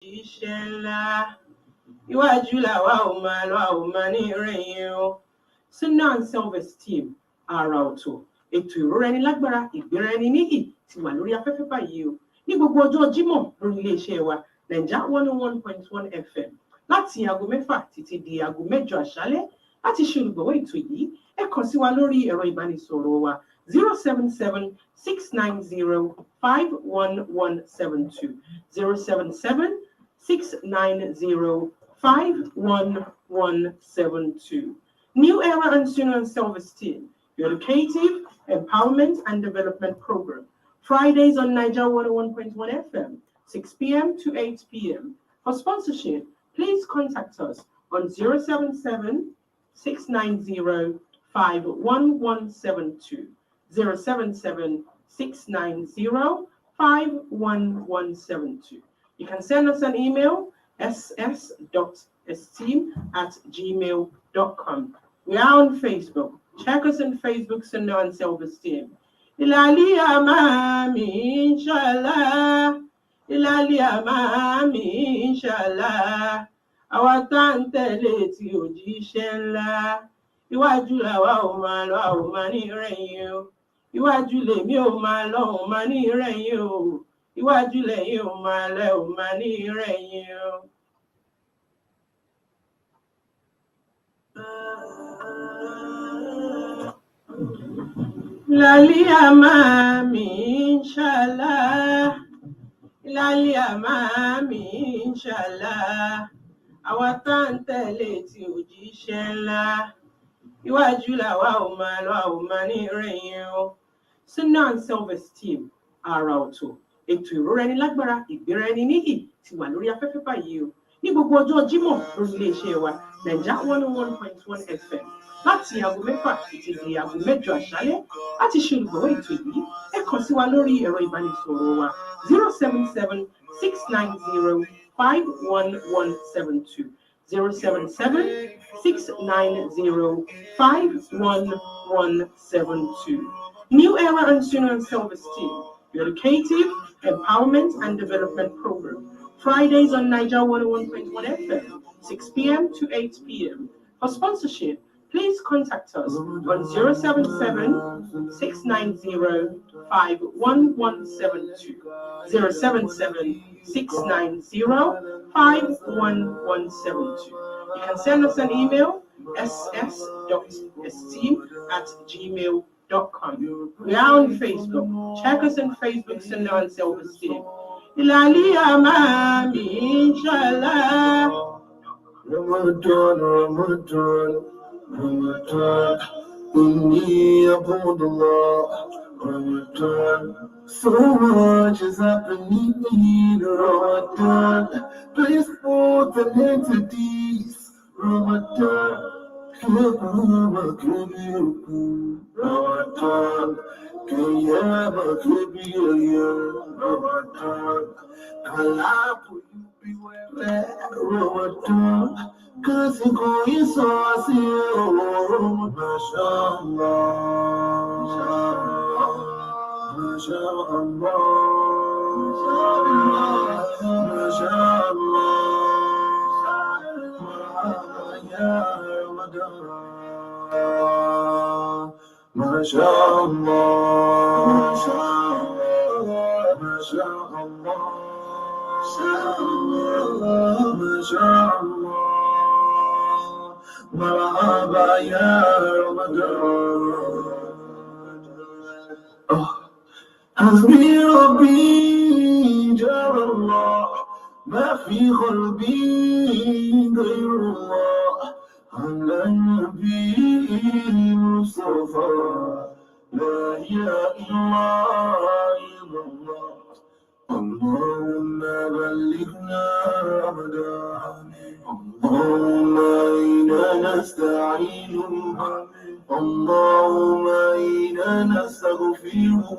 òjíṣẹ́ ńlá. Iwájú làwa ò máa lọ, a ò máa ní ìrẹ̀yìn o. Sunnah and Self-Esteem, àrà ọ̀tọ̀. Ètò ìrora ẹni lágbára, ìgbéra ẹni níyì ti wà lórí afẹ́fẹ́ báyìí o. Ní gbogbo ọjọ́ Jímọ̀ lórí iléeṣẹ́ wa, Naija 101.1 FM. Láti aago 6 títí di aago 8 àṣálẹ́. Láti ṣe olùgbọ̀wọ́ ètò yìí, ẹ kàn sí wa lórí ẹ̀rọ ìbánisọ̀rọ̀ wa 077-690-51172 077-690-51172. New Era and Sunnah and Self-Esteem, your educative, empowerment and development program. Fridays on Naija 101.1 FM, 6 p.m. to 8 p.m. For sponsorship, please contact us on 077-690-51172, 077-690-51172. You can send us an email, ss.esteem@gmail.com. We are on Facebook. Check us on Facebook, Sunnah and Self-Esteem. Ilali amami inshallah. Ilali amami inshallah. Àwa tá ń tẹ̀lé tí òjíṣẹ́ ńlá. Iwájú làwa ò máa lọ, a ò máa ní ìrẹ̀yìn o. Iwájú lèmi ò máa lọ, ò máa ní ìrẹ̀yìn o. Iwájú lẹ́yìn ò máa lọ, ò máa ní ìrẹ̀yìn o. Ilali amami inshallah. Ilali amami inshallah. Àwa tá ń tẹ̀lé tí òjíṣẹ́ ńlá. Iwájú làwa ò máa lọ, a ò máa ní ìrẹ̀yìn o. Sunnah and Self-Esteem, àrà ọ̀tọ̀. Ètò ìrora ẹni lágbára, ìgbéra ẹni níyì ti wà lórí afẹ́fẹ́ báyìí o. Ní gbogbo ọjọ́ Jímọ̀ lórí iléeṣẹ́ wa, Naija 101.1 FM. Láti aago 6 títí di aago 8 àṣálẹ́. Láti ṣe olùgbọ̀wọ́ ètò yìí, ẹ kàn sí wa lórí ẹ̀rọ ìbánisọ̀rọ̀ wa 077-690-51172, 077-690-51172. New Era and Sunnah and Self-Esteem, your educative, empowerment and development program. Fridays on Naija 101.1 FM, 6 p.m. to 8 p.m. For sponsorship, please contact us on 077-690-51172, 077-690-51172. You can send us an email, ss.esteem@gmail.com. We are on Facebook. Check us on Facebook, Sunnah and Self-Esteem. Ilali amami inshallah. Ramadan, Ramadan, Ramadan. Inni abudullah. Ramadan. So much is happening in Ramadan. Please put an end to this. Ramadan. Ramadan. Kiyama Kibiya Ramadan. Kalapu beware Ramadan. Kasiko Isasi Mashallah. Mashallah. Mashallah. Ya Ramadan. Mashallah, Mashallah, Mashallah, Mashallah, Marhaba ya Ramadan. حسبي ربي جار الله ما في قلبي غير الله على النبي المصطفى لا إله إلا الله اللهم بلغنا رمضان اللهم إنا نستعينك اللهم إنا نستغفرك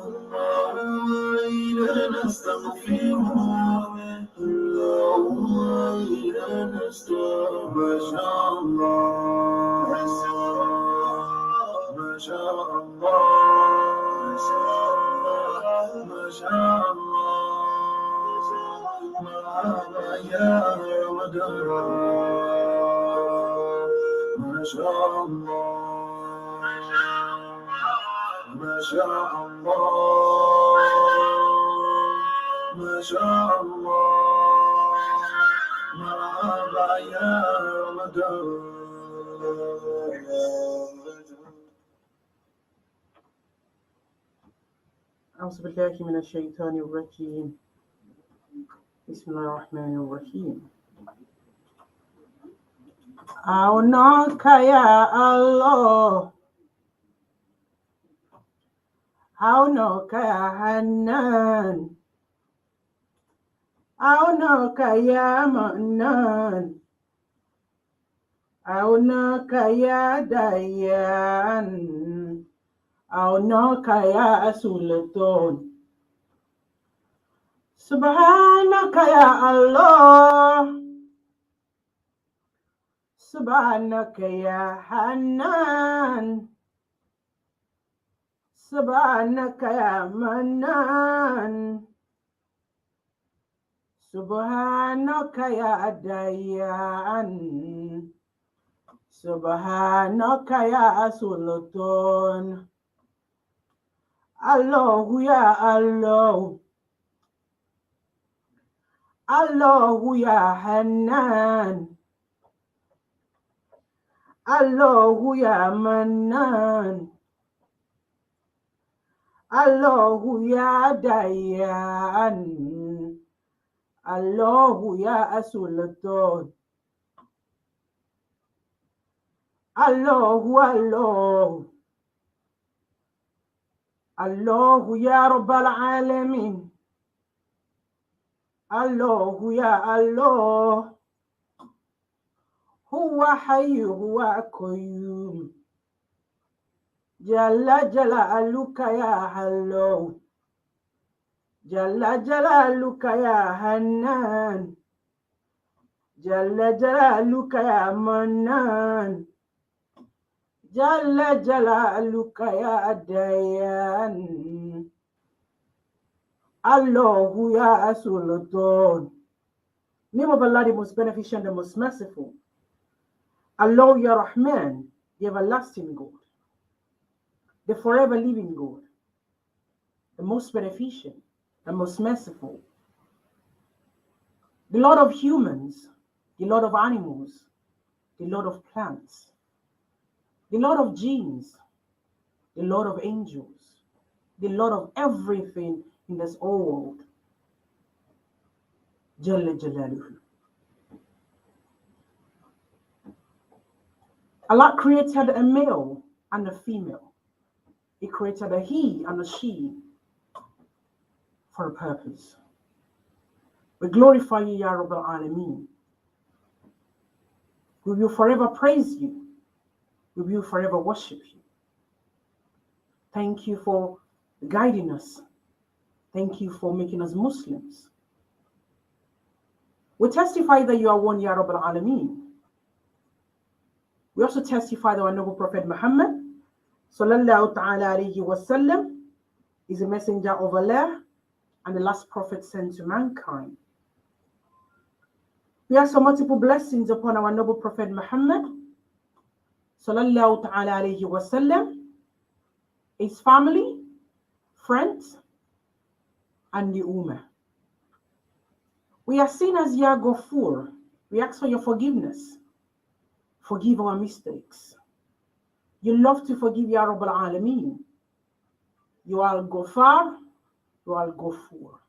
اللهم إنا نستغفرك اللهم إنا نستغفرك ما شاء الله ما شاء الله ما شاء الله يا رمضان ما شاء الله ما شاء الله ما شاء الله مرحبا يا رمضان. أعوذ بالله من الشيطان الرجيم. بسم الله الرحمن الرحيم. أونك يا الله أونك يا حنان أونك يا منان أونك يا ديان أونك يا سلطان. سبحانك يا الله سبحانك يا حنان سبحانك يا منان سبحانك يا ديان سبحانك يا سلطان. الله يا الله الله يا حنان الله يا منان الله يا ديان الله يا سلطان. الله الله الله يا رب العالمين. الله يا الله هو حي هو قيوم جل جلالك يا الله جل جلالك يا حنان جل جلالك يا منان جل جلالك يا ديان الله يا سلطان. Name of Allah, the most beneficent, the most merciful. Allah ya Rahman, the everlasting God, the forever living God, the most beneficent, the most merciful, the Lord of humans, the Lord of animals, the Lord of plants, the Lord of jinns, the Lord of angels, the Lord of everything in this whole world. Jalla Jalaluhu. Allah created a male and a female. He created a he and a she for a purpose. We glorify you, Ya Rabbal Alameen. We will forever praise you. We will forever worship you. Thank you for guiding us. Thank you for making us Muslims. We testify that you are one, Ya Rabbal Alameen. We also testify that our noble Prophet Muhammad sallallahu ta'ala alayhi wasallam is a messenger of Allah and the last prophet sent to mankind. We ask for multiple blessings upon our noble Prophet Muhammad sallallahu ta'ala alayhi wasallam, his family, friends, and the Ummah. We are seen as Ya Ghafur. We ask for your forgiveness. Forgive our mistakes. You love to forgive, Ya Rabbal Alameen. You are Ghafar, you are Ghafur.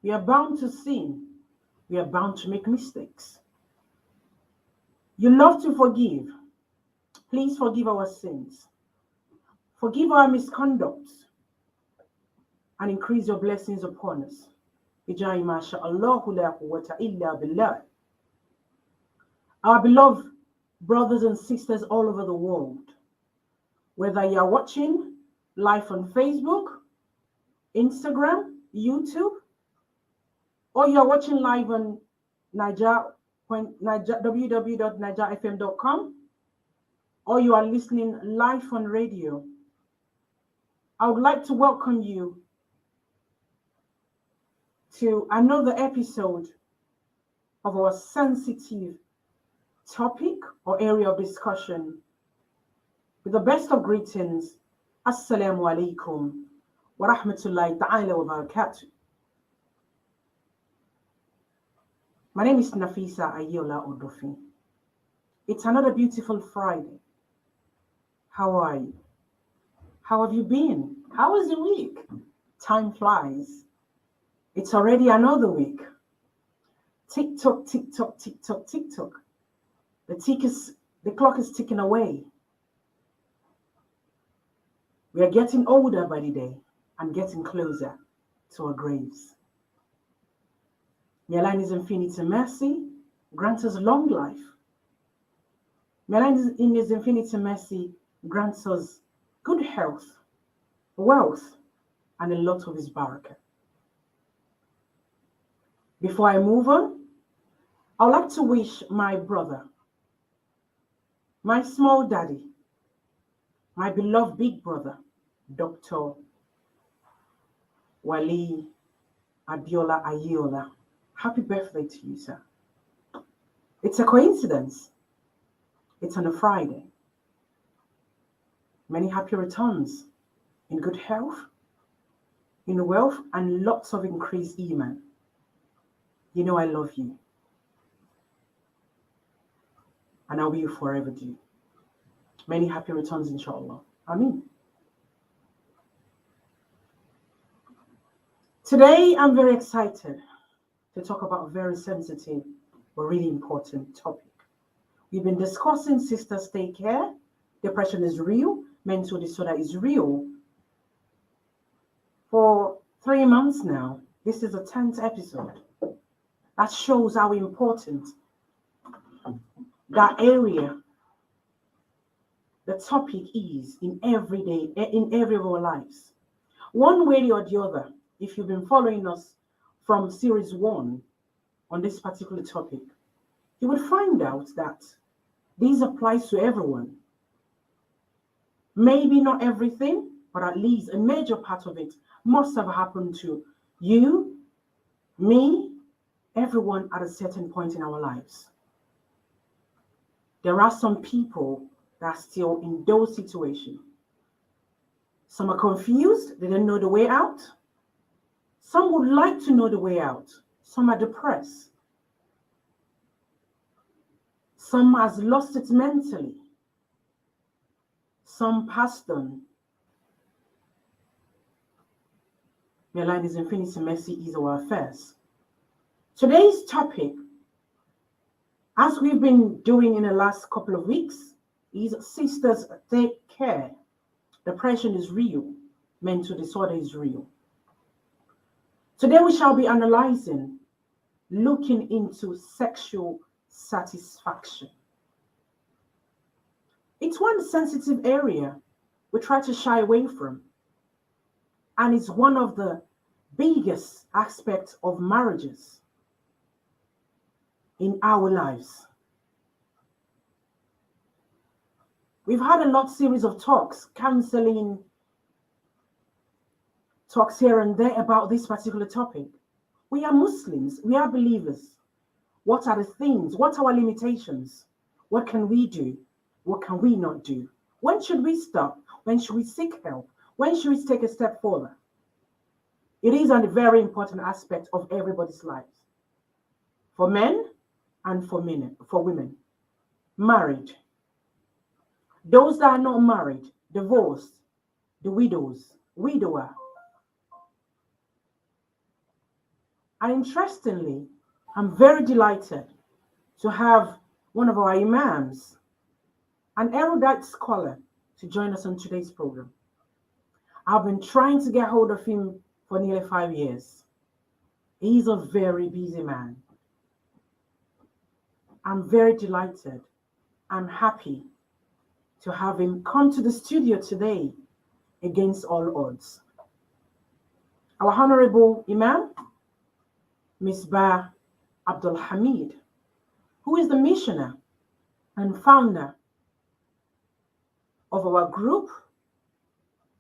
We are bound to sin. We are bound to make mistakes. You love to forgive. Please forgive our sins. Forgive our misconducts and increase your blessings upon us. Bijahi ma sha'Allahu la quwwata illa billah. Our beloved brothers and sisters all over the world, whether you are watching live on Facebook, Instagram, YouTube, or you are watching live on www.nigerfm.com, or you are listening live on radio, I would like to welcome you to another episode of our sensitive topic or area of discussion. With the best of greetings, Assalamu alaikum wa rahmatullahi ta'ala wa barakatuh. My name is Nafisa Ayeola Odofi. It's another beautiful Friday. How are you? How have you been? How was the week? Time flies. It's already another week. Tick tock, tick tock, tick tock, tick tock. The clock is ticking away. We are getting older by the day and getting closer to our graves. May Allah in His infinite mercy grant us long life. May Allah in His infinite mercy grants us good health, wealth, and a lot of His barakah. Before I move on, I would like to wish my brother, my small daddy, my beloved big brother, Dr. Wali Abiola Ayeola, happy birthday to you, sir. It's a coincidence. It's on a Friday. Many happy returns in good health, in wealth, and lots of increased Imam. You know I love you. And I will forever do. Many happy returns, inshallah. Ameen. Today, I'm very excited to talk about a very sensitive but really important topic. We've been discussing sisters take care, depression is real, mental disorder is real. For 3 months now, this is the 10th episode. That shows how important that area, the topic is in every of our lives. One way or the other, if you've been following us from series 1 on this particular topic, you would find out that this applies to everyone. Maybe not everything, but at least a major part of it must have happened to you, me, everyone at a certain point in our lives. There are some people that are still in those situations. Some are confused, they don't know the way out. Some would like to know the way out. Some are depressed. Some has lost it mentally. Some passed on. May Allah in His infinite mercy ease our affairs. Today's topic, as we've been doing in the last couple of weeks, is sisters take care. Depression is real. Mental disorder is real. Today we shall be analyzing, looking into sexual satisfaction. It's one sensitive area we try to shy away from, and it's one of the biggest aspects of marriages in our lives. We've had a series of talks, counseling, talks here and there about this particular topic. We are Muslims, we are believers. What are the things? What are our limitations? What can we do? What can we not do? When should we stop? When should we seek help? When should we take a step further? It is a very important aspect of everybody's lives. For men and for women. Married. Those that are not married, divorced, the widows, widower. And interestingly, I'm very delighted to have one of our Imams, an erudite scholar, to join us on today's program. I've been trying to get hold of him for nearly 5 years. He's a very busy man. I'm very delighted and happy to have him come to the studio today against all odds. Our Honourable Imam, Misbah AbdilHameed, who is the missioner and founder of our group,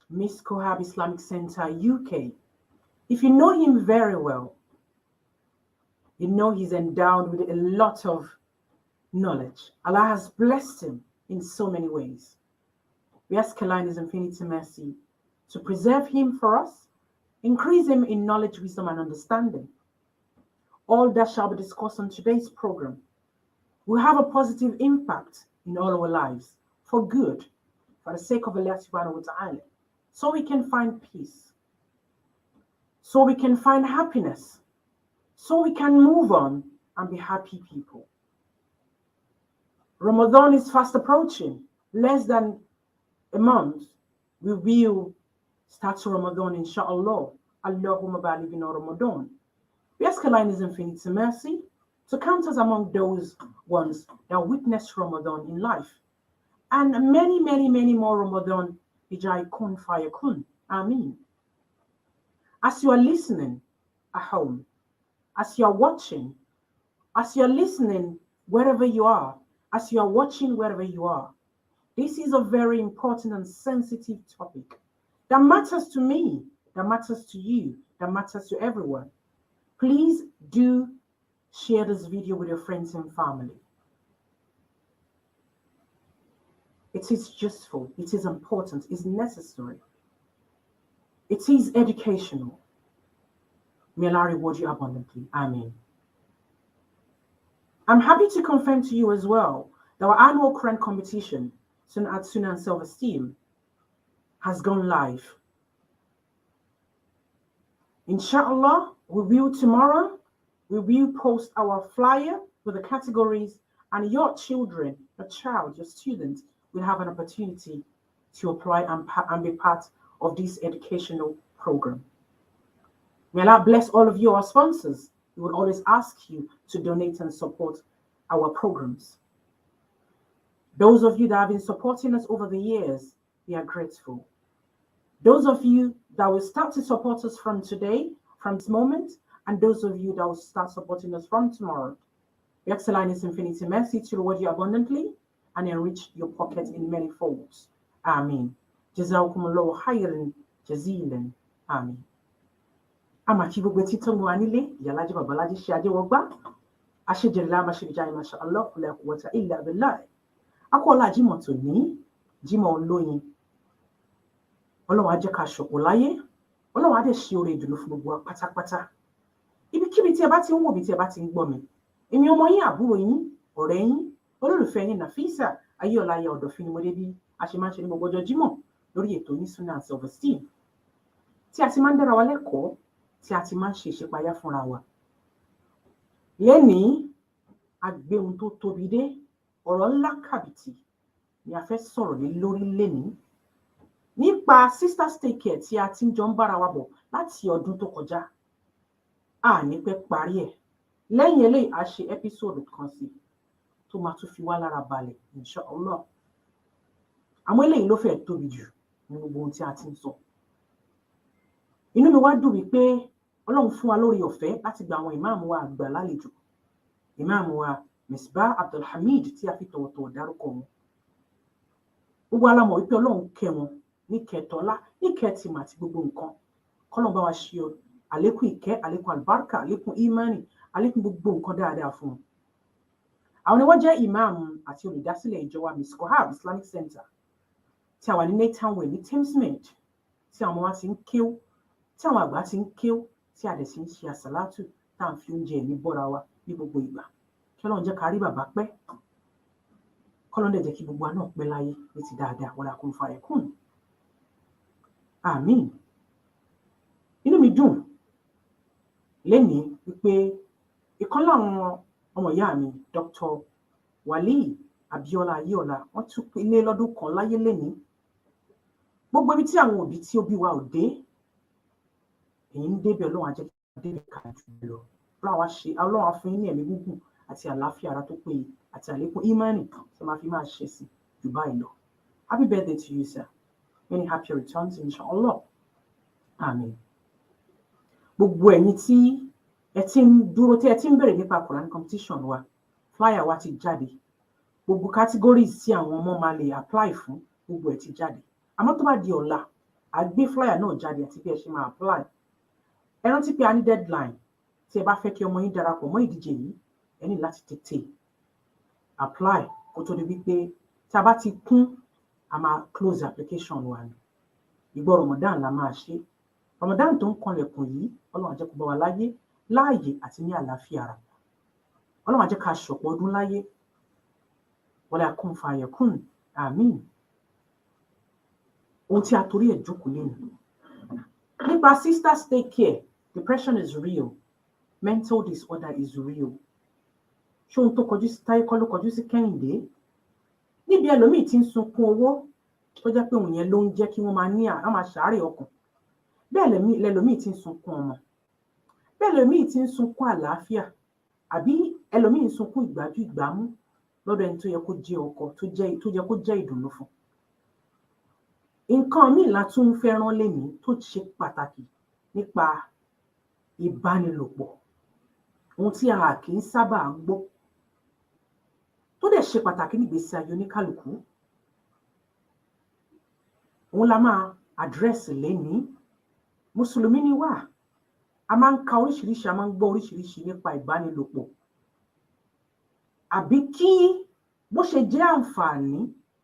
Miss Kohab Islamic Center UK. If you know him very well, You know he's endowed with a lot of knowledge. Allah has blessed him in so many ways. We ask Allah in His infinite mercy to preserve him for us, increase him in knowledge, wisdom, and understanding. All that shall be discussed on today's program will have a positive impact in all our lives for good, for the sake of Allah subhanahu wa ta'ala, so we can find peace, so we can find happiness, so we can move on and be happy people. Ramadan is fast approaching. Less than a month, we will start Ramadan, inshallah. Allahumma balighna Ramadan. We ask Allah in His infinite mercy to count us among those ones that witness Ramadan in life. And many, many, many more Ramadan. Bijai kun fayakun. Ameen. As you are listening at home, as you are watching, as you are listening wherever you are, as you are watching wherever you are, this is a very important and sensitive topic that matters to me, that matters to you, that matters to everyone. Please do share this video with your friends and family. It is useful, it is important, it is necessary. It is educational. May Allah reward you abundantly. Amen. I'm happy to confirm to you as well that our annual Quran competition, Sunnah and Self-Esteem, has gone live. Inshallah, tomorrow, we will post our flyer with the categories, and your children, your child, your student will have an opportunity to apply and be part of this educational program. May Allah bless all of you, our sponsors. We will always ask you to donate and support our programs. Those of you that have been supporting us over the years, we are grateful. Those of you that will start to support us from today, from this moment, and those of you that will start supporting us from tomorrow, we ask Allah in His infinite mercy to reward you abundantly and enrich your pocket in many folds. Amen. Jazakumullahu khairan jazilan. Amen. Amachi gbogbo tí tó ń wà nílé, ìyálájẹ babalájẹ ṣe ajẹwọgbá, àṣejẹrìlá àmàṣejìjà masha Allah la quwwata illa billah. Akọ́lá Jímọ̀ tòní, Jímọ̀ olóyin. Ọlọ́run á jẹ́ ká ṣọ̀pọ̀ láyé, Ọlọ́run á dẹ̀ ṣe oore ìdùnnú fún gbogbo wa pátápátá. Ibikíbi tí ẹ bá ti ń wò mí, tí ẹ bá ti ń gbọ́ mi, èmi ọmọ yín, àbúrò yín, ọ̀rẹ́ yín, olólùfẹ́ yín Nafisa Ayeola ọ̀dọ̀fin ni mo dé bí a ṣe máa ń ṣe ní gbogbo ọjọ́ Jímọ̀ lórí ètò yín Sunnah and Self-Esteem, tí a ti máa ń dára wa lẹ́kọ̀ọ́, tí a ti máa ń ṣe ìṣípayá fúnra wa. Lénìí, a gbé ohun tó tóbi dé, ọ̀rọ̀ ńlá kàbìtì ni a fẹ́ sọ̀rọ̀ lé lórí lénìí. Nípa Sisters Take Care tí a ti ń jọ ń bára wa bọ̀ láti ọdún tó kọjá. A ní pẹ́ parí ẹ̀. Lẹ́yìn eléyìí, a ṣe ẹ́písòdù kan sí tó máa tún fi wá lára balẹ̀, inshallah. Àwọn eléyìí ló fẹ́ tóbi jù ní gbogbo ohun tí a ti ń sọ. Inú mi wá dùn wípé Ọlọ́run fún wa lórí ọ̀fẹ́ láti gba àwọn Imam wa àgbà lálejò. Imam wa Misbah AbdilHameed tí a fi tọ̀wọ̀tọ̀wọ̀ dárúkọ wọn. Gbogbo wa la mọ̀ wípé Ọlọ́run kẹ́ wọn ní kẹtọ́lá, ní kẹtìmọ̀ àti gbogbo nǹkan. Kọ́lọ́run bá wa ṣe àlékún ìkẹ́, àlékún àlùbáríkà, àlékún ìmánì, àlékún gbogbo nǹkan dáadáa fún wọn. Àwọn ni wọ́n jẹ́ Imam àti olùdásílẹ̀ ìjọ wa Cheif Islamic Center tí a wà ní Nathanway ní Thamesmead, tí àwọn ọmọ wa ti ń kéw, tí àwọn àgbà ti ń kéw, tí a dẹ̀ sì ń ṣe àsàlátù tá à ń fi oúnjẹ ẹ̀mí bọ́ra wa ní gbogbo ìgbà. Kí Ọlọ́run jẹ́ ká rí bàbá pẹ́. Kọ́lọ́run dẹ̀ jẹ́ kí gbogbo wa náà pẹ́ láyé ní ti dáadáa, wala kun fayakun. Àmín. Inú mi dùn lénìí wípé ìkan láwọn ọmọ ìyá mi, Dr. Wali Abiola Ayeola, wọ́n tún ilé lọ́dún kan láyé lénìí. Gbogbo ibi tí àwọn òbí tí ó bí wa ò dé, èyí ń débẹ̀, Ọlọ́run á jẹ́ kí a débẹ̀ ká jù lọ. Ọlọ́run á fún yín ní ẹ̀mí gígùn àti àlàáfíà ara tó péye àti àlékún ìmánì tí máa fi máa ṣe sí jù báyìí lọ. Happy birthday to you, sir. Many happy returns, inshallah. Amen. Gbogbo ẹ̀yin tí ẹ ti ń dúró, tí ẹ ti ń bẹ̀rẹ̀ nípa Quran competition wa, flyer wa ti jáde. Gbogbo categories tí àwọn ọmọ máa lè apply fún, gbogbo ẹ̀ ti jáde. Àmọ́ tó bá di ọ̀la, a gbé flyer náà jáde àti bí ẹ ṣe máa apply. Ẹ rántí pé a ní deadline tí ẹ bá fẹ́ kí ọmọ yín darapọ̀ mọ́ ìdíje yìí ẹ ní láti tètè apply kó tó di wípé tí a bá ti kún a máa close application wa ni. Ìgbọ́ Ramadan la máa ṣe. Ramadan tó ń kanlẹ̀kùn yìí Ọlọ́run á jẹ́ kó bá wa láyé láàyè àti ní àlàáfíà ara. Ọlọ́run á jẹ́ ká ṣọ̀pọ̀ ọdún láyé. Wala kun fayakun. Àmín. Ohun tí a torí ẹ̀ jókòó lẹ́nu. Nípa sisters take care. Depression is real. Mental disorder is real. Ṣé ohun tó kọjú sí Táyé kọ́ ló kọjú sí Kẹ́hìndé? Níbi ẹlòmíì tí ń sunkún owó tó jẹ́ pé òun yẹn ló ń jẹ́ kí wọ́n máa ṣàárẹ̀ ọkàn. Bẹ́ẹ̀ lẹ́lòmíì tí ń sunkún ọmọ. Bẹ́ẹ̀ lẹ́lòmíì tí ń sunkún àlàáfíà. Àbí ẹlòmíì ń sunkún ìgbájú ìgbámú lọ́dọ̀ ẹni tó yẹ kó jẹ́ ọkọ tó yẹ kó jẹ́ ìdùnnú fún. Nǹkan míì la tún fẹ́ rán lénìí tó ṣe pàtàkì nípa ìbánilòpọ̀. Ohun tí a kì í sábà gbọ́ tó dẹ̀ ṣe pàtàkì nígbésí ayé oníkálùkù. Òun la máa àdírẹ́sì lénìí. Mùsùlùmí ni wá. A máa ń ka oríṣiríṣi, a máa ń gbọ́ oríṣiríṣi nípa ìbánilòpọ̀. Àbí kí bó ṣe jẹ́ àǹfààní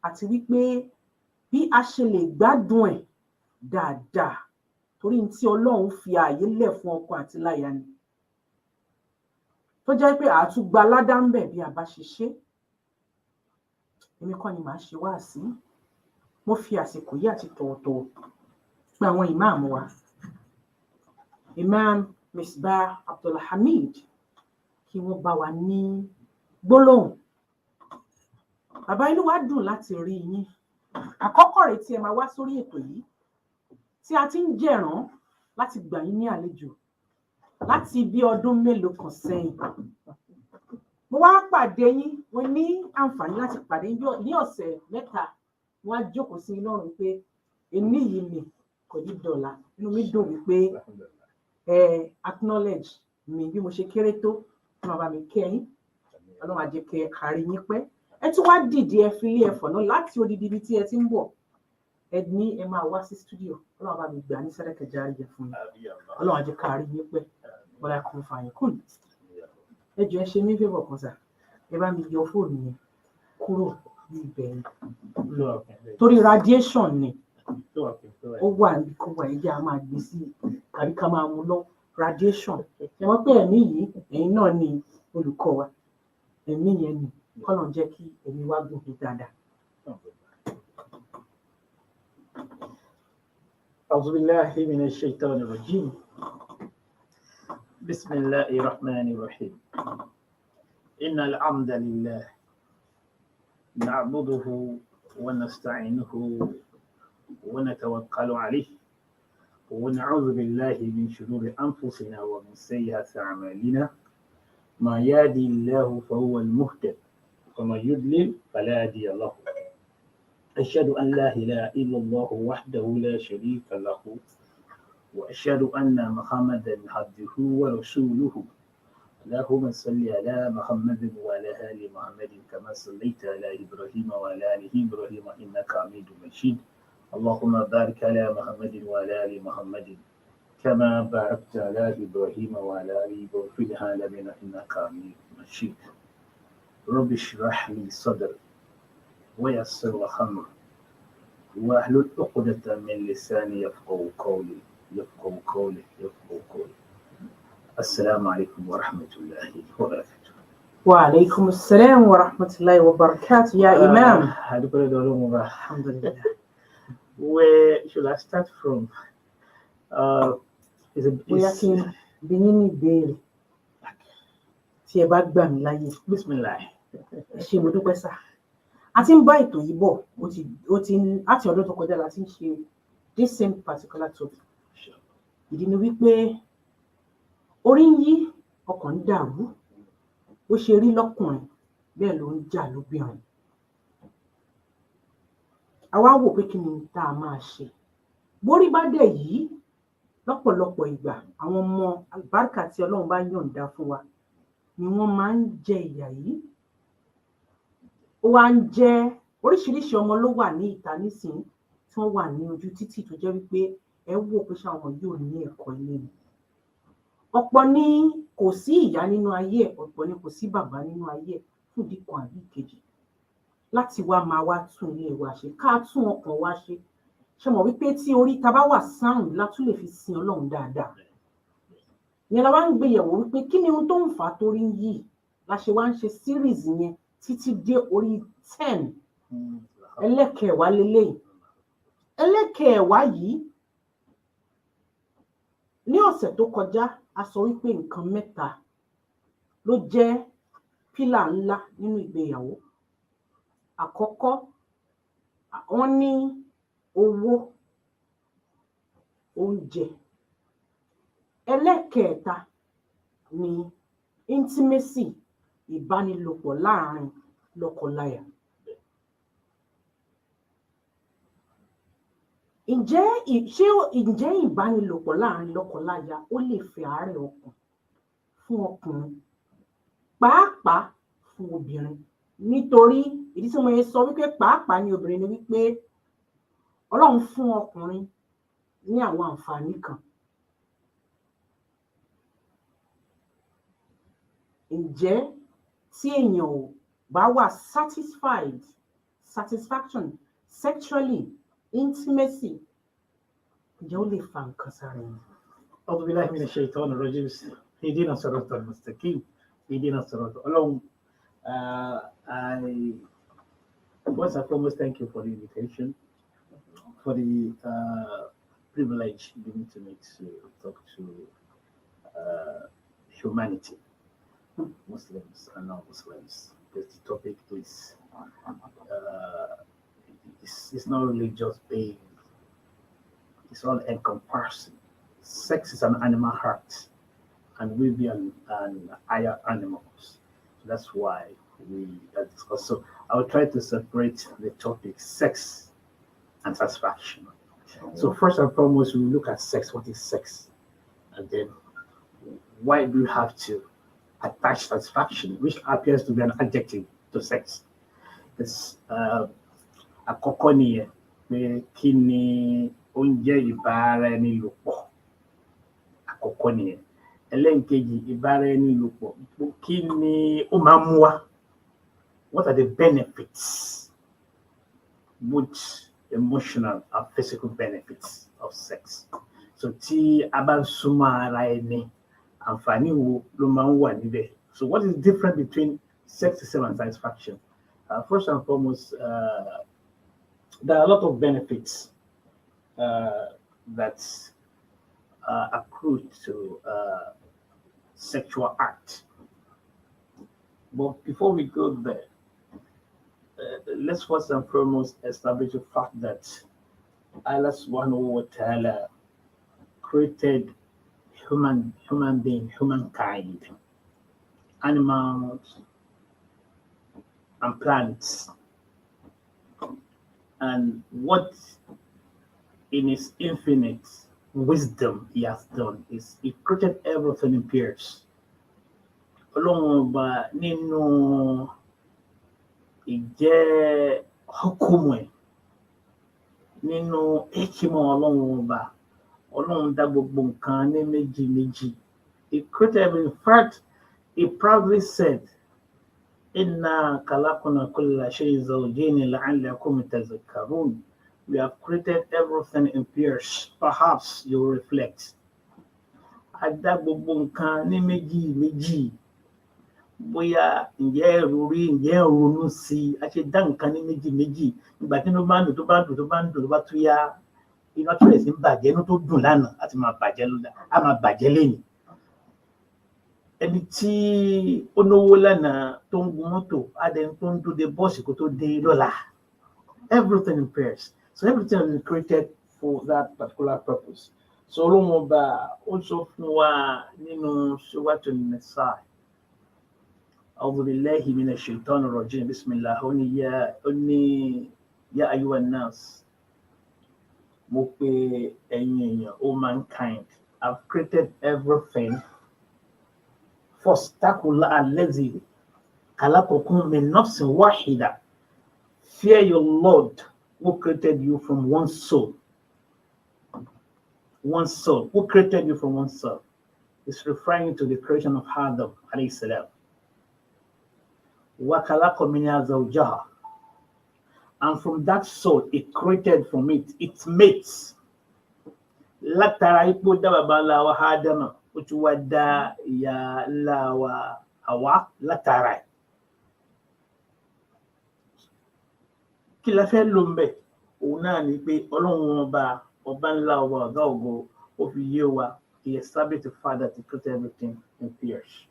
àti wípé bí a ṣe lè gbádùn ẹ̀ dáadáa torí tí Ọlọ́run fi ààyè lẹ̀ fún ọkọ àti láya ni. Tó jẹ́ pé àtúgbà ládá ń bẹ̀ bí a bá ṣe ṣe. Èmi kọ́ ni màá ṣe wáàsí. Mo fi àsìkò yìí àti tọ̀wọ̀tọ̀wọ̀ pé àwọn Imam wa. Imam Misbah AbdilHameed kí wọ́n bá wa ní gbólóhùn. Bàbá inú wa dùn láti rí yín. Àkọ́kọ́ rẹ̀ tí ẹ máa wá sórí ètò yìí tí a ti ń jẹ̀rán láti gbà yín ní àlejò láti bí ọdún mélòó kan sẹ́yìn. Mo wá pàdé yín, mo ní àǹfààní láti pàdé yín ní ọ̀sẹ̀ mẹ́ta. Mo wá jókòó sí Ọlọ́run pé èní yìí ni kò ní dọ̀la. Inú mi dùn wípé acknowledge mi bí mo ṣe kéré tó. Ọlọ́run bá mi kẹ́ yín. Ọlọ́run á jẹ́ kẹ́ ẹ kárí yín pẹ́. Ẹ tún wá dìde ẹ fi ilé ẹ̀fọ́ náà láti odidi ibi tí ẹ ti ń bọ̀. Ẹ ní ẹ máa wá sí studio. Ọlọ́run bá mi gbà ní sẹ́rẹ̀kẹ̀ járíyẹ fún yín. Ọlọ́run á jẹ́ kárí yín pẹ́. Wala kun fayakun. Ẹ jọ̀ọ́ ẹ ṣe mí favour kan sà. Ẹ bá mi yọ fóònù yẹn kúrò ní ibẹ̀ yẹn. Torí radiation ni. Ó wà ní kó wà ẹ̀jẹ̀ a máa gbé sí tàbí ká máa mú lọ radiation. Ẹ mọ̀ pé ẹ̀mí yìí ẹ̀yin náà ni olùkọ́ wa. Ẹ̀mí yẹn ni kọ́lọ̀ jẹ́ kí ẹ̀mí wa gòkè dáadáa. أعوذ بالله من الشيطان الرجيم. بسم الله الرحمن الرحيم. إن الحمد لله نعبده ونستعينه ونتوكل عليه ونعوذ بالله من شرور أنفسنا ومن سيئات أعمالنا. ما يهدي الله فهو المهتد ومن يضلل فلا هادي له. أشهد أن لا إله إلا الله وحده لا شريك له وأشهد أن محمدا عبده ورسوله. اللهم صل على محمد وعلى آل محمد كما صليت على إبراهيم وعلى آل إبراهيم إنك حميد مجيد. اللهم بارك على محمد وعلى آل محمد كما باركت على إبراهيم وعلى آل إبراهيم في العالمين إنك حميد مجيد. رب اشرح لي صدري ويسر أمري واحلل عقدة من لساني يفقهوا قولي. السلام عليكم ورحمة الله وبركاته. وعليكم السلام ورحمة الله وبركاته يا إمام. الحمد لله. Where should I start from? Bóyá kí n bi yín ní ìbéèrè tí ẹ bá gbà mí láyè. Bismillah. Ẹ ṣé mo dúpẹ́ sà. A ti ń bá ètò yìí bọ̀, ó ti láti ọdún tó kọjá la ti ń ṣe this same particular topic. Ìdí ni wípé orí ń yí, ọkàn ń dàrú, ó ṣe rí lọ́kùnrin bẹ́ẹ̀ ló ń jà lóbìnrin. A wá wò pé kí ni tá a máa ṣe. Bórí bá dẹ̀ yìí lọ́pọ̀lọpọ̀ ìgbà àwọn ọmọ àlùbáríkà tí Ọlọ́run bá yọ̀ǹda fún wa ni wọ́n máa ń jẹ ìyà yìí. Ó wá ń jẹ́ oríṣiríṣi ọmọ ló wà ní ìta nísìnyí tí wọ́n wà ní ojú títì tó jẹ́ wípé ẹ wò pé ṣáwọn yóò ní ẹ̀kọ́ ilé ni. ọ̀pọ̀ ni kò sí ìyá nínú ayé ẹ̀, ọ̀pọ̀ ni kò sí bàbá nínú ayé ẹ̀ fún ìdí kan àbí ìkejì láti wá máa wá tún ilé wa ṣe, ká tún ọkàn wa ṣe. Ṣé mọ̀ wípé tí orí ta bá wà sound la tún lè fi sin Ọlọ́run dáadáa. Ìyẹn la wá ń gbéyẹ̀wò wípé kí ni ohun tó ń fà á torí yìí la ṣe wá ń ṣe series yẹn títí dé orí 10 ẹlẹ́kẹ̀ẹ́wá lélẹ́yìí. Ẹlẹ́kẹ̀ẹ́wá yìí ní ọ̀sẹ̀ tó kọjá a sọ wípé nǹkan mẹ́ta ló jẹ́ pílà ńlá nínú ìgbéyàwó. Àkọ́kọ́, wọ́n ní owó, oúnjẹ. Ẹlẹ́kẹ̀ẹ́ta ni intimacy, ìbánilòpọ̀ láàárín lọ́kọláya. Ǹjẹ́ ìbánilòpọ̀ láàárín lọ́kọláya ó lè fi àárẹ̀ ọkàn fún ọkùnrin, pàápàá fún obìnrin? Nítorí ìdí tí mo yẹ sọ wípé pàápàá ní obìnrin ni wípé Ọlọ́run fún ọkùnrin ní àwọn àǹfààní kan. Ǹjẹ́ tí èèyàn ò bá wà satisfaction sexually, intimacy, ǹjẹ́ ó lè fa nǹkan sára ẹni? أعوذ بالله من الشيطان الرجيم اهدنا الصراط المستقيم اهدنا الصراط Ọlọ́run, I first and foremost thank you for the invitation, for the privilege given to me to talk to humanity, Muslims and non-Muslims, because the topic is it's not really just being, it's all encompassing. Sex is an animal heart, and we be an higher animals. So that's why we discuss. So I will try to separate the topic sex and satisfaction. So first and foremost, we look at sex. What is sex? And then why do you have to attach satisfaction, which appears to be an adjective to sex? It's àkọ́kọ́ nìyẹn pé kí ni oúnjẹ ìbáraẹnilòpọ̀. Àkọ́kọ́ nìyẹn. Ẹlẹ́nkejì, ìbáraẹnilòpọ̀ kí ni ó máa ń mú wá? What are the benefits, both emotional and physical benefits of sex? So tí a bá ń súnmọ́ ara ẹni, àǹfààní wo ló máa ń wà níbẹ̀? So what is different between sex and satisfaction? First and foremost, there are a lot of benefits that accrue to sexual act. But before we go there, let's first and foremost establish the fact that Allah subhanahu wa ta'ala created human being, humankind, animals and plants. And what in his infinite wisdom he has done is he created everything in pairs. Ọlọ́run ọba nínú ìjẹ́ hukumu ẹ̀, nínú hikima Ọlọ́run ọba, Ọlọ́run dá gbogbo nǹkan ní méjì méjì. He created everything. In fact, he proudly said, Inna khalaqna kulla shay'in zawjayn la'allakum tadhakkarun. We have created everything in pairs. Perhaps you will reflect. A dá gbogbo nǹkan ní méjì méjì. Bóyá ǹjẹ́ ẹ̀rù rí, ǹjẹ́ ẹ̀rù ronú sí i, a ṣe dá nǹkan ní méjì méjì. Ìgbà tí inú bá ń dùn tó bá ń dùn tó bá ń dùn tó bá tún yá, iná tó rẹ̀ sí ń bàjẹ́, inú tó dùn lánàá àti máa bàjẹ́ lọ́la, á máa bàjẹ́ lẹ́yìn. Ẹni tí ó náwó lánàá tó ń gun mọ́tò, adẹni tó ń dúdé bọ́ọ̀sì kó tó dé lọ́la. Everything in pairs. So everything is created for that particular purpose. So Ọlọ́run ọba ó sọ fún wa nínú Suratul Nisa. A'udhu billahi minash shaitanir rajim. Bismillah. Ó ní ya ayyuhan nas. Mo pè ẹ̀yin èèyàn, O mankind, I've created everything. First, taqullah allazi khalaqakum min nafsin wahida. Fear your Lord who created you from one soul. One soul. Who created you from one soul? is referring to the creation of Adam alayhi salam. وَخَلَقَ مِنْهَا زَوْجَهَا, and from that soul it created from it its mates. Látara ipò dá bàbá ńlá wa Ádámù, ó tún wá dá ìyá ńlá wa Háwà látara ẹ̀. Kí la fẹ́ lò ń bẹ̀? Òun náà ni pé Ọlọ́run ọba ńlá ọba ọ̀gá ògo ó fi yé wa, he established the fact that he created everything in pairs.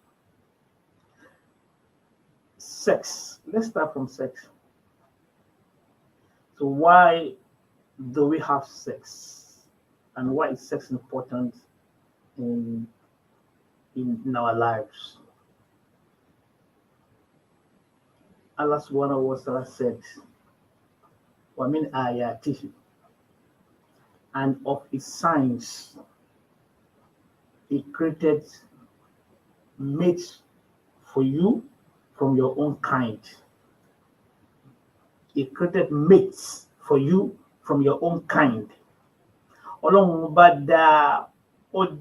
Sex. Let's start from sex. So why do we have sex? And why is sex important in our lives? Allah subhanahu wa ta'ala said, وَمِنْ آيَاتِهِ, and of his signs, he created mates for you from your own kind. He created mates for you from your own kind. Ọlọ́run bá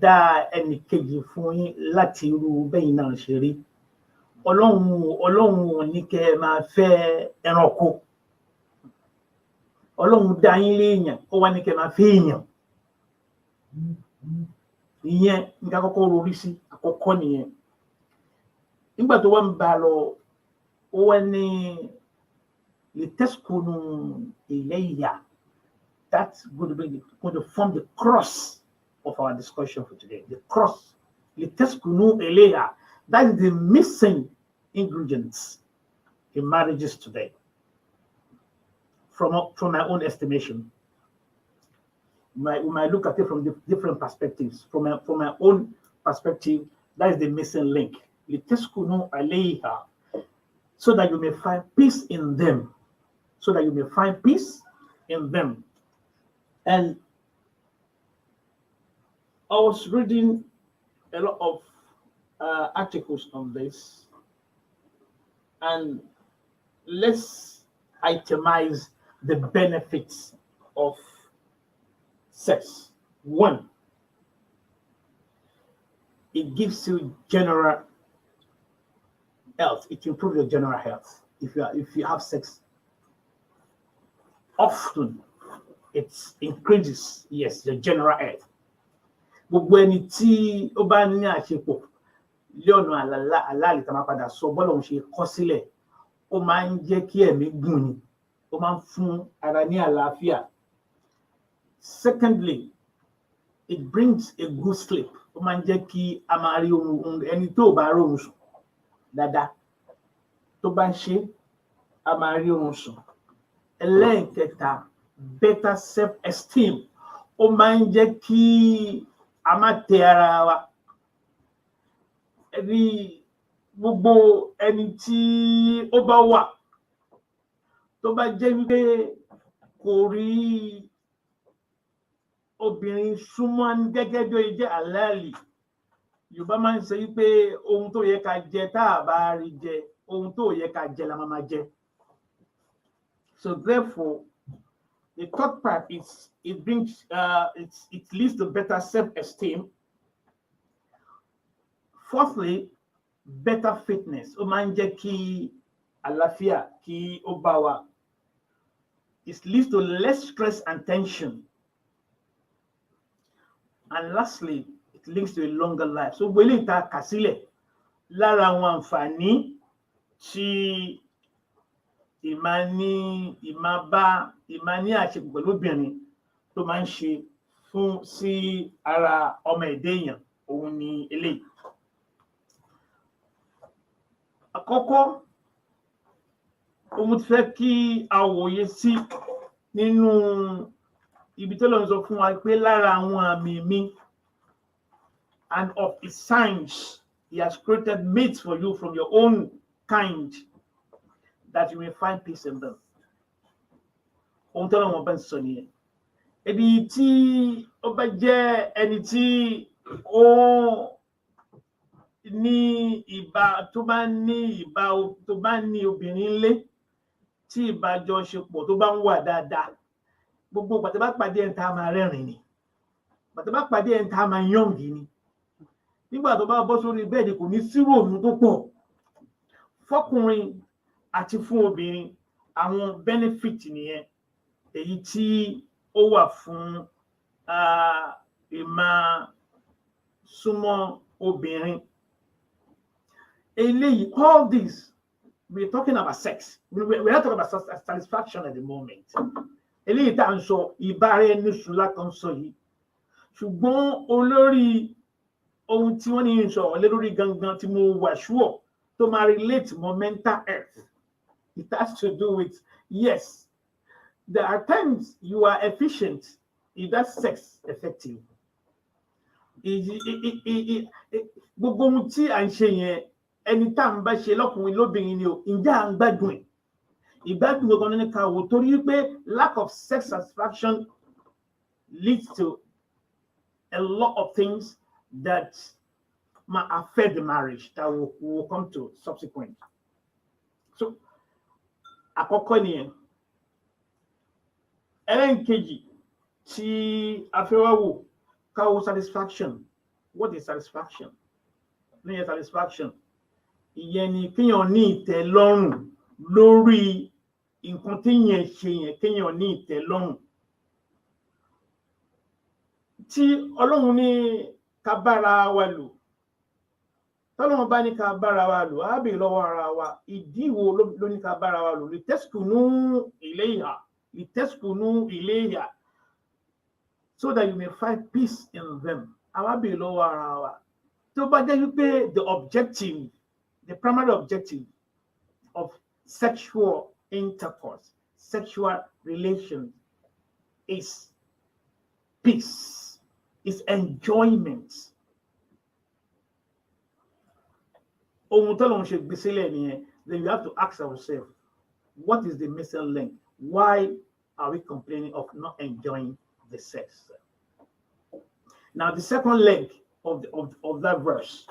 dá ẹnì kejì fún yín láti irú bẹ́yìn náà ṣe rí. Ọlọ́run ní kẹ́ ẹ máa fẹ́ ẹranko. Ọlọ́run dá yín léèyàn, ó wá ní kẹ́ ẹ máa fẹ́ èèyàn. Ìyẹn nǹkan àkọ́kọ́ rorí sí àkọ́kọ́ nìyẹn. Nígbà tó wá ń bá lọ, ó wá ní لِتَسْكُنُوا إِلَيْهَا. That's going to form the cross of our discussion for today. The cross. لِتَسْكُنُوا إِلَيْهَا. That is the missing ingredients in marriages today. From my own estimation. We might look at it from different perspectives. From my own perspective, that is the missing link. لِتَسْكُنُوا إِلَيْهَا. So that you may find peace in them. So that you may find peace in them. And I was reading a lot of articles on this, and let's itemize the benefits of sex. One, it gives you general health. It improves your general health. If you have sex often, it increases, yes, your general health. Gbogbo ẹni tí ó bá ní àṣepọ̀ lé ọ̀nà àlàálì tá a máa padà sọ bọ́lá òun ṣe kọ́ sílẹ̀, ó máa ń jẹ́ kí ẹ̀mí gùn ni, ó máa ń fún ara ní àlàáfíà. Secondly, it brings a good sleep. Ó máa ń jẹ́ kí a máa rí ohun ẹni tó bá rí ohun sùn dáadáa. Tó bá ń ṣe, a máa rí ohun sùn. Ẹlẹ́ẹ̀kẹta, better self-esteem. Ó máa ń jẹ́ kí a máa tẹ ara wa. Gbogbo ẹni tí ó bá wà tó bá jẹ́ wípé kò rí obìnrin súnmọ́ gẹ́gẹ́ bí ó jẹ́ àlàálì, Yorùbá máa ń sọ wípé ohun tó yẹ ká jẹ tá a bá rí jẹ, ohun tó yẹ ká jẹ la máa jẹ. So therefore, the third part is it leads to better self-esteem. Fourthly, better fitness. Ó máa ń jẹ́ kí àlàáfíà kí ó bá wa. It leads to less stress and tension. And lastly, it links to a longer life. So gbogbo eléyìí tá a kà sílẹ̀ lára àwọn àǹfààní tí ìmá ní àṣepọ̀ pẹ̀lú obìnrin tó máa ń ṣe sí ara ọmọ ẹ̀dá èèyàn, òun ni eléyìí. Àkọ́kọ́, ohun tí fẹ́ kí a wòye sí nínú ibi tó lọ sọ fún wa pé lára àwọn àmì mi, and of his signs, he has created mates for you from your own kind, that you may find peace in them. Ohun tó lọ́wọ́ bá ń sọ nìyẹn. Ẹni tí ó bá jẹ́ ẹni tí ó ní tó bá ní obìnrin lé, tí ìbájọṣepọ̀ tó bá ń wà dáadáa, gbogbo pàtẹ́ bá pàdé ẹ̀ ń ta máa rẹ́rìn ni, pàtẹ́ bá pàdé ẹ̀ ń ta máa yọ̀ǹgì ni, nígbà tó bá bọ́ sórí bẹ́ẹ̀dì kò ní sí ròònù tó pọ̀. Fọ́kùnrin àti fún obìnrin àwọn benefit nìyẹn èyí tí ó wà fún ìmọ̀ súnmọ́ obìnrin. Eléyìí, all this, we're talking about sex. We're not talking about satisfaction at the moment. Eléyìí tá à ń sọ ìbáraẹnisùn látọ̀ ń sọ yìí. Ṣùgbọ́n olórí ohun tí wọ́n ní ń sọ lórí gangan tí mo wà ṣúọ̀ tó máa relate mọ́ mental health. It has to do with, yes, there are times you are efficient. Is that sex effective? Gbogbo ohun tí à ń ṣe yẹn ẹni tá à ń bá ṣe lọ́kùnrin lóbìnrin ni o, ǹjẹ́ à ń gbádùn ẹ̀? Ìgbádùn gbogbo ní ká wò torí pé lack of sex satisfaction leads to a lot of things that might affect the marriage that will come to subsequent. So, àkọ́kọ́ nìyẹn. Ẹlẹ́nkejì tí a fẹ́ wá wò ká wo satisfaction. What is satisfaction? Ní satisfaction, ìyẹn ni kéèyàn ní ìtẹ́lọ́rùn lórí nǹkan téèyàn ṣe yẹn, kéèyàn ní ìtẹ́lọ́rùn. Tí Ọlọ́run ní ká bára wa lò, tọ́lọ́run bá ní ká bára wa lò, á bèèrè lọ́wọ́ ara wa, ìdí wo ló ní ká bára wa lò? Litaskunu ilayha, so that you may find peace in them. Àwa bèèrè lọ́wọ́ ara wa. Tó bá jẹ́ wípé the primary objective of sexual intercourse, sexual relations is peace, is enjoyment. Ohun tó lọ́n ṣe gbé sílẹ̀ nìyẹn. Then you have to ask ourselves, what is the missing link? Why are we complaining of not enjoying the sex? Now, the second leg of that verse,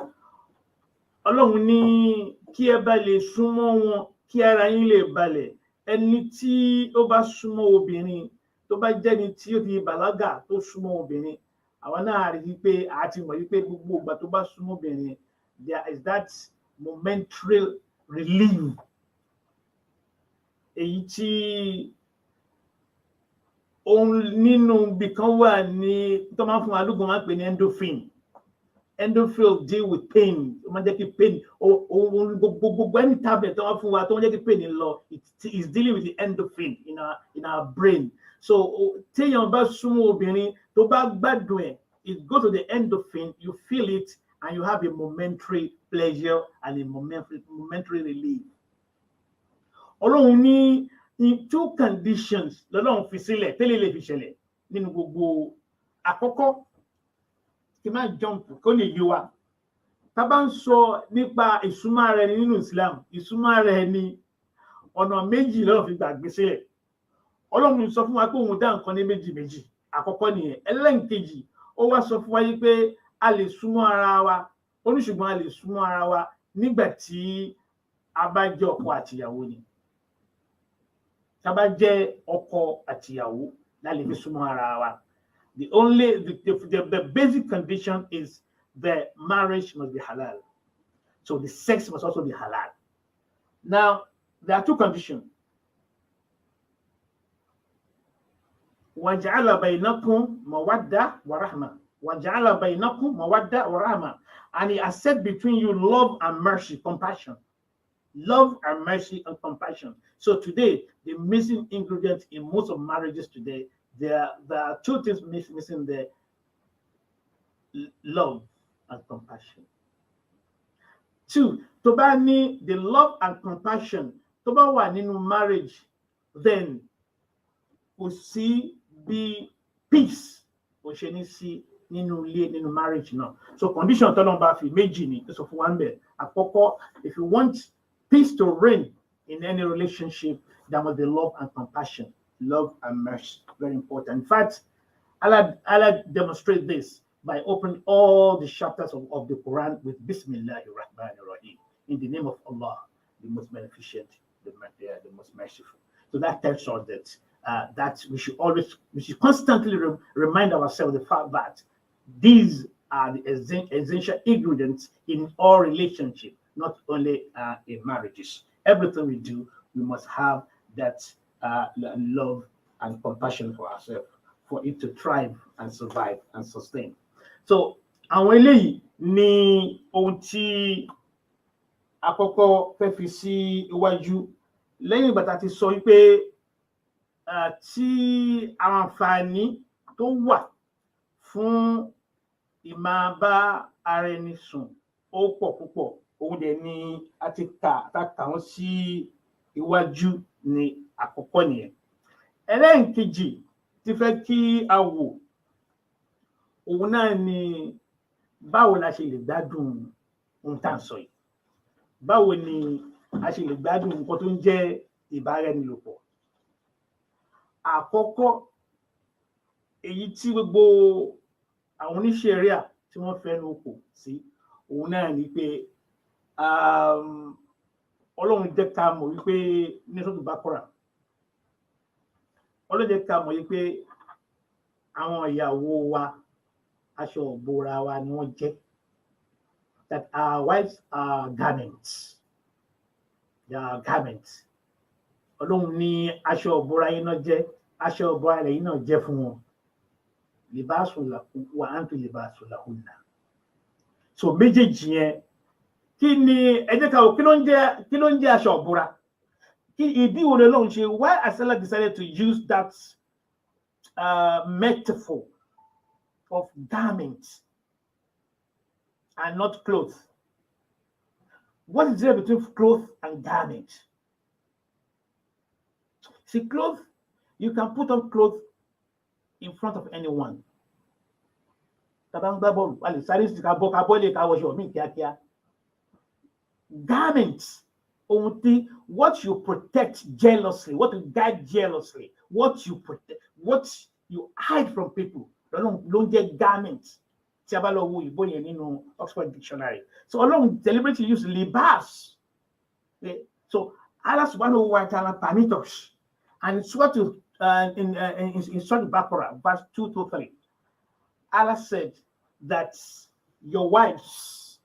Ọlọ́run ní kí ẹ bá lè súnmọ́ wọn, kí ara yín lè balẹ̀. Ẹni tí ó bá súnmọ́ obìnrin, tó bá jẹ́ ni tí ó ti bàlágà tó súnmọ́ obìnrin, àwọn náà rí i pé àti mọ̀ wípé gbogbo ìgbà tó bá súnmọ́ obìnrin, there is that momentary relief. Èyí tí òun nínú ibì kan wà ní tó máa ń fún alúgbọ̀n máa ń pè ní endorphin. Endorphin deal with pain. Ó máa ń jẹ́ kí pain gbogbo any tablet tó wá fún wa tó ń jẹ́ kí pain lọ, it is dealing with the endorphin in our brain. So téèyàn bá súnmọ́ obìnrin tó bá gbádùn ẹ̀, it goes to the endorphin, you feel it and you have a momentary pleasure and a momentary relief. Ọlọ́run ní in two conditions lọ́lọ́run fi sílẹ̀ tẹ́lẹ̀ lè fi ṣẹlẹ̀ nínú gbogbo. Àkọ́kọ́, kí n máa jump kó lè yé wa. Tá a bá ń sọ nípa ìsúnmọ́ ara ẹni nínú Islam, ìsúnmọ́ ara ẹni ọ̀nà méjì lọ́lọ́run fi gbàgbé sílẹ̀. Ọlọ́run sọ fún wa pé òun dá nǹkan ní méjì méjì. Àkọ́kọ́ nìyẹn. Ẹlẹ́nkejì, ó wá sọ fún wa yìí pé a lè súnmọ́ ara wa, ó ní ṣùgbọ́n a lè súnmọ́ ara wa nígbà tí a bá jẹ́ ọkọ àtìyàwó ni. Tá a bá jẹ́ ọkọ àtìyàwó la lè fi súnmọ́ ara wa. The basic condition is the marriage must be halal. So the sex must also be halal. Now, there are two conditions. وَجَعَلَ بَيْنَكُمْ مَوَدَّةً وَرَحْمَةً. وَجَعَلَ بَيْنَكُمْ مَوَدَّةً وَرَحْمَةً. And he has set between you love and mercy, compassion. Love and mercy and compassion. So today, the missing ingredient in most of marriages today, there are two things missing there: love and compassion. Two, tó bá ní the love and compassion, tó bá wà nínú marriage, then kò sí bí peace kò ṣe ní sí nínú ilé, nínú marriage náà. So condition tọ́lọ́run bá fi méjì ni tó sọ fún wa ń bẹ̀. Àkọ́kọ́, if you want peace to reign in any relationship, there must be love and compassion, love and mercy. Very important. In fact, Allah demonstrate this by opening all the chapters of the Quran with Bismillahir Rahmanir Rahim, in the name of Allah, the most beneficent, the most merciful. So that tells us that we should constantly remind ourselves the fact that these are the essential ingredients in all relationships, not only in marriages. Everything we do, we must have that love and compassion for ourselves, for it to thrive and survive and sustain. So, àwọn eléyìí ni ohun tí àkọ́kọ́ fẹ́ fi sí iwájú lẹ́yìn ìgbà tá a ti sọ wípé tí àwọn àǹfààní tó wà fún ìmáa bá ara ẹni sùn ó pọ̀ púpọ̀, òun dẹ̀ ni a ti kà wọ́n sí iwájú ní àkọ́kọ́ nìyẹn. Ẹlẹ́ẹ̀kejì tí fẹ́ kí a wò òun náà ni báwo la ṣe lè gbádùn ohun tá à ń sọ yìí, báwo ni a ṣe lè gbádùn nǹkan tó ń jẹ́ ìbáraẹnilòpọ̀. Àkọ́kọ́ èyí tí gbogbo àwọn oníṣẹ̀ríà tí wọ́n fẹnu kò sí òun náà ni pé Ọlọ́run jẹ́ ká mọ̀ wípé ní Suratul Baqarah, Ọlọ́run jẹ́ ká mọ̀ wípé àwọn ìyàwó wa aṣọ ìbora wa ni wọ́n jẹ́, that our wives are garments. They are garments. Ọlọ́run ní aṣọ ìbora yín náà jẹ́, aṣọ ìbora rẹ̀ yín náà jẹ́ fún wọn. Libasun lakum wa antum libasun lahunna. So méjèèjì yẹn kí ni ẹ jẹ́ ká wò kí ló ń jẹ́ aṣọ ìbora? Kí ìdí wo lọ́lọ́run ṣe? Why has Allah decided to use that metaphor of garments and not clothes? What is there between clothes and garment? See, clothes, you can put on clothes in front of anyone. Garments, what you protect jealously, what you guide jealously, what you protect, what you hide from people. Don't get garments. Oxford Dictionary. So along deliberately use libas. Okay? So Allah subhanahu wa ta'ala permit us. And it's what to in Surah Al-Baqarah, verse 2 to 3. Allah said that your wives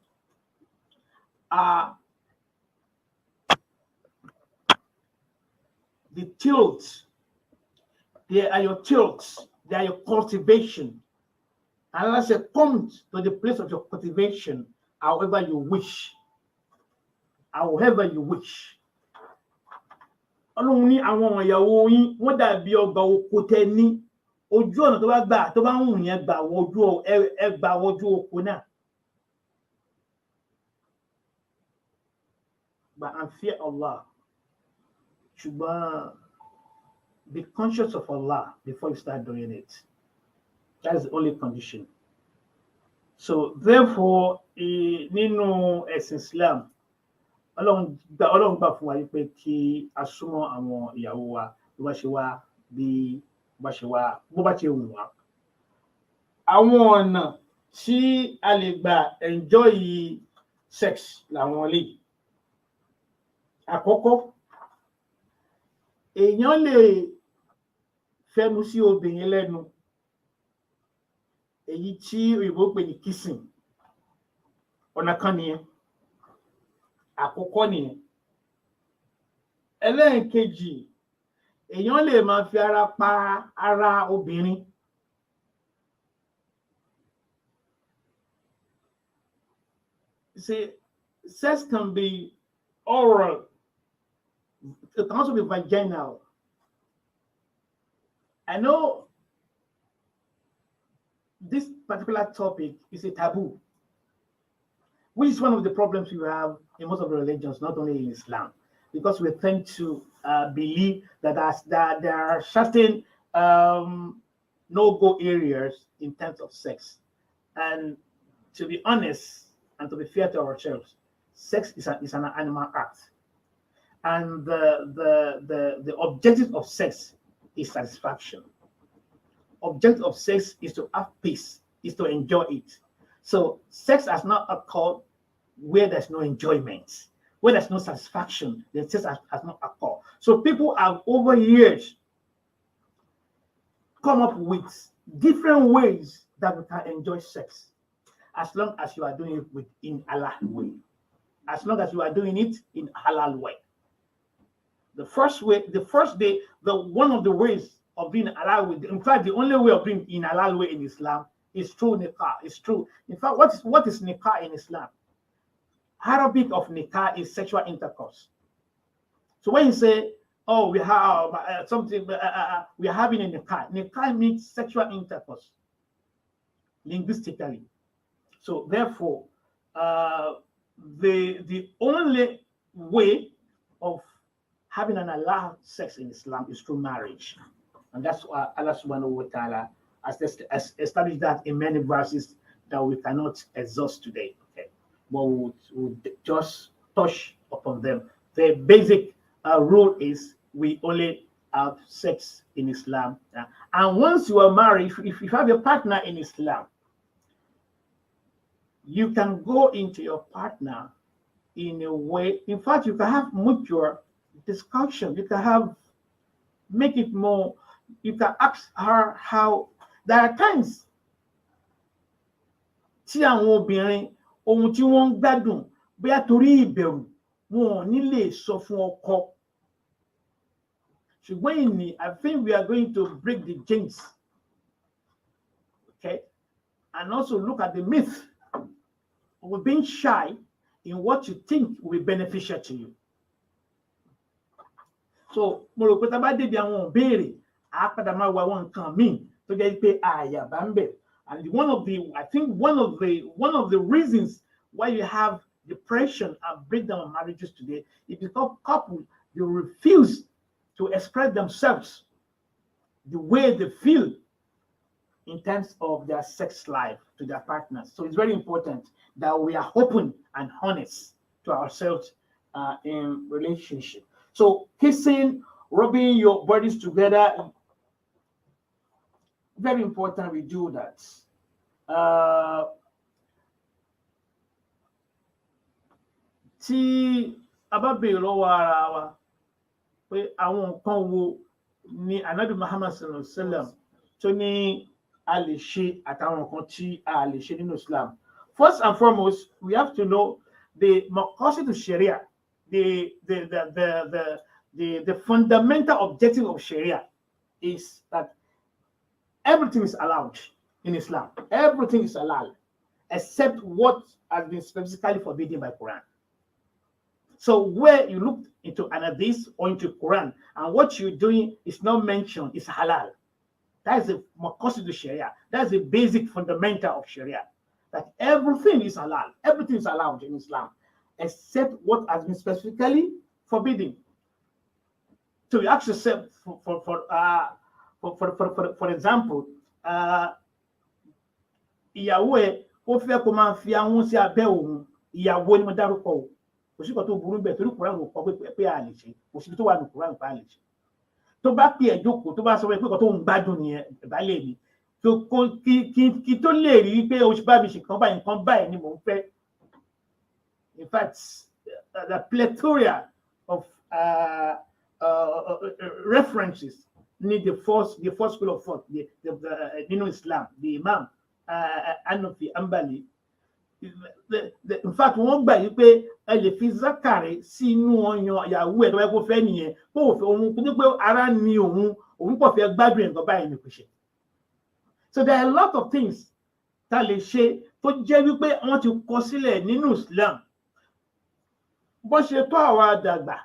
are the tilth. They are your tilth. They are your cultivation. And Allah said, come to the place of your cultivation however you wish. However you wish. Ọlọ́run ní àwọn ìyàwó yín wọ́n dàbí ọgbà oko tẹ́ ní, ojú ọ̀nà tó bá gbà tó bá ń wù yẹn gbà wọ́n ojú oko náà. But and fear Allah. Ṣùgbọ́n be conscious of Allah before you start doing it. That's the only condition. So therefore, nínú ẹ̀sìn Islam, Ọlọ́run gbà fún wa pé kí a súnmọ́ àwọn ìyàwó wa bó bá ṣe wù wá. Àwọn ọ̀nà tí a lè gbà enjoy sex làwọn eléyìí. Àkọ́kọ́, èèyàn lè fẹnu sí obìnrin lẹ́nu, èyí tí òyìnbó pè ní kissing. Ọ̀nà kan nìyẹn. Àkọ́kọ́ nìyẹn. Ẹlẹ́ẹ̀kejì, èèyàn lè máa fi ara pa ara obìnrin. See, sex can be oral. It can also be vaginal. I know this particular topic is a taboo, which is one of the problems we have in most of the religions, not only in Islam, because we tend to believe that there are certain no-go areas in terms of sex. And to be honest and to be fair to ourselves, sex is an animal act. And the objective of sex is satisfaction. Objective of sex is to have peace, is to enjoy it. So sex has not occurred where there's no enjoyment, where there's no satisfaction. The sex has not occurred. So people have over years come up with different ways that we can enjoy sex. as long as you are doing it in halal way. As long as you are doing it in halal way. The first day, one of the ways of being halal way, in fact, the only way of being in halal way in Islam is through nikah. It's true. In fact, what is nikah in Islam? Arabic of nikah is sexual intercourse. So when you say, oh, we have something, we are having a nikah. Nikah means sexual intercourse, linguistically. So therefore, the only way of having an allowed sex in Islam is through marriage. And that's why Allah subhanahu wa ta'ala has established that in many verses that we cannot exhaust today. Okay. But we'll just touch upon them. The basic rule is we only have sex in Islam. And once you are married, if you have a partner in Islam, you can go into your partner in a way, in fact, you can have mutual discussion. You can make it more, you can ask her how, there are times tí àwọn obìnrin ohun tí wọ́n ń gbádùn bóyá torí ìbẹ̀rù wọn ò ní lè sọ fún ọkọ. Ṣùgbọ́n ìní, I think we are going to break the jinx. Okay? And also look at the myth of being shy in what you think will be beneficial to you. So, mo rò pé tá bá débi àwọn ìbéèrè, á padà máa wá àwọn nǹkan míì tó jẹ́ pé àyàbá ń bẹ̀. And one of the reasons why you have depression and breakdown of marriages today is because couples, they refuse to express themselves the way they feel in terms of their sex life to their partners. So it's very important that we are open and honest to ourselves in relationship. So kissing, rubbing your bodies together, very important we do that. Tí a bá béèrè lọ́wọ́ ara wa pé àwọn nǹkan wo ni Ànábì Muhammad sallallahu alaihi wasallam tó ní a lè ṣe àtàwọn nǹkan tí a lè ṣe nínú Islam. First and foremost, we have to know the maqasid of Sharia, the fundamental objective of Sharia is that everything is allowed in Islam. Everything is allowed except what has been specifically forbidden by Quran. So where you look into an hadith or into Quran and what you're doing is not mentioned, is halal. That is the maqasid of Sharia. That's the basic fundamental of Sharia. That everything is halal. Everything is allowed in Islam except what has been specifically forbidden. So you ask yourself, for example, ìyàwó ẹ ó fẹ́ kó máa fi ahọ́n sí abẹ́ òun, ìyàwó ni mo dárúkọ o, kò sí kan tó burú bẹ́ẹ̀ torí Kùránì kò kọ pé a lè ṣe, kò sí tó wà ní Kùránì pé a lè ṣe. Tó bá pè ẹ́ jókòó, tó bá sọ pé kan tó ń gbádùn nìyẹn ìbálẹ̀ mi, kí tó lè rí pé o ṣe bá mi ṣe kan báyìí, nǹkan báyìí ni mò ń fẹ́. In fact, the plethora of references need the first school of thought, the Islam, the Imam, Hanafi, Hanbali. In fact, wọ́n gbà yí pé ẹ lè fi zákàrí sí inú ọyàn ìyàwó ẹ̀ tó bá yẹ kó fẹ́ nìyẹn, kó o fẹ́ òun ní pé ara ni òun pọ̀ fẹ́ gbádùn nǹkan báyìí ní kò ṣe. So there are a lot of things tá lè ṣe tó jẹ́ wípé wọ́n ti kọ sílẹ̀ nínú Islam. Bó ṣe tó àwa àdàgbà,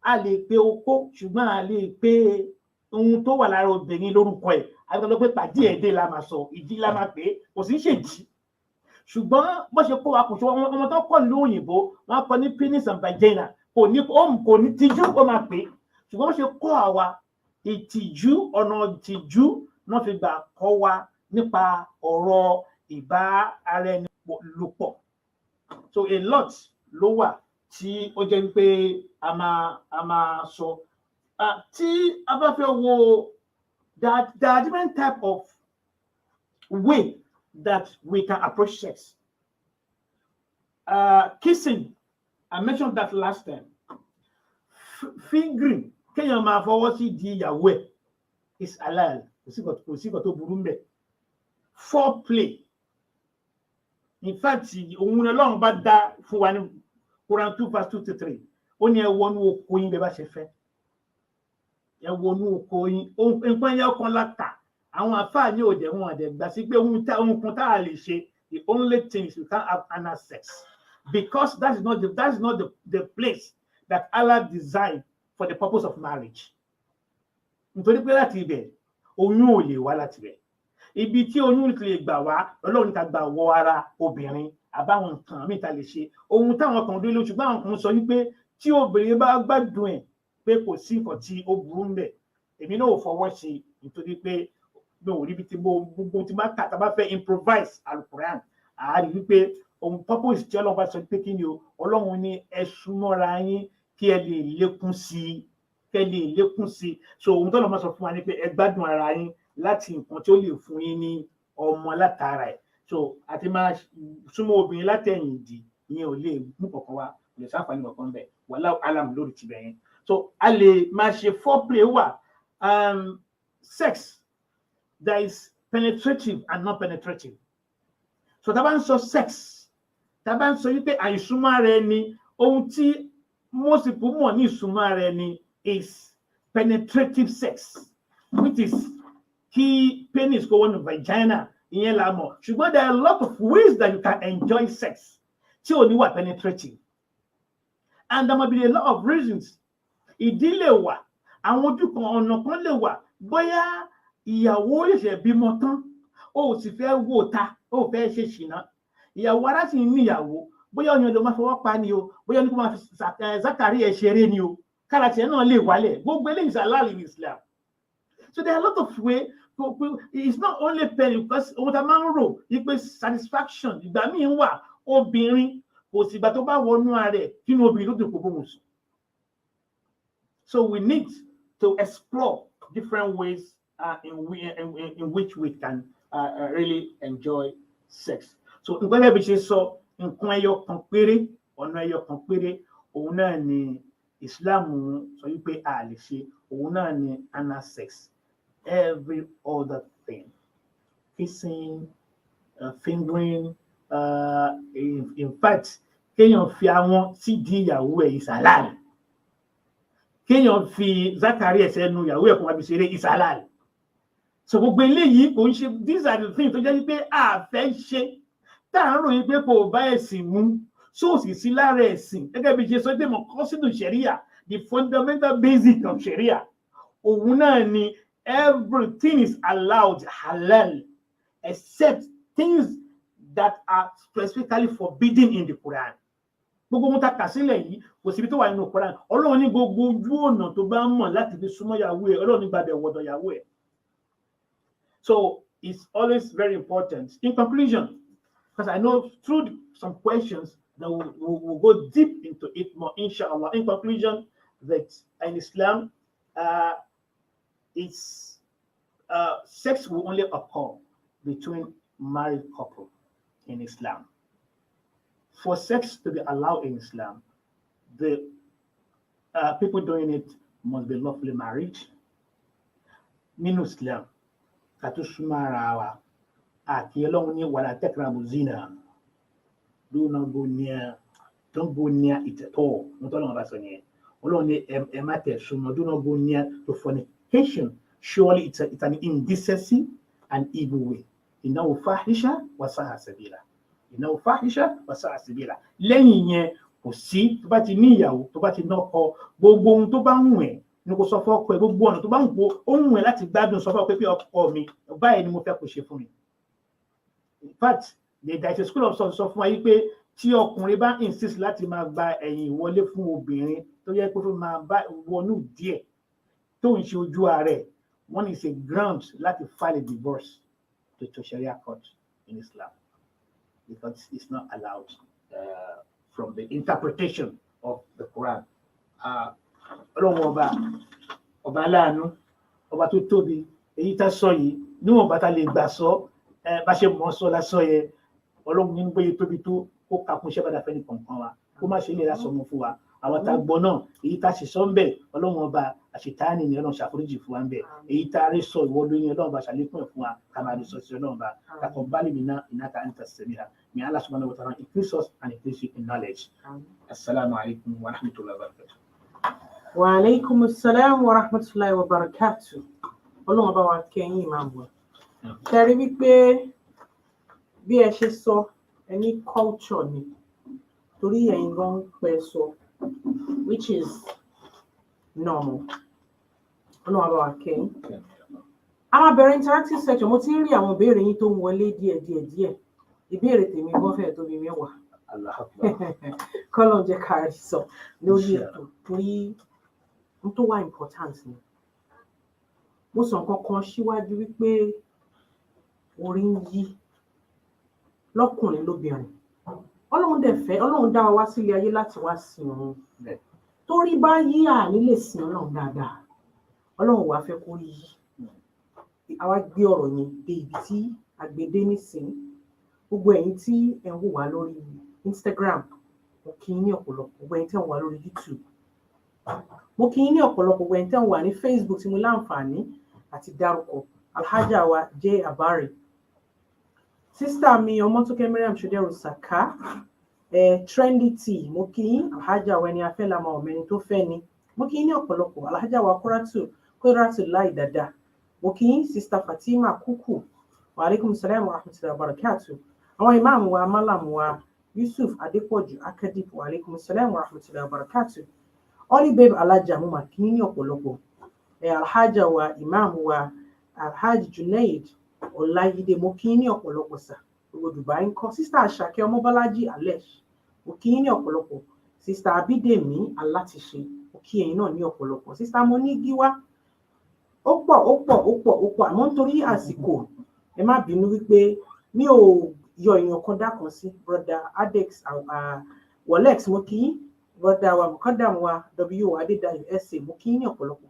a lè pe okó ṣùgbọ́n a lè pe ohun tó wà lára obìnrin lórúkọ ẹ̀. A gbọ́dọ̀ pé pàdé ẹ̀dẹ́ la máa sọ, ìdí la máa pè é, kò sí ṣèjì. Ṣùgbọ́n bó ṣe kó wa kò ṣe ọmọ tó kọ́ ní òyìnbó, wọ́n kọ́ ní penis and vagina, kò ní tìjú ó máa pè é. Ṣùgbọ́n bó ṣe kọ́ àwa ìtìjú, ọ̀nà ìtìjú náà fi gbà kọ́ wa nípa ọ̀rọ̀ ìbá ara ẹni lò pọ̀. So a lot ló wà tí ó jẹ́ wípé a máa sọ. Tí a bá fẹ́ wo there are different type of way that we can approach sex. Kissing, I mentioned that last time. Fingering, kéèyàn máa fọwọ́ sí di ìyàwó ẹ̀ is halal. Kò sí nǹkan tó burú ńbẹ̀. Foreplay In fact, òun Ọlọ́run bá dá fún wa ní Quran 2:2-3. Ó ní ẹ wọnú oko yín bẹ́ẹ̀ bá ṣe fẹ́. Ẹ wọnú oko yín. Nǹkan yẹn ọkàn láta. Àwọn àfáà ní òde wọn àdẹ gbà sí pé ohun kan tá a lè ṣe, the only thing is you can't have anal sex. Because that is not the place that Allah designed for the purpose of marriage. Nítorí pé láti ibẹ̀, oyún ò lè wá láti ibẹ̀. Ibi tí oyún lè gbà wá, Ọlọ́run ká gbà wọ ara obìnrin, àbáwọn nǹkan míì tá lè ṣe. Ohun táwọn kan dúró ṣùgbọ́n àwọn kan sọ wípé tí obìnrin bá gbádùn ẹ̀ pé kò sí nǹkan tí ó burú ńbẹ̀. Èmi náà ò fọwọ́ sí nítorí pé mi ò rí bí tí gbogbo tí máa kà tá bá fẹ́ improvise Al-Quran. Àárí wípé ohun purpose tí Ọlọ́run bá sọ pé kí ni o, Ọlọ́run ní ẹ súnmọ́ra yín kí ẹ lè lékún sí i. So ohun tó lọ́ máa sọ fún wa ni pé ẹ gbádùn ara yín láti nǹkan tí ó lè fún yín ní ọmọ látara ẹ̀. So àti máa súnmọ́ obìnrin látẹ̀yìn ìdí ìyẹn ò lè mú kankan wá, kò lè sáfàní kankan bẹ̀. Wallahu alam lórí tibẹ̀ yẹn. So a lè máa ṣe foreplay wà, sex, there is penetrative and non-penetrative. So tá bá ń sọ sex, tá bá ń sọ wípé àìsúnmọ́ ara ẹni, ohun tí most people mọ̀ ní ìsúnmọ́ ara ẹni is penetrative sex, which is kí penis go on vagina, ìyẹn la mọ̀. Ṣùgbọ́n there are a lot of ways that you can enjoy sex tí ò ní wà penetrative. And there might be a lot of reasons. Ìdí lè wà, àwọn ojú kan ọ̀nà kan lè wà, bóyá ìyàwó ṣẹ̀ṣẹ̀ bímọ tán, ó sì fẹ́ wò ta, ó fẹ́ ṣe ṣìnà. Ìyàwó ara sì ní ìyàwó, bóyá ọyàn ló máa fọwọ́ pa ni o, bóyá ní kó máa fi Zakari ẹ̀ ṣeré ni o, kára tiẹ̀ náà lè wálẹ̀. Gbogbo eléyìí is halal in Islam. So there are a lot of ways. It's not only pain, because ohun tá máa ń rò wípé satisfaction ìgbà míì wà, obìnrin kò sì gbà tó bá wọnú ara ẹ̀ kí ni obìnrin tó dùn kó bóun sùn. So we need to explore different ways in which we can really enjoy sex. So nǹkan bí ṣe sọ, nǹkan ẹyọ kan péré, ọ̀nà ẹyọ kan péré, òun náà ni Islam sọ wípé a lè ṣe, òun náà ni anal sex. Every other thing, kissing, fingering, in fact, kéèyàn fi àwọn sídìí ìyàwó ẹ̀ is halal. Kéèyàn fi Zakari ẹ̀ sẹ́nu ìyàwó ẹ̀ kó máa fi ṣeré is halal. So gbogbo eléyìí kò ń ṣe, these are the things tó jẹ́ wípé a fẹ́ ṣe, tá à ń ròyìn pé kò bá ẹ̀sìn mu, so sì sí lára ẹ̀sìn. Gẹ́gẹ́ bí ṣe sọ pé mo kọ́ sínú Sharia, the fundamental basic of Sharia, òun náà ni everything is allowed, halal, except things that are specifically forbidden in the Quran. Gbogbo ohun tá a kà sílẹ̀ yìí kò síbi tó wà nínú Quran. Ọlọ́run ní gbogbo ojú ọ̀nà tó bá mọ̀ láti fi súnmọ́ ìyàwó ẹ̀, Ọlọ́run ní gbàgbẹ́ wọ̀dọ̀ ìyàwó ẹ̀. So it's always very important. In conclusion, because I know through some questions that we'll go deep into it more, inshallah. In conclusion, that in Islam, sex will only occur between married couple in Islam. For sex to be allowed in Islam, the people doing it must be lawfully married. Nínú Islam, kàtó súnmọ́ra wa, àti Ọlọ́run ní wala taqrabu zina. Do not go near, don't go near it at all. Not Ọlọ́run bá sọ nìyẹn. Ọlọ́run ní ẹ má tẹ̀ súnmọ́, do not go near to fornication. Surely it's an indecency and evil way. Innahu fahisha wa sa'a sabila. Innahu fahisha wa sa'a sabila. Lẹ́yìn yẹn kò sí, tó bá ti ní ìyàwó, tó bá ti nọ́kọ, gbogbo ohun tó bá ń wẹ̀ ní kò sọ fọ́kọ ẹ̀, gbogbo ọ̀nà tó bá ń po ó ń wẹ̀ láti gbádùn, sọ fọ́kọ pé ọkọ mi báyìí ni mo fẹ́ kó ṣe fún mi. In fact, there is a school of thought sọ fún wa yìí pé tí ọkùnrin bá insist láti máa gba ẹ̀yìn ìwọlé fún obìnrin tó yẹ pé fún máa bá wọnú díẹ̀ tó ń ṣe ojú ààrẹ, one is a ground láti file a divorce to Sharia court in Islam, because it's not allowed from the interpretation of the Quran. Ọlọ́run ọba aláàánú, ọba tó tóbi, èyí tá sọ yìí níwọ̀n bá ta lè gbà sọ, bá ṣe mọ̀ sọ lásọ yẹ, Ọlọ́run nínú bóyá tóbi tó kó kàkún iṣẹ́ bàdà fẹ́ni kọ̀ọ̀kan wa, kó má ṣe lè lásọ mọ́ fún wa. àwọn tá a gbọ́ náà èyí tá a ṣe sọ ń bẹ̀ ọlọ́run ọba àṣetáàní ni ọlọ́run ṣàforíjì fún wa ń bẹ̀ èyí tá a rí sọ ìwọ lóyún ọlọ́run ọba ṣàlékún ẹ̀ fún wa ká máa rí sọ sí ọlọ́run ọba kakọ̀ bá lè mi ná innaka anta as-sami'a. May Allah subhanahu wa ta'ala increase us and increase you in knowledge. Assalamu alaikum wa rahmatullahi wa barakatuh. Wa alaikum assalam wa rahmatullahi wa barakatuh. Ọlọ́run ọba wa kẹ́yìn Imam wa. Ṣé rí wípé bí ẹ ṣe sọ ẹni culture ni torí ẹ̀yin gan pẹ́ sọ which is normal. Ọlọ́run ọba wa kẹ́yìn. A máa bẹ̀rẹ̀ interactive section. Mo ti ń rí àwọn ìbéèrè yín tó ń wọlé díẹ̀. Ìbéèrè tèmi gan fẹ́ tó bí mẹ́wàá. Kọ́lọ̀ jẹ́ ká rí sọ lórí ètò torí n tó wà important ni. Mo sọ nǹkan kan síwájú wípé orí ń yí lọ́kùnrin lóbìnrin. Ọlọ́run dẹ̀ fẹ́, Ọlọ́run dá wa wá sílé ayé láti wá sìn òun. Torí bá yí àní lè sìn Ọlọ́run dáadáa. Ọlọ́run wá fẹ́ kó yí. Àwa gbé ọ̀rọ̀ yẹn dé ibi tí àgbèdé nísìnyí. Gbogbo ẹ̀yin tí ẹ ń wò wá lórí Instagram, mo kí yín ní ọ̀pọ̀lọpọ̀. Gbogbo ẹ̀yin tí ẹ ń wò wá lórí YouTube, mo kí yín ní ọ̀pọ̀lọpọ̀. Gbogbo ẹ̀yin tí ẹ ń wò wá ní Facebook tí mo láǹfààní àti dárúkọ. Alhaja wa J Abari, sister mi Ọmọ́tókẹ́ Mariam Ṣọdẹ́rù Saka, Trendy T, mo kí yín. Alhaja wa ẹni afẹ́ la máa ọ̀mẹ́ni tó fẹ́ ni, mo kí yín ní ọ̀pọ̀lọpọ̀. Alhaja wa Kúrátù Láì Dada, mo kí yín. Sister Fatima Kuku, wa alaikum salam wa rahmatullahi wa barakatuh. Àwọn Imam wa Malam wa Yusuf Adepoju Akadip, wa alaikum salam wa rahmatullahi wa barakatuh. Oli Babe Alaja, mo máa kí yín ní ọ̀pọ̀lọpọ̀. Alhaja wa Imam wa Alhaji Junaid Ọláyídé, mo kí yín ní ọ̀pọ̀lọpọ̀ sà. Gbogbo Dubai ń kọ́. Sister Àṣàkẹ́ Ọmọbọ́lájí Alesh, mo kí yín ní ọ̀pọ̀lọpọ̀. Sister Abídèmí Alátiṣe, mo kí ẹ̀yin náà ní ọ̀pọ̀lọpọ̀. Sister Monigiwa, ó pọ̀ àmọ́ nítorí àsìkò ẹ má bínú wípé mi ò yọ èèyàn kan dákan sí. Brother Adex Wolex, mo kí yín. Brother wa Mukadam wa W Adédayọ̀ SA, mo kí yín ní ọ̀pọ̀lọpọ̀.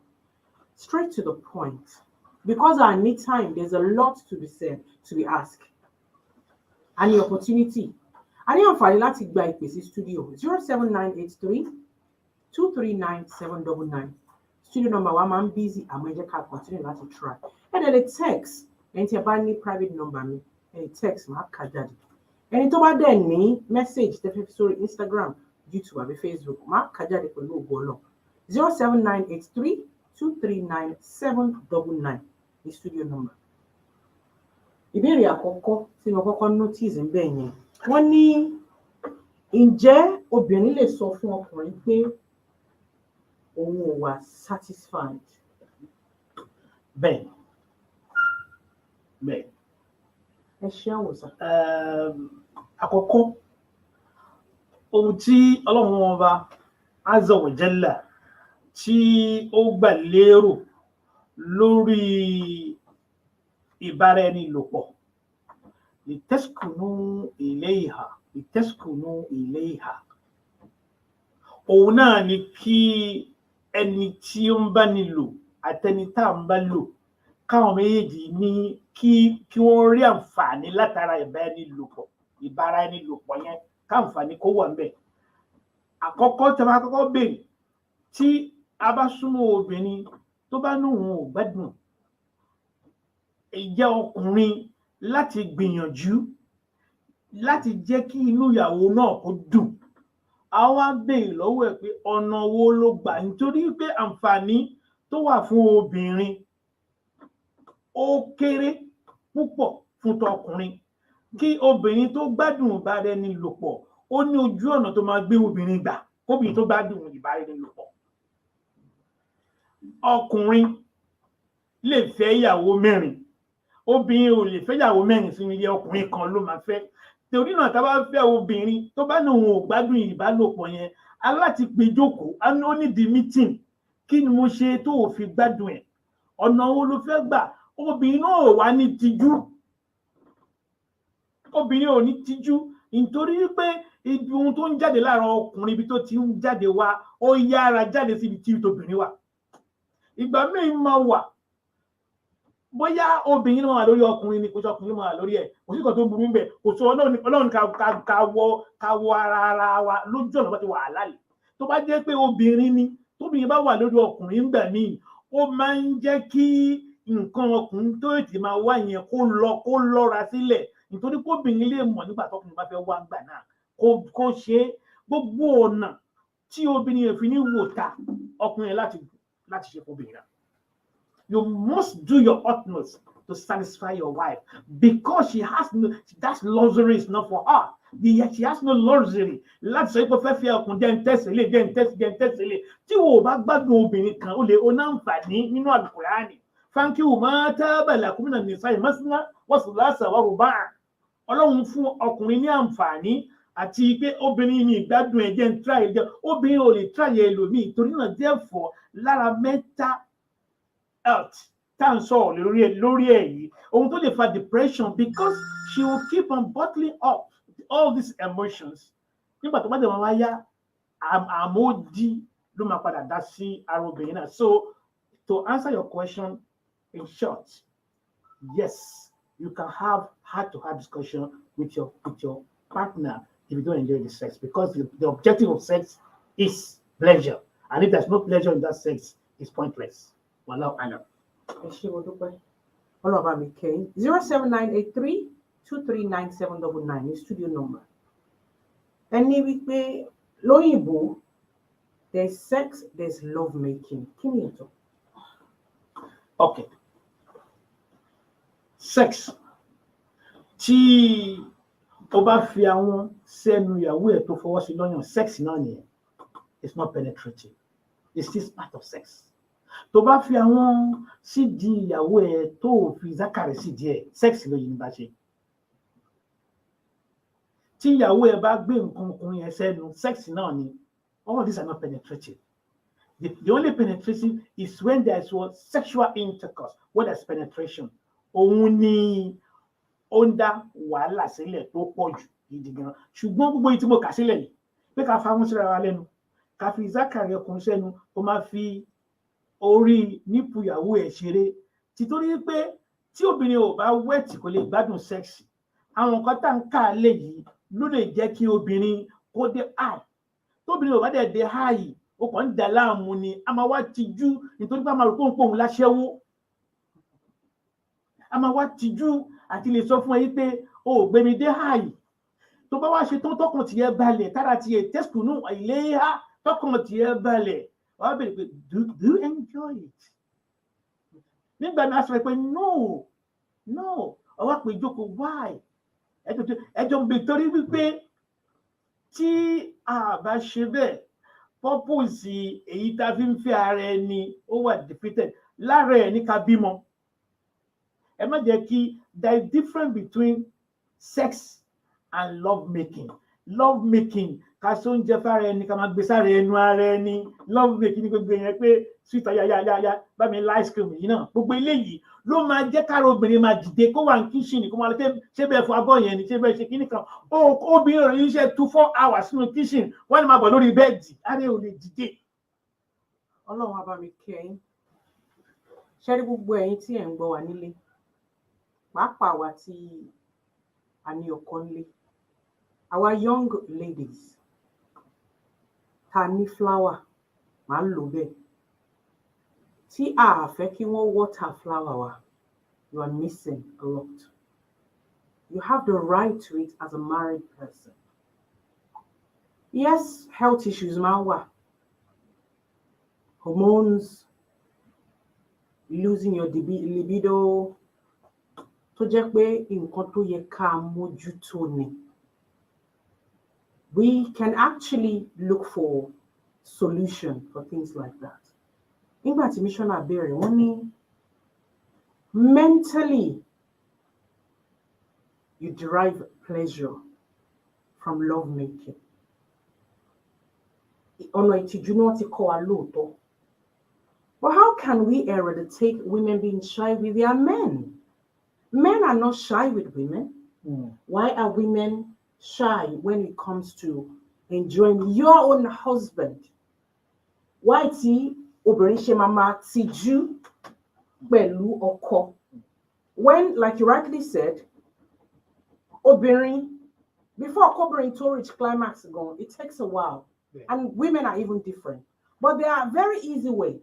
Straight to the point, because I need time, there's a lot to be said, to be asked. A ní opportunity, a ní àǹfààní láti gba ìpè sí studio 07983 239 799. Studio number wa máa ń busy, àmọ́ ẹ jẹ́ ká continue láti try. Ẹ dẹ̀ lè text ẹni tí ẹ bá ní private number mi, ẹ text máa kà jáde. Ẹni tó bá dẹ̀ ní message tẹ́ fẹ́ fi sórí Instagram, YouTube àbí Facebook, máa kà jáde pẹ̀lú ògo Ọlọ́run. 07983 239 799 ní studio number. Ìbéèrè àkọ́kọ́ tí mo kọ́kọ́ notice ń bẹ̀ yẹn, wọ́n ní ǹjẹ́ obìnrin lè sọ fún ọkùnrin pé òun ò wà satisfied? Bẹ́ẹ̀ Ẹ ṣe àwòsàn. Àkọ́kọ́ ohun tí Ọlọ́run ọba Azza wa Jalla tí ó gbà lérò lórí ìbáraẹnilòpọ̀ litaskunu ilayha, òun náà ni kí ẹni tí ó ń bá ní lò àtẹni tá à ń bá lò káwọn méjèèjì ní kí wọ́n rí àǹfààní látara ìbáraẹnilòpọ̀ yẹn, káǹfààní kó wà ńbẹ̀. Àkọ́kọ́ tí a máa kọ́kọ́ béèrè, tí a bá súnmọ́ obìnrin tó bá ní òun ò gbádùn, ìjẹ́ ọkùnrin láti gbìyànjú láti jẹ́ kí inú ìyàwó náà kó dùn. A wá béèrè lọ́wọ́ ẹ̀ pé ọ̀nà wo ló gbà, nítorí pé àǹfààní tó wà fún obìnrin ó kéré púpọ̀ fún tọkùnrin. Kí obìnrin tó gbádùn ìbáraẹnilòpọ̀, ó ní ojú ọ̀nà tó máa gbé obìnrin gbà kóbìnrin tó gbádùn ìbáraẹnilòpọ̀. Ọkùnrin lè fẹ́ ìyàwó mẹ́rin, obìnrin ò lè fẹ́ ìyàwó mẹ́rin sínú ilé, ọkùnrin kan ló máa fẹ́. Torí náà tá bá fẹ́ obìnrin tó bá ní òun ò gbádùn ìbálòpọ̀ yẹn, aláti pè jókòó, ó ní di meeting. Kí ni mo ṣe tó ò fi gbádùn ẹ̀? Ọ̀nà wo ló fẹ́ gbà? Obìnrin náà ò wá ní tijú. Obìnrin ò ní tijú nítorí pé ibi ohun tó ń jáde lára ọkùnrin, ibi tó ti ń jáde wá, ó yára jáde síbi tí obìnrin wà. Ìgbà míì máa wà bóyá obìnrin máa wà lórí ọkùnrin ni, kò sí ọkùnrin máa wà lórí ẹ̀, kò sí nǹkan tó burú bẹ́ẹ̀. Kò sọ Ọlọ́run ká wọ ara wa lójú ọ̀nà bá ti wà láàyè. tó bá jẹ́ pé obìnrin ni tóbìnrin bá wà lórí ọkùnrin ńgbà míì ó máa ń jẹ́ kí nǹkan ọkùnrin tó ètè máa wá yẹn kó lọ́ra sílẹ̀ nítorí kóbìnrin lè mọ̀ nígbà tọkùnrin bá fẹ́ wá ńgbà náà kó ṣe gbogbo ọ̀nà tí obìnrin yẹn fi ní wò ta ọkùnrin yẹn láti ṣe fóbìnrin náà. You must do your utmost to satisfy your wife because that's luxury is not for her. She has no luxury. Láti sọ pé fẹ́ fi ọkùnrin jẹ́ ń tẹ́sílẹ̀. Tí wo bá gbádùn obìnrin kan, ó lè onáǹfààní nínú Al-Qur'ani. Fankihu ma taba lakum minan nisa'i masna wa thulatha wa ruba'. Ọlọ́run fún ọkùnrin ní àǹfààní àti pé obìnrin ní ìgbádùn ẹ̀jẹ̀ ń try ẹ̀jẹ̀. Obìnrin ò lè try ẹlòmíì torí náà therefore lára mental health tá à ń sọ̀rọ̀ lórí ẹ̀ yìí ohun tó lè fa depression because she will keep on bottling up all these emotions. Nígbà tó bá dẹ̀ máa yá àmódi ló máa padà dá sí ara obìnrin náà. So to answer your question in short, yes, you can have heart-to-heart discussion with your partner if you don't enjoy the sex because the objective of sex is pleasure, and if there's no pleasure in that sex, it's pointless. Wallahu a'lam. 07983-239799 is studio number. Ẹni wípé lóyìnbó there's sex, there's love making. Kí ni ètò? Okay. Sex. Tí o bá fi àwọn sẹ́nu ìyàwó ẹ̀ tó fọwọ́ sí lọ́yàn, sex náà nìyẹn. It's not penetrative. It's still part of sex. Tó bá fi àwọn sídìí ìyàwó ẹ̀ tó fi zákàrẹ̀ sídìí ẹ̀, sex ló yìí bá ṣe. Tí ìyàwó ẹ̀ bá gbé nǹkan ọkùnrin yẹn sẹ́nu, sex náà ni. All these are not penetrative. The only penetrative is when there is sexual intercourse, when there's penetration. Òun ni ó ń dá wàhálà sílẹ̀ tó pọ̀ jù gidi gan. Ṣùgbọ́n gbogbo èyí tí mo kà sílẹ̀ yìí, pé ká fa wọn síra wa lẹ́nu, ká fi zákàrẹ̀ ọkùnrin sẹ́nu, kó máa fi orí nípù ìyàwó ẹ̀ ṣeré. Títorí pé tí obìnrin ò bá wẹ̀tì kò lè gbádùn sẹ́ẹ̀sì. Àwọn nǹkan tá ń kà lé yìí ló lè jẹ́ kí obìnrin kó dé high. Tóbìnrin ò bá dẹ̀ dé high, ó kàn ń dà láàmú ni, a máa wá tijú nítorí pé a máa rò pé òun pòun láṣẹ́wó. A máa wá tijú àti lè sọ fún ẹ pé o ò gbé mi dé high. Tó bá wá ṣe tán tọkàn tiẹ̀ balẹ̀, tára tiẹ̀ tẹ́sùkùnú ìléyà tọkàn tiẹ̀ balẹ̀. Wàá bèrè pé do you enjoy it? Nígbà náà sọ pé no, ọwọ́ pé ìjókòó why? Ẹjọ́ ń bè torí wípé tí a bá ṣe bẹ́ẹ̀, purpose èyí tá a fi ń fẹ́ ara ẹni ó wà defeated. Lára ẹ̀ ní ká bímọ. Ẹ má jẹ́ kí there is difference between sex and love making. Love making ká sọ oúnjẹ fára ẹni ká máa gbé sára ẹnu ara ẹni. Love making ní gbogbo yẹn pé sweet ayáyáyá bá mi ice cream yìí náà. Gbogbo eléyìí ló máa jẹ́ kára obìnrin máa dìde kó wà ní kíṣìnì kó máa lọ ṣé bẹ́ẹ̀ fún abọ́ yẹn ni ṣé bẹ́ẹ̀ ṣe kíní kan. Obìnrin rẹ̀ yíṣẹ́ 2-4 hours nínú kíṣìnì wọ́n ní máa bọ̀ lórí bẹ́ẹ̀dì ààrẹ ò lè dìde. Ọlọ́run á bá mi kẹ́yìn. Ṣé rí gbogbo ẹ̀yin tí ẹ̀ ń gbọ́ wà nílé? Pàápàá wa tí a ní ọkọ nílé. Our young ladies ta ní flower máa ń lò bẹ́ẹ̀. Tí a fẹ́ kí wọ́n water flower wa, you are missing a lot. You have the right to it as a married person. Yes, health issues máa ń wà. Hormones, losing your libido, tó jẹ́ pé nǹkan tó yẹ ká mójútó ni. We can actually look for solution for things like that. Nígbà tí missioner bẹ̀rẹ̀, wọ́n ní mentally you derive pleasure from love making. Ọ̀nà ìtìjú náà ti kọ́ wa lóòótọ́. But how can we eradicate women being shy with their men? Men are not shy with women. Why are women shy when it comes to enjoying your own husband? Why tí obìnrin ṣe máa tijú pẹ̀lú ọkọ? When, like you rightly said, obìnrin, before obìnrin to reach climax gan, it takes a while. And women are even different. But there are very easy way.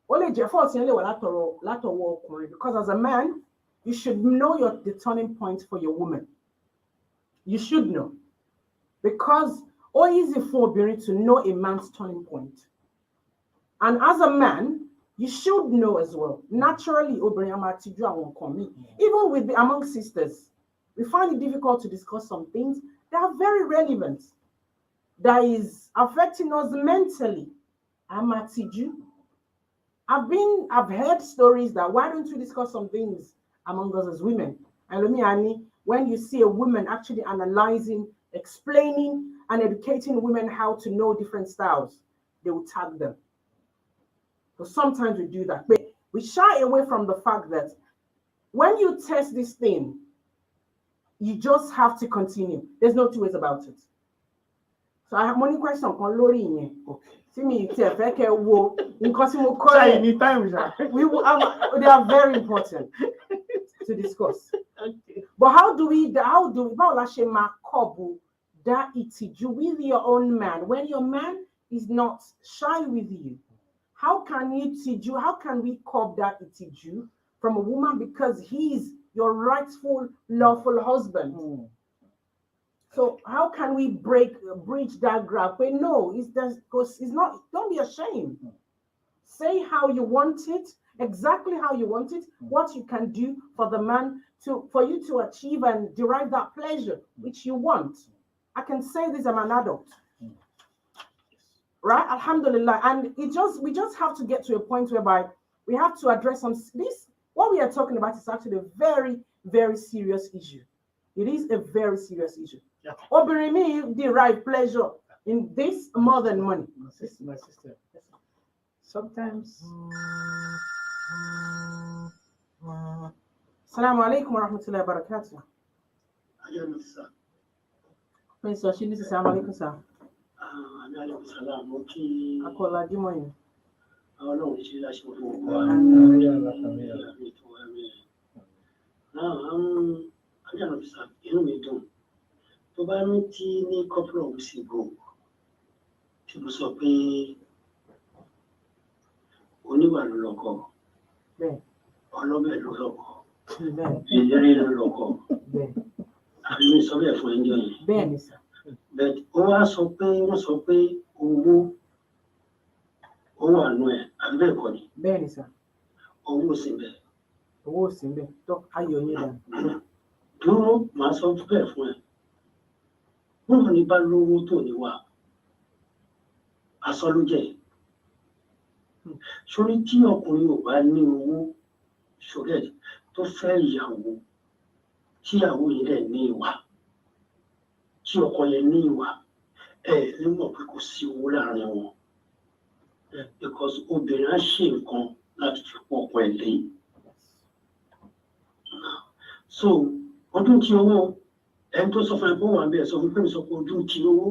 Only because as a man, you should know the turning point for your woman. You should know. Because it's easy for Obìnrin to know a man's turning point. And as a man, you should know as well. Naturally, even among sisters, we find it difficult to discuss some things that are very relevant, that is affecting us mentally. I've heard stories that why don't we discuss some things among us as women? And when you see a woman actually analyzing, explaining, and educating women how to know different styles, they will tag them. So sometimes we do that. But we shy away from the fact that when you test this thing, you just have to continue. There's no two ways about it. So I have one question on Lori. Okay. See me, they are very important to discuss. Okay. But how do we that itiju with your own man when your man is not shy with you? How can you tiju? How can we curb that itiju from a woman because he's your rightful, lawful husband? So how can we bridge that gap? But no, it's not. Don't be ashamed. Say how you want it, exactly how you want it, what you can do for the man for you to achieve and derive that pleasure which you want. I can say this, I'm an adult. Right? Alhamdulillah. And we just have to get to a point whereby we have to address this. What we are talking about is actually a very, very serious issue. It is a very serious issue. Obìnrin derive pleasure in this more than money. My sister. Sometimes. Assalamu alaikum wa rahmatullahi wa barakatuh. Mr. Shini, assalamu alaikum, sir. Akola Jimoyin. Tó bá rántí ní couple of weeks ago tí mo sọ pé oníwà ló lọ́kọ, ọlọ́bẹ̀ ló lọ́kọ, eléré ló lọ́kọ, àbí mi sọ bẹ́ẹ̀ fún ẹjọ́ yẹn. But ó wá sọ pé wọ́n sọ pé owó wà nù ẹ̀, àbí bẹ́ẹ̀ kọ́ ni? Bẹ́ẹ̀ni sà. Owó sì bẹ́ẹ̀. Owó sì bẹ́ẹ̀ tó ayọ̀ yín dà. Dúró màá sọ bẹ́ẹ̀ fún ẹ. Wọ́n ní bá lówó tó ní wà, asọ́ ló jẹ́. Sórí tí ọkùnrin ò bá ní owó, ṣògẹ́ tó fẹ́ ìyàwó, tí ìyàwó yìí rẹ̀ ní ìwà, tí ọkọ yẹn ní ìwà, lè mọ̀ pé kò sí owó láàrin wọn. Because obìnrin á ṣe nǹkan láti fi pọ̀ ọkọ ẹ̀ lé. So, ọdún tí owó ẹni tó sọ fún ẹ pé wà ń bẹ sọ fún pé mi sọ pé ojú ti owó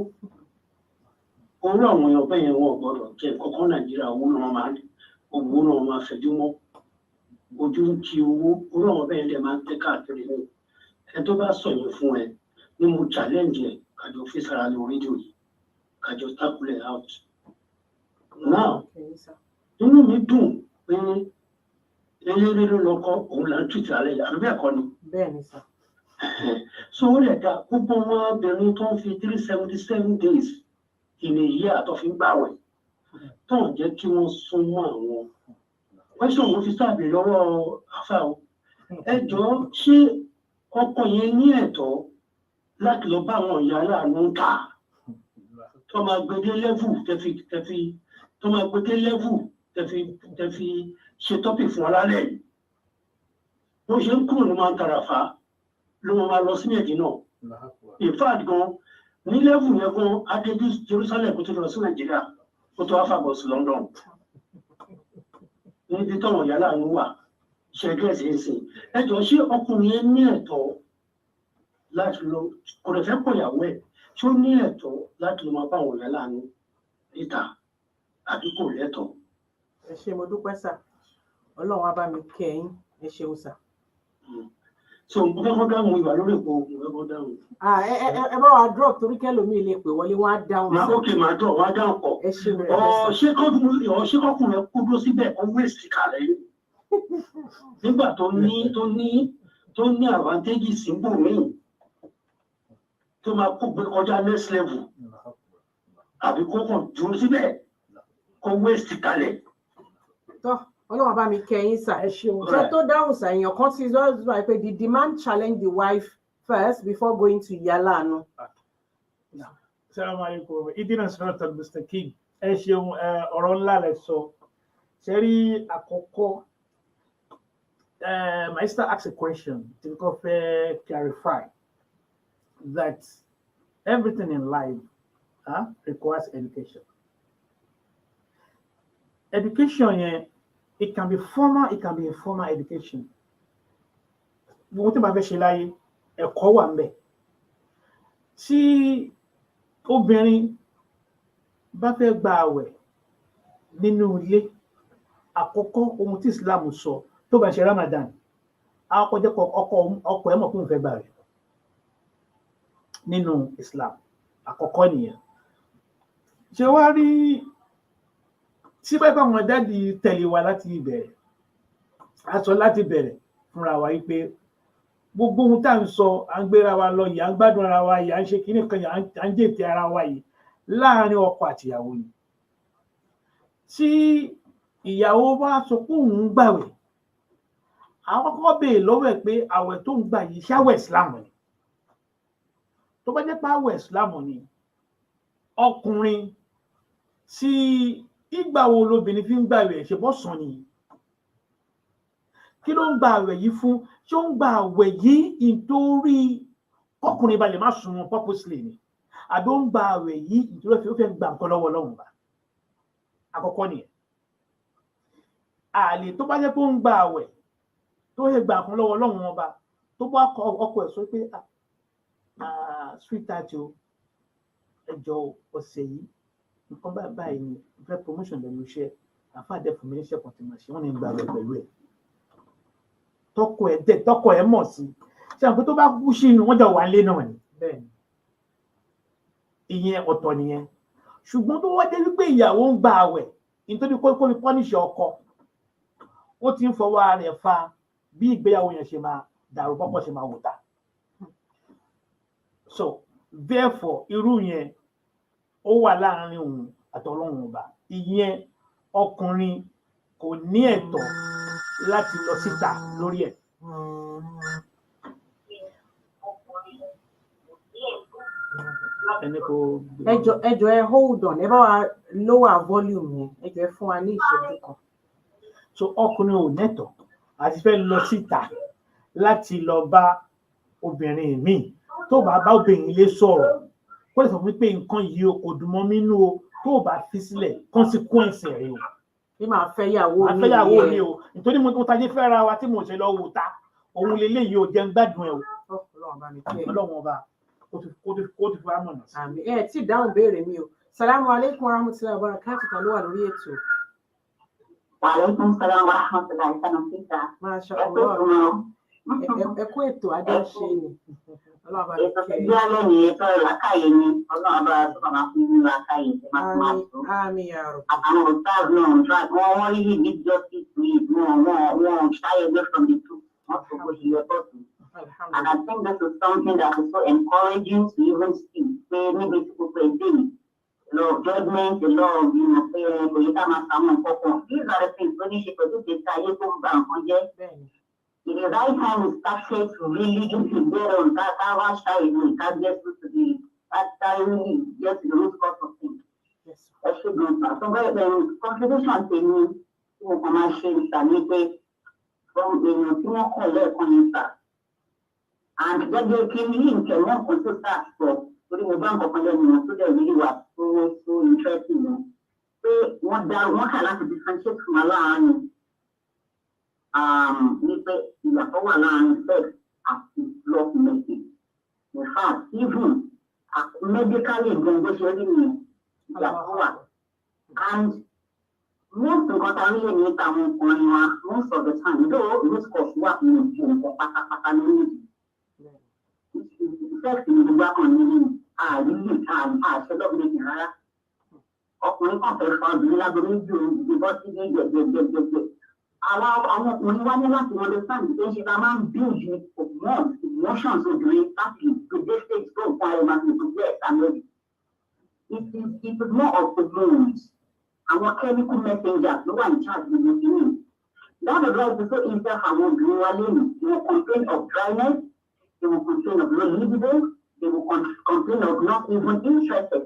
owó àwọn èèyàn bẹ́ẹ̀ yẹn wọn gbọ́dọ̀ jẹ kọ́kọ́ Nàìjíríà owó náà máa fẹ̀jú mọ́ ojú ti owó àwọn bẹ́ẹ̀ yẹn lè máa ń tẹ́ káàkiri ní ẹni tó bá sọ yẹn fún ẹ ní mo challenge ẹ kájọ fi sára lórí rédíò yìí kájọ tackle out. Now inú mi dùn pé eléré ló lọ́kọ òun là ń tìtì alẹ́ yà àbí bẹ́ẹ̀ kọ́ ni. Bẹ́ẹ̀ni sà. So ó lè dá gbogbo ọmọbìnrin tó ń fi 377 days ìní ìyá àtọ́fin gbàwẹ̀ tó ń jẹ́ kí wọ́n súnmọ́ àwọn. Wọ́n ṣe òun fi sáàbì lọ́wọ́ àfà o. Ẹ jọ̀ọ́ ṣé ọkọ yẹn ní ẹ̀tọ́ láti lọ bá àwọn ìyá aláàánú ń kà tó máa gbedé level tẹ́fi ṣe tọ́pì fún alálẹ̀ yìí. Bó ṣe ń kúrò ló máa ń tàràfà ló máa lọ sí Mẹ̀dínà. In fact gan ní level yẹn gan adébí Jerusalem kó tó lọ sí Nàìjíríà kó tó wá fàbọ̀ sí London. Níbi táwọn ìyá láàánú wà ṣe gẹ̀ẹ́sì ń sìn. Ẹ jọ̀ọ́ ṣé ọkùnrin yẹn ní ẹ̀tọ́ láti lọ kò lè fẹ́ pọ̀ ìyàwó ẹ̀ ṣé ó ní ẹ̀tọ́ láti lọ máa bá àwọn ìyá láàánú níta àbí kò lẹ́tọ̀ọ́? Ẹ ṣé mo dúpẹ́ sà. Ọlọ́run á bá mi kẹ́ yín. Ẹ ṣeun sà. So mo fẹ́ kọ́ dáhùn ìwà lórí ipò mo fẹ́ kọ́ dáhùn. Ẹ bá wa drop torí kẹ́lòmíì lè pè wọlé wọ́n á dáhùn. Okay, màá drop wọ́n á dáhùn pọ̀. Ẹ ṣe rẹ̀ ṣé kọ́kùnrin kú dúró síbẹ̀ ó waste kalẹ̀ yìí nígbà tó ní advantage síbò míì tó máa kó gbé kọjá next level àbí kó kàn dúró síbẹ̀ kó waste kalẹ̀. Tọ́ Ọlọ́run bá mi kẹ́yìn sà ẹ ṣeun. Ṣé tó dáhùn sà èèyàn kan ti sọ pé the demand challenge the wife first before going to yàrá àánú. Assalamu alaikum. Idina Siratal Mustaqim. Ẹ ṣeun ọ̀rọ̀ ńlá lẹ sọ. Ṣé rí àkọ́kọ́ my sister asked a question tí kò fẹ́ clarify that everything in life requires education. Education, it can be formal, it can be informal education. Mo tí bá fẹ́ ṣe láyé, ẹ̀kọ́ wà ńbẹ̀. Tí obìnrin bá fẹ́ gba àwẹ̀ nínú ilé, àkọ́kọ́ ohun tí Islam sọ tó bá ṣe Ramadan, àkọ́kọ́ jẹ́ ọkọ ẹ̀ mọ̀ pé òun fẹ́ gbà rẹ̀ nínú Islam. Àkọ́kọ́ nìyẹn. Ṣé wá rí tí bá bá wọn dáàdi tẹ̀lé wa láti ìbẹ̀rẹ̀, a sọ láti bẹ̀rẹ̀ fúnra wa yìí pé gbogbo ohun tá à ń sọ à ń gbéra wa lọ yìí à ń gbádùn ara wa yìí à ń ṣe kíní kan yìí à ń jètè ara wa yìí láàárín ọkọ àtìyàwó ni. Tí ìyàwó bá sọ pé òun ń gbàwẹ̀, àwọn kọ́kọ́ béèrè lọ́wọ́ ẹ̀ pé àwẹ̀ tó ń gbà yìí ṣáwẹ̀ Islam ni. Tó bá jẹ́ pé àwẹ̀ Islam ni, ọkùnrin tí ìgbà wo lobìnrin fi ń gbàwẹ̀ ṣe bọ́ sàn ni. Kí ló ń gba àwẹ̀ yìí fún? Ṣé ó ń gba àwẹ̀ yìí nítorí ọkùnrin balẹ̀ má sùn wọn purposely ni? Àbí ó ń gba àwẹ̀ yìí nítorí ó fẹ́ gba nǹkan lọ́wọ́ Ọlọ́run bá? Àkọ́kọ́ nìyẹn. Àlè tó bá jẹ́ pé ó ń gba àwẹ̀ tó yẹ gba nǹkan lọ́wọ́ Ọlọ́run ọba tó bá kọ ọkọ ẹ̀ sọ pé sweetheart o ẹjọ́ ọ̀sẹ̀ yìí nǹkan báyìí ni fẹ́ promotion lẹ́nu iṣẹ́ àfáàdẹ fún mi níṣẹ́ kan tí màá ṣe wọ́n ní gba àwẹ̀ pẹ̀lú ẹ̀. Tọkọ ẹ̀ mọ̀ sí ṣé àpò tó bá kú sínú wọ́n jọ wà lé náà ni. Ìyẹn ọ̀tọ̀ nìyẹn. Ṣùgbọ́n tó wá dé wípé ìyàwó ń gba àwẹ̀ nítorí kó fi pọ́nìṣì ọkọ, ó ti ń fọwọ́ rẹ̀ fa bí ìgbéyàwó yẹn ṣe máa dàrú bọ́pọ̀ ṣe máa wò ta. So therefore irú yẹn ó wà láàárín òun àtọlọ́run ọba. Ìyẹn ọkùnrin kò ní ẹ̀tọ́ láti lọ síta lórí ẹ̀. Ẹjọ́ ẹ hold on, ẹ bá wa lower volume yẹn, ẹjọ́ ẹ fún wa ní ìṣẹ́jú kan. So ọkùnrin ò nẹ́tọ̀ àti fẹ́ lọ síta láti lọ bá obìnrin míì tó bá bá obìnrin ilé sọ̀rọ̀ kó lè sọ fún pé nǹkan yìí kò dùn mọ́ mi nínú o tó bá fi sílẹ̀ consequence rẹ̀ o. Bí màá fẹ́ yàwó mi o nítorí mo tajé fẹ́ ra wa tí mo ṣe lọ wò ta òun lélẹ́yìí o jẹun gbádùn ẹ̀ o. Ọlọ́run ọba kó ti fún amọ̀nà sí. Àmín. Ẹ tí dáhùn béèrè mi o. Salamu alaikum warahmatullahi wabarakatuh kan ló wà lórí ètò. Wa alaikum salam warahmatullahi wabarakatuh. Masha Allah. Ẹ kú ètò àjọṣe ni. Ọlọ́run bá mi Ètò tí bí alẹ́ ni ètò ìlàkàyè ni Ọlọ́run bá tó bàbá fún mi làkàyè tí máa tó máa tó. Àmín ya Rabbi. Àtàwọn òtáàz náà ń tra wọ́n really need justice to it. Wọ́n shy away from the truth. Wọ́n tó bó ṣe yẹ kó tó. And I think this is something that is so encouraging to even see. Pé níbi tí gbogbo ẹ̀ dé yìí, law of judgment, the law of pé kò yẹ ká máa sàmú nǹkan kan. These are the things tó ní ṣe pẹ̀lú ìgbésí ayé tó ń ba nǹkan jẹ́. It is right time we started to really get on that. Our side, we can get to that really get to the root cause of things. That should be done. So, the contribution to me, who can I share it from the senior college on that. And then they came in and want to start for the bank of Colonial, so they really was so interesting. So, what can I differentiate from a line? Nípa ìyàtọ̀ wà láàrin sex àti love making. In fact, even medically gan bó ṣe rí ni ìyàtọ̀ wà. And most of what I really need most of the time, though most of what you do, sex in the work on meaning, really can, set up making her. Ọkùnrin kan fẹ́ fa obìnrin lágbóni ju ìbọn sí ní gbẹgbẹgbẹgbẹ. Àwọn ọkùnrin wá ní láti understand pé ṣe ká máa ń build emotions obìnrin láti to this stage tó ń pa ẹ̀rọ àti ìpínlẹ̀ ìsàmẹ́lì. It is more of the hormones. Our chemical messengers ló wà ní charge gbogbo kìíní. That is why it's so easy for àwọn obìnrin wa lẹ́nu. They will complain of dryness, they will complain of low libido, they will complain of not even interested.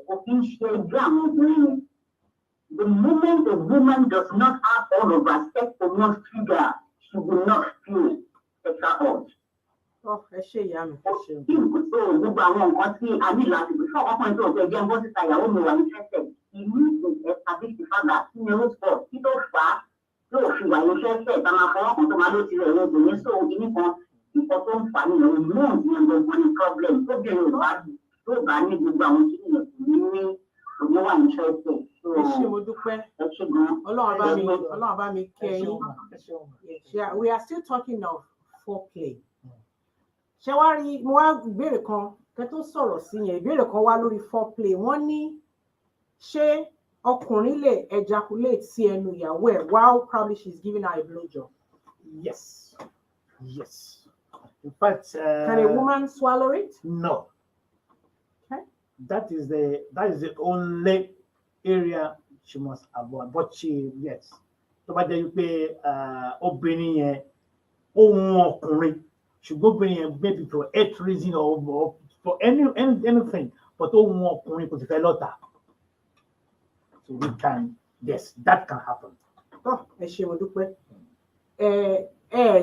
The moment a woman does not have all of her sex hormones trigger, she will not feel sexual urge. Oh, ẹ ṣé ìyá mi. So gbogbo àwọn nǹkan tí a ní láti bí fún ọkùnrin tó fẹ́ jẹ́ ń bọ́ síta ìyàwó mi wà interested. He needs to establish the fact that kí ni ó pọ̀ kí tó fà á yóò fi wà interested tá máa fọwọ́ kan tó máa ló ti rẹ̀ lóògùn ní so ìní kan ìkọ́ tó ń fà á nìyẹn hormones ní gbogbo ní problem tó bẹ̀rẹ̀ tó bá ní gbogbo àwọn kí nìyẹn kò ní ní òní wà interested. Ẹ ṣé mo dúpẹ́. Ọlọ́run bá mi kẹ́ yín. We are still talking of foreplay. Ṣé wá rí mo wá ìbéèrè kan kẹ́ tó sọ̀rọ̀ sí yẹn ìbéèrè kan wá lórí foreplay wọ́n ní ṣé ọkùnrin lè ejaculate sí ẹnu ìyàwó ẹ̀ while probably she's giving her a blowjob? Yes. In fact, can a woman swallow it? No. Okay. That is the only area she must avoid. But yes. Tó bá jẹ́ pé obìnrin yẹn ohun ọkùnrin ṣùgbọ́n obìnrin yẹn maybe for health reason or for anything but ohun ọkùnrin kò sì fẹ́ lọ́tà. So we can, yes, that can happen. Oh, ẹ ṣé mo dúpẹ́.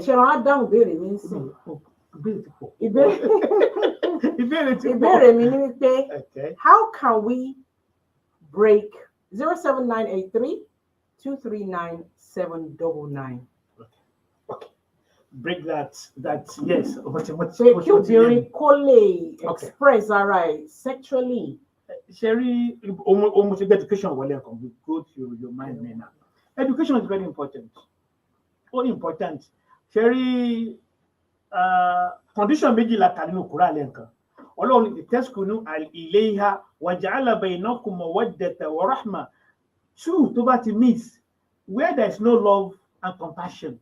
Ṣé máa dáhùn ìbéèrè mi nísìn? Ìbéèrè mi ní wípé how can we break 07983-239-799? Okay. Break that yes. Kí obìnrin kó lè express ara ẹ̀ sexually. Sherry, almost education will go to your mind now. Education is very important. So important. Sherry, condition méjì la kà nínú Kùránì lẹ́ǹkan. Ọlọ́run litaskunu ilayha wa ja'ala bainakum mawaddatan wa rahma. Two, tó bá ti miss, where there is no love and compassion.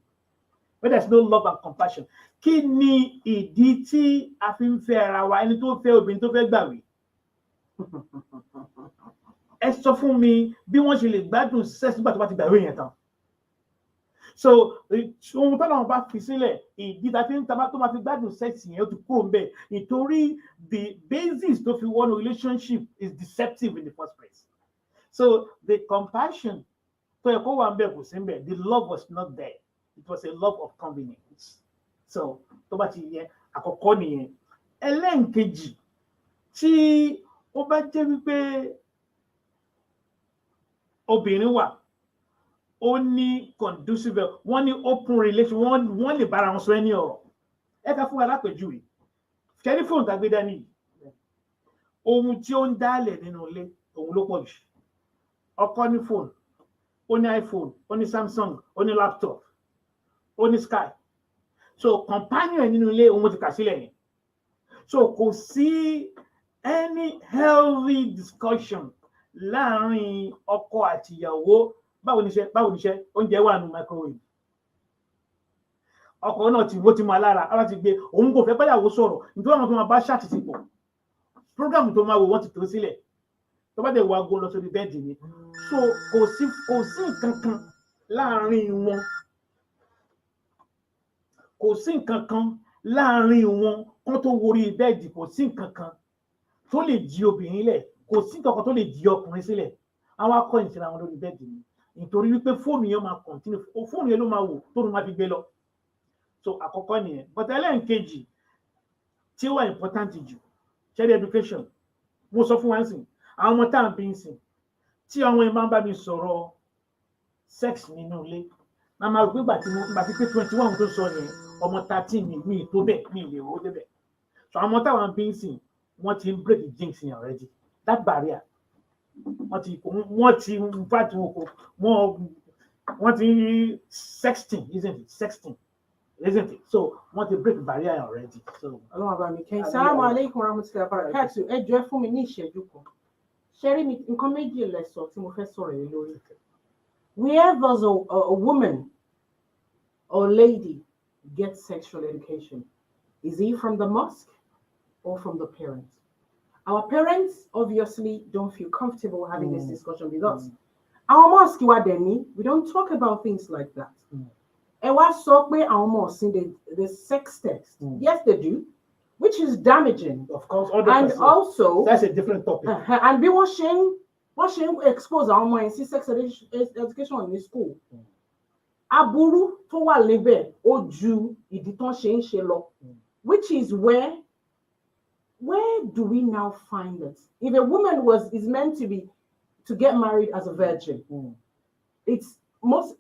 Kí ni ìdí tí a fi ń fẹ́ ara wa ẹni tó fẹ́ obìnrin tó fẹ́ gbàwé? Ẹ sọ fún mi bí wọ́n ṣe lè gbádùn sex nígbà tó bá ti gbàwé yẹn tán. So ohun tó náà bá fi sílẹ̀ ìdí tá tó máa fi gbádùn sex yẹn ó ti kúrò ń bẹ̀ nítorí the basis tó fi wọ́n relationship is deceptive in the first place. So the compassion tó yẹ kó wà ń bẹ̀ kò sí ń bẹ̀, the love was not there. It was a love of convenience. So tó bá ti yẹ àkọ́kọ́ nìyẹn. Ẹlẹ́nkejì tí ó bá jẹ́ wípé obìnrin wà ó ní conducive wọ́n ní open relation wọ́n lè bára wọn sọ ẹni ọ̀rọ̀ ẹ ká fún wa lápèjúwe tẹlifóònù tàgbé dání ohun tí ó ń dálẹ̀ nínú ilé òun ló pọ̀ jù ọkọ ní fóònù ó ní iPhone ó ní Samsung ó ní laptop ó ní Sky so companion nínú ilé òun ti kà sílẹ̀ yẹn so kò sí any healthy discussion láàrin ọkọ àti ìyàwó báwo ni iṣẹ́ oúnjẹ wà nínú microwave ọkọ náà tí wọ́n ti máa lára ara ti gbé òun kò fẹ́ báyàwó sọ̀rọ̀ nítorí àwọn tó máa bá ṣàtìsí pọ̀ program tó máa wò wọ́n ti tó sílẹ̀ tó bá dẹ̀ wá gbó lọ sórí bẹ́ẹ̀dì ni so kò sí nǹkan kan láàrin wọn kán tó worí bẹ́ẹ̀dì kò sí nǹkan kan tó lè jí obìnrin lẹ̀ kò sí nǹkan kan tó lè jí ọkùnrin sílẹ̀ àwọn akọ̀yìn síra wọn lórí bẹ́ẹ̀dì ni nítorí wípé fóònù yẹn máa continue fóònù yẹn ló máa wò tó ló máa fi gbé lọ so àkọ́kọ́ nìyẹn but ẹlẹ́nkejì tí ó wà important jù child education mo sọ fún wa sìn àwọn ọmọ tá à ń bí sìn tí àwọn ẹ̀ máa ń bá mi sọ̀rọ̀ sex nínú ilé náà máa rò pé gbàtí pé 21 tó sọ yẹn ọmọ 13 ni mi tó bẹ́ẹ̀ mi lè wó débẹ̀ so àwọn ọmọ táwọn bí sìn wọ́n ti ń break the jinx yẹn already that barrier wọ́n ti in fact What is sexting, isn't it? Sexting, isn't it? So what a break barrier already. So Ọlọ́run bá mi kẹ́yìn. Assalamu alaikum warahmatullahi wabarakatuh. Ẹ jọ̀ọ́ ẹ fún mi ní ìṣẹ́jú kan. Ṣẹ́rí mi nǹkan méjì lẹ sọ tí mo fẹ́ sọ̀rọ̀ yìí lórí. Where does a woman or lady get sexual education? Is it from the mosque or from the parents? Our parents obviously don't feel comfortable having this discussion with us. Our mosque, we don't talk about things like that. And what so our mosque in the sex text? Yes, they do, which is damaging. of course, And also, that's a different topic. And be watching expose our mind see sex education in the school. Aburu tó wà níbẹ̀ ó ju ìdí tán ṣe ń ṣe lọ, which is where do we now find it? If a woman is meant to get married as a virgin, it's most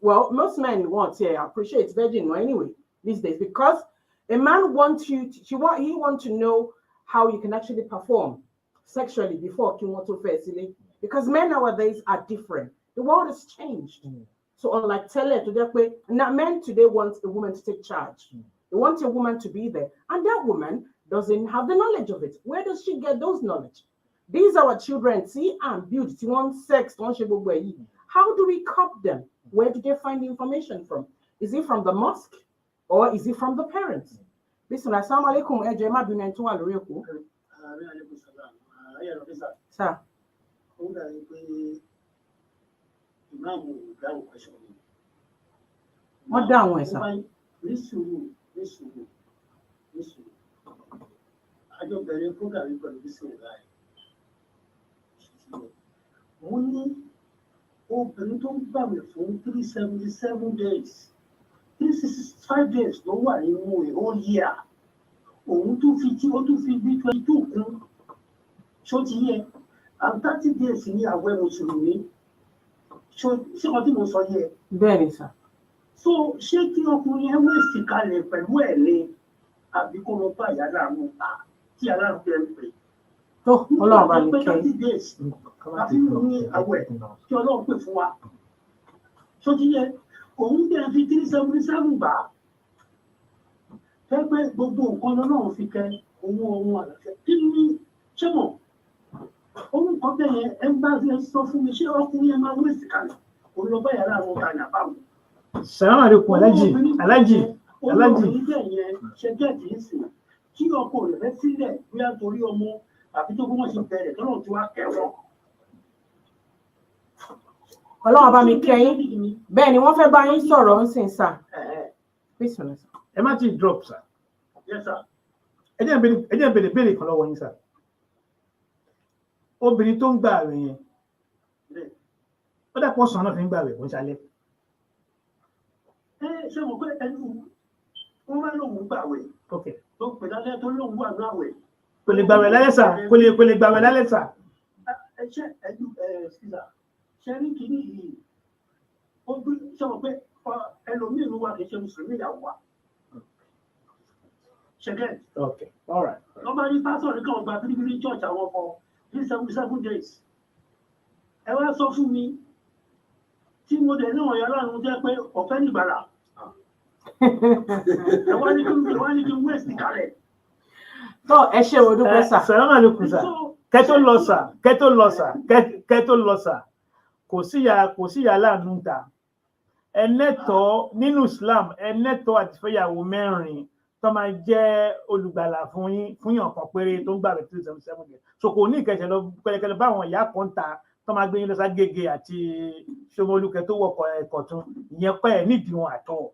men want appreciate virgin anyway these days, because a man wants he want to know how you can actually perform sexually before because men nowadays are different. The world has changed. So unlike today, men today want a woman to take charge. They want a woman to be there, and that woman doesn't have the knowledge of it. Where does she get those knowledge? These are our children. See and build. They want sex. How do we cop them? Where do they find the information from? Is it from the mosque or is it from the parents? Listen, assalamu alaikum. Sir. What down, sir? Listen. I don't believe program going to be so live. Only open to family for 377 days. 365 days, no one in a whole year. 250 or 252. Short year. And 30 days in here where Muslim. So what you must say? Very, sir. So shaking up when you waste calling for well, I become a fire alarm. Alarm play. So, hold on, 30 days. I feel aware. You're not before. So, dear, only 377 bar. Help Bobo, on and figure. Give me, Chemo. Only company embassy stuff from the share of me and my waist can. Only by alarm about. Salam alaikum, Alaji. Ṣe get this. Kí ọkọ rẹ̀ fẹ́ sílẹ̀ bóyá torí ọmọ àbí tó kọ́mọ́ ṣe bẹ̀rẹ̀ tọ́lọ̀ tí wàá kẹwọ́. Ọlọ́run bá mi kẹ́yìn. Bẹ́ẹ̀ ni wọ́n fẹ́ bá yín sọ̀rọ̀ ń sìn sà. Ẹ má ti drop, sir. Yes, sir. Ẹ jẹ́ béèrè kan lọ́wọ́ yín, sir. Obìnrin tó ń gbà rẹ̀ yẹn. Ó dàpọ̀ sàn náà fi ń gbà rẹ̀ kó ń ṣalẹ̀. Ṣé mo pé ẹnu wọ́n máa lòun gbàwẹ̀? Okay. Tó pè lálẹ́ tó lòun wà láwẹ̀. Kò lè gbàwẹ̀ lálẹ́ sà. Kò lè gbàwẹ̀ lálẹ́ sà. Ṣé ṣíṣà ṣe rí kìíní yìí? Ṣé mo pé ẹlòmíì ló wà kì í ṣe Mùsùlùmí ìyàwó wa? Ṣé gẹ́? Okay. All right. Wọ́n bá ní pásọ̀ ní káwọn gba bíríbírí church àwọn ọkọ̀ 377 days. Ẹ wá sọ fún mi tí mo dẹ̀ náà yọ láàrin jẹ́ pé ọ̀fẹ́ nìgbàlà. Ẹ wá ní kí n wéèsì kalẹ̀. Tó ẹ ṣe wo dúpẹ́ sà. Salam alaikum, sir. Kẹ́tó lọ sà. Kò síyà láàánú ta. Ẹnẹ́tọ̀ nínú Islam, ẹnẹ́tọ̀ àti fẹ́yàwó mẹ́rin tó máa jẹ́ olùgbàlà fún yàn kan péré tó ń gbà rẹ̀ 377 days. So kò ní ìkẹsẹ̀ lọ pẹ̀lẹ́kẹ̀lẹ́ báwọn ìyá kan ta tó máa gbé yín lọ ságége àti Ṣómólúkẹ́ tó wọkọ̀ ẹ̀kọ́ tún ìyẹn pẹ́ ẹ̀ nídìí wọn àtọ̀.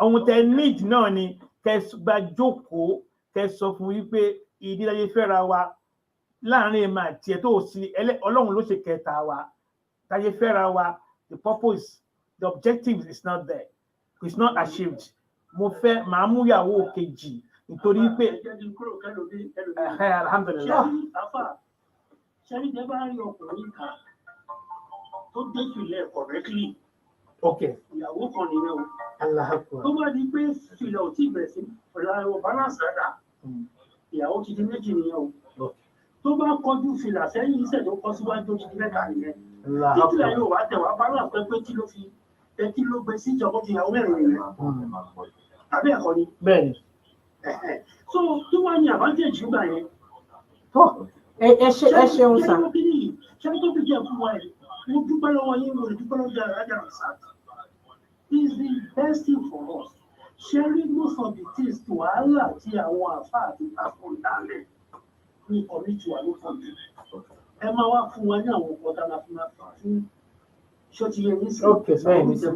Ohun tẹ nídìí náà ni kẹ́ gba jókòó kẹ́ sọ fún wípé ìdílé fẹ́ra wa láàrin èèmà àti ẹ̀ tó sí Ọlọ́run ló ṣe kẹta wa táyé fẹ́ra wa, the purpose, the objective is not there, it's not achieved. Mo fẹ́ màá mú ìyàwó kejì nítorí pé alhamdulillah. Ṣé ní tẹ́ bá rí ọkùnrin kan tó dé ìfilẹ̀ correctly? Okay. Ìyàwó kan nìyẹn o. Allah akbar. Tó bá di pé ìfilẹ̀ ò tí bẹ̀rẹ̀ sí ọ̀la balance rẹ̀ ìyàwó ti di méjì nìyẹn o. Tó bá kọjú fìlà sẹ́yìn iṣẹ́ tó kọ síwájú ti di mẹ́ta nìyẹn. Títí la yóò wá tẹ̀ wá balance pé tí ló fi Ẹtí ló gbé sí ìjọba ti ìyàwó mẹ́rin rẹ̀. Àbí ẹ̀kọ́ ni. Bẹ́ẹ̀ni. So kí wọ́n ní advantage gbà yẹn. Ẹ ṣeun sà. Ṣé tó fi jẹ́ fún wa ẹ̀? Mo dúpẹ́ lọ́wọ́ yín, mo lè dúpẹ́ lọ́wọ́ Alájà Rasaq. It's the best thing for us. Sharing most of the things to wàhálà tí àwọn àfa àti pásítọ̀ ń dálẹ̀ ní ọ̀rẹ́jù wa ló kàn jù. Ẹ máa wá fún wa ní àwọn ọ̀pọ̀ dáná fún ṣó ti yẹ ní sí. Bẹ́ẹ̀ ni sà.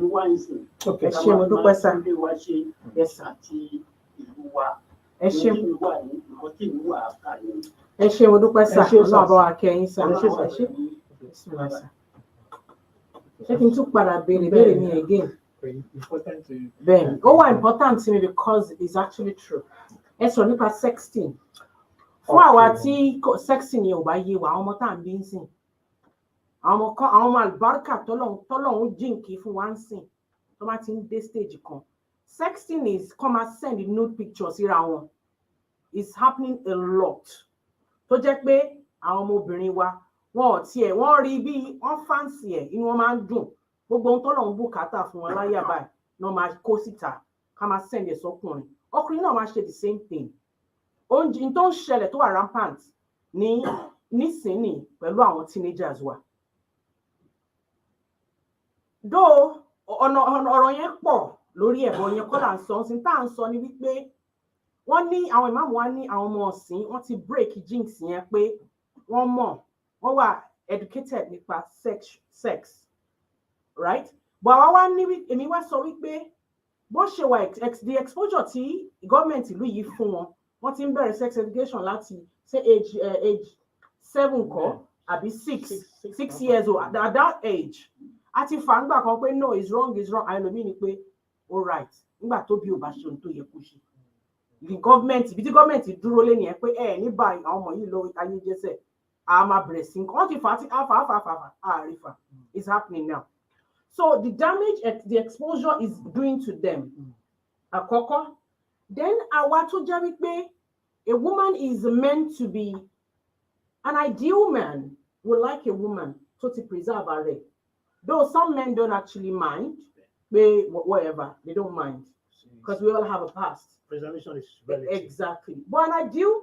Ẹ ṣe mo dúpẹ́ sà. Ilé wa ṣe àti ìlú wa. Ẹ ṣe nǹkan tí ìlú wa kà ní. ẹ ṣe mo dúpẹ́ sà. Ọlọ́run bá wa kẹ́yìn sà. Ẹ ṣe. Ṣé kí n tún padà béèrè mi again? Bẹ́ẹ̀ni, ó wà important to me because it's actually true. Ẹ sọ nípa sexting. Fún àwa tí sexting yẹn ò bá yé wa, àwọn ọmọ tá à ń bí ń sìn. Àwọn ọmọ àlùbáríkà tọ́lọ́hún jìnkì fún wa ń sìn. Tó bá ti ń dé stage kan. Sexting is come and send nude pictures síra wọn. It's happening a lot. Tó jẹ́ pé àwọn ọmọbìnrin wa wọ́n rí bí wọ́n fancy ẹ̀, inú wọn máa ń dùn. Gbogbo ohun tọ́lọ́run bùkátà fún wọn láyà báyìí náà máa kó síta ká máa send ẹ̀ sọ́kùnrin. Ọkùnrin náà máa ṣe the same thing. Oúnjẹ tó ń ṣẹlẹ̀ tó wà rampant nísìnyí pẹ̀lú àwọn teenagers wa. Though ọ̀rọ̀ yẹn pọ̀ lórí ẹ̀bọ̀ yẹn kọ́ là ń sọ sí tá à ń sọ ni wípé wọ́n ní àwọn ìmáàmù wa ní àwọn ọmọ ọ̀sìn wọ́n ti break jinx yẹn pé wọ́n wà educated nípa sex. Right? But àwa wá ní èmi wá sọ wípé bó ṣe wà the exposure tí gọ́ọ̀mẹ̀ntì ìlú yìí fún wọ́n ti ń bẹ̀rẹ̀ sex education láti say age 7 kọ́ àbí 6 years old at that age. Àti fàǹgbà kan pé no is wrong àìlòmí ni pé all right nígbà tó bí ò bá ṣe ohun tó yẹ kó ṣe. Ibi tí gọ́ọ̀mẹ̀ntì dúró lé nìyẹn pé ní báyìí àwọn ọmọ yìí lọ ayé jẹ́sẹ̀ a máa bẹ̀rẹ̀ sí nǹkan wọ́n ti fà á tí àrífà it's happening now. So the damage the exposure is doing to them. Àkọ́kọ́. Then àwa tó jẹ́ wípé a woman is meant to be an ideal man would like a woman tó ti preserve her rẹ̀. Though some men don't actually mind, whatever, they don't mind. Because we all have a past. Preservation is relative. Exactly. But an ideal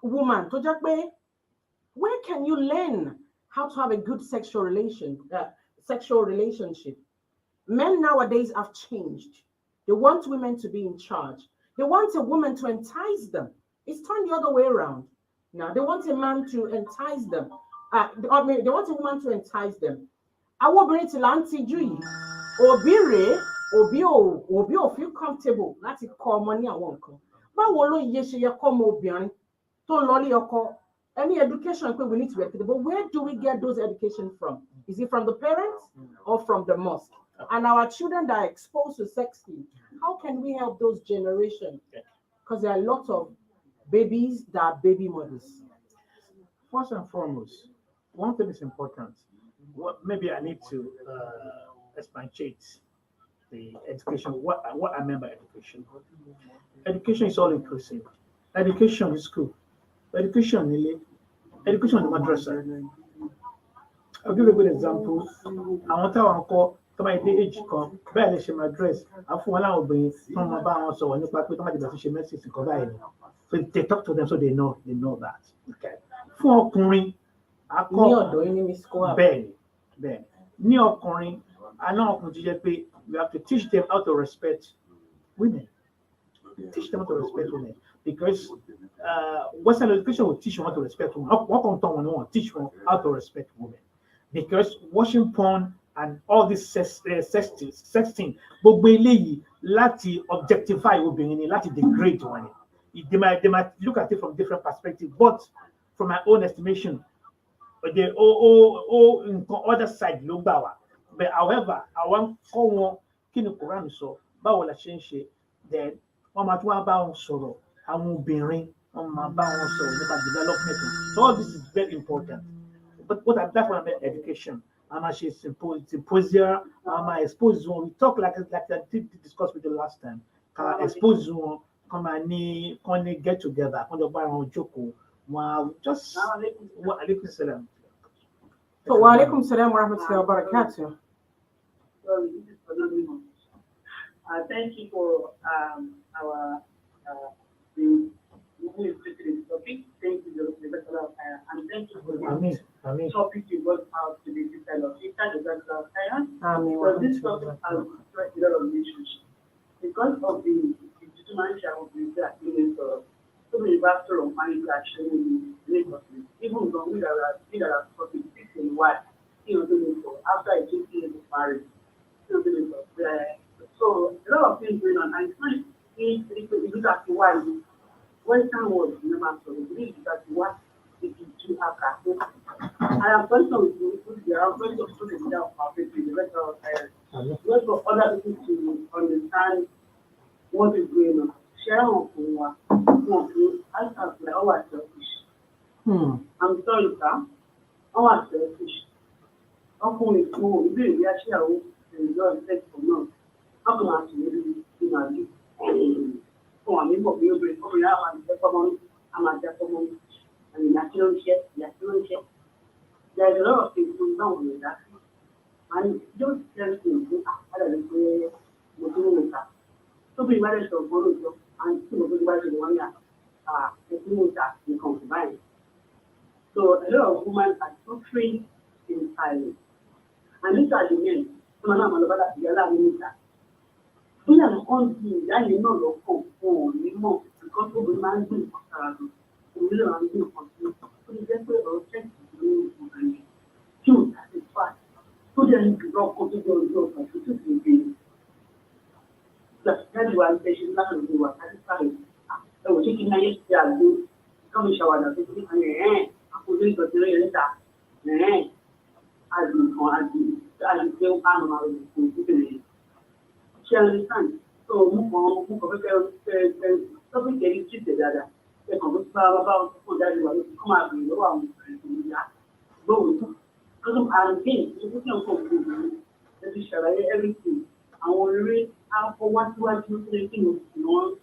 woman tó jẹ́ pé where can you learn how to have a good sexual relationship? Men nowadays have changed. They want women to be in charge. They want a woman to entice them. It's turned the other way around. Now they want a man to entice them. They want a woman to entice them. Àwọn obìnrin tí là ń tijú yìí, òbí ò feel comfortable láti kọ́ ọmọ ní àwọn nǹkan. Báwo ló ṣe yẹ kọ́ ọmọ obìnrin tó ń lọ ilé ọkọ? Any education, we need to be educated. But where do we get those education from? Is it from the parents or from the mosque? And our children that are exposed to sexting, how can we help those generations? Because there are a lot of babies that are baby mothers. First and foremost, one thing is important. Maybe I need to expatiate the education. What I mean by education. Education is all inclusive. Education is school. Education in the madrasa. I'll give a good example. I want to call my age come. Bẹ́ẹ̀ ṣe my dress. I fún wọn láwọn obìnrin tí wọ́n máa bá wọn sọ̀rọ̀ nípa pé tí wọ́n máa dìbò ṣe message nǹkan báyìí. So they talk to them so they know that. Okay. Fún ọkùnrin, ní ọ̀dọ̀ yín ní Miss Koa. Bẹ́ẹ̀ni. Ní ọkùnrin, àná ọkùnrin ti jẹ́ pé you have to teach them how to respect women. Teach them how to respect women. Because Western education will teach you how to respect women. What can teach you how to respect women? Because watching porn and all this sexting, gbogbo eléyìí láti objectify obìnrin ni, láti degrade wọn ni. They might look at it from different perspectives, but from my own estimation, the other side ló gbà wá. But however, àwọn kọ́ wọn kí ni Quran sọ, báwo la ṣe ń ṣe, then wọ́n máa tún wá bá wọn sọ̀rọ̀. Àwọn obìnrin wọ́n máa bá wọn sọ̀rọ̀ nípa development. So all this is very important. But that's what I mean education. I'm actually symposia. I'm exposed one. We talk like I did discuss with you last time. Expose one. Come and get together. Come to buy one joko. Just wa alaikum salam. So wa alaikum salam wa rahmatullahi wa barakatuh. Thank you for our the who is taking this topic. Thank you, the Bachelor of Science, and thank you for the topic you brought out to the Bachelor of Science. So this topic has expressed a lot of relationships because of the determination of the agreement of so many factors of marriage actually relationship. Even though we are talking this in what after a 20 years of marriage. So a lot of things going on, and it's not if you look at why Western world never so really that what it is to have. I am going to there are going to put it down perfectly the rest of just for other people to understand what is going on. Share on I have like our selfish. I'm sorry, sir. Our selfish. Ọkùnrin fún ìbéèrè bí a ṣe àwọn ìjọ ìfẹ́sọ̀ náà ọkùnrin àti ìrírí ìmàlú fún àmì bọ̀ bí obìnrin àwọn àjẹpọ̀mọ́ àmàjẹpọ̀mọ́ ìyá tí ó ń ṣe. There is a lot of things going on with that. And just tell me, I don't know, mo tún ń ta. Tó bí ìwádìí sọ̀rọ̀ fún olóòjọ́, and tí mo tó ti wá ṣe wọ́n yà, ẹ̀sìn mo ta nǹkan kò báyìí. So a lot of women are suffering in silence. And these are the men. Some of them are about the other minister. We are on the that you know the phone because we man do we really want to continue. So you get to check the and choose that is fast. So then you go to the thing. That's why patient not to do what that is fine. I was taking my yesterday do come shower that and I put it to the later. As you feel animal she understand. So move something getting treated that they come about that you come out with no one because I'm saying you can let me share everything. I want to read how for what you thinking to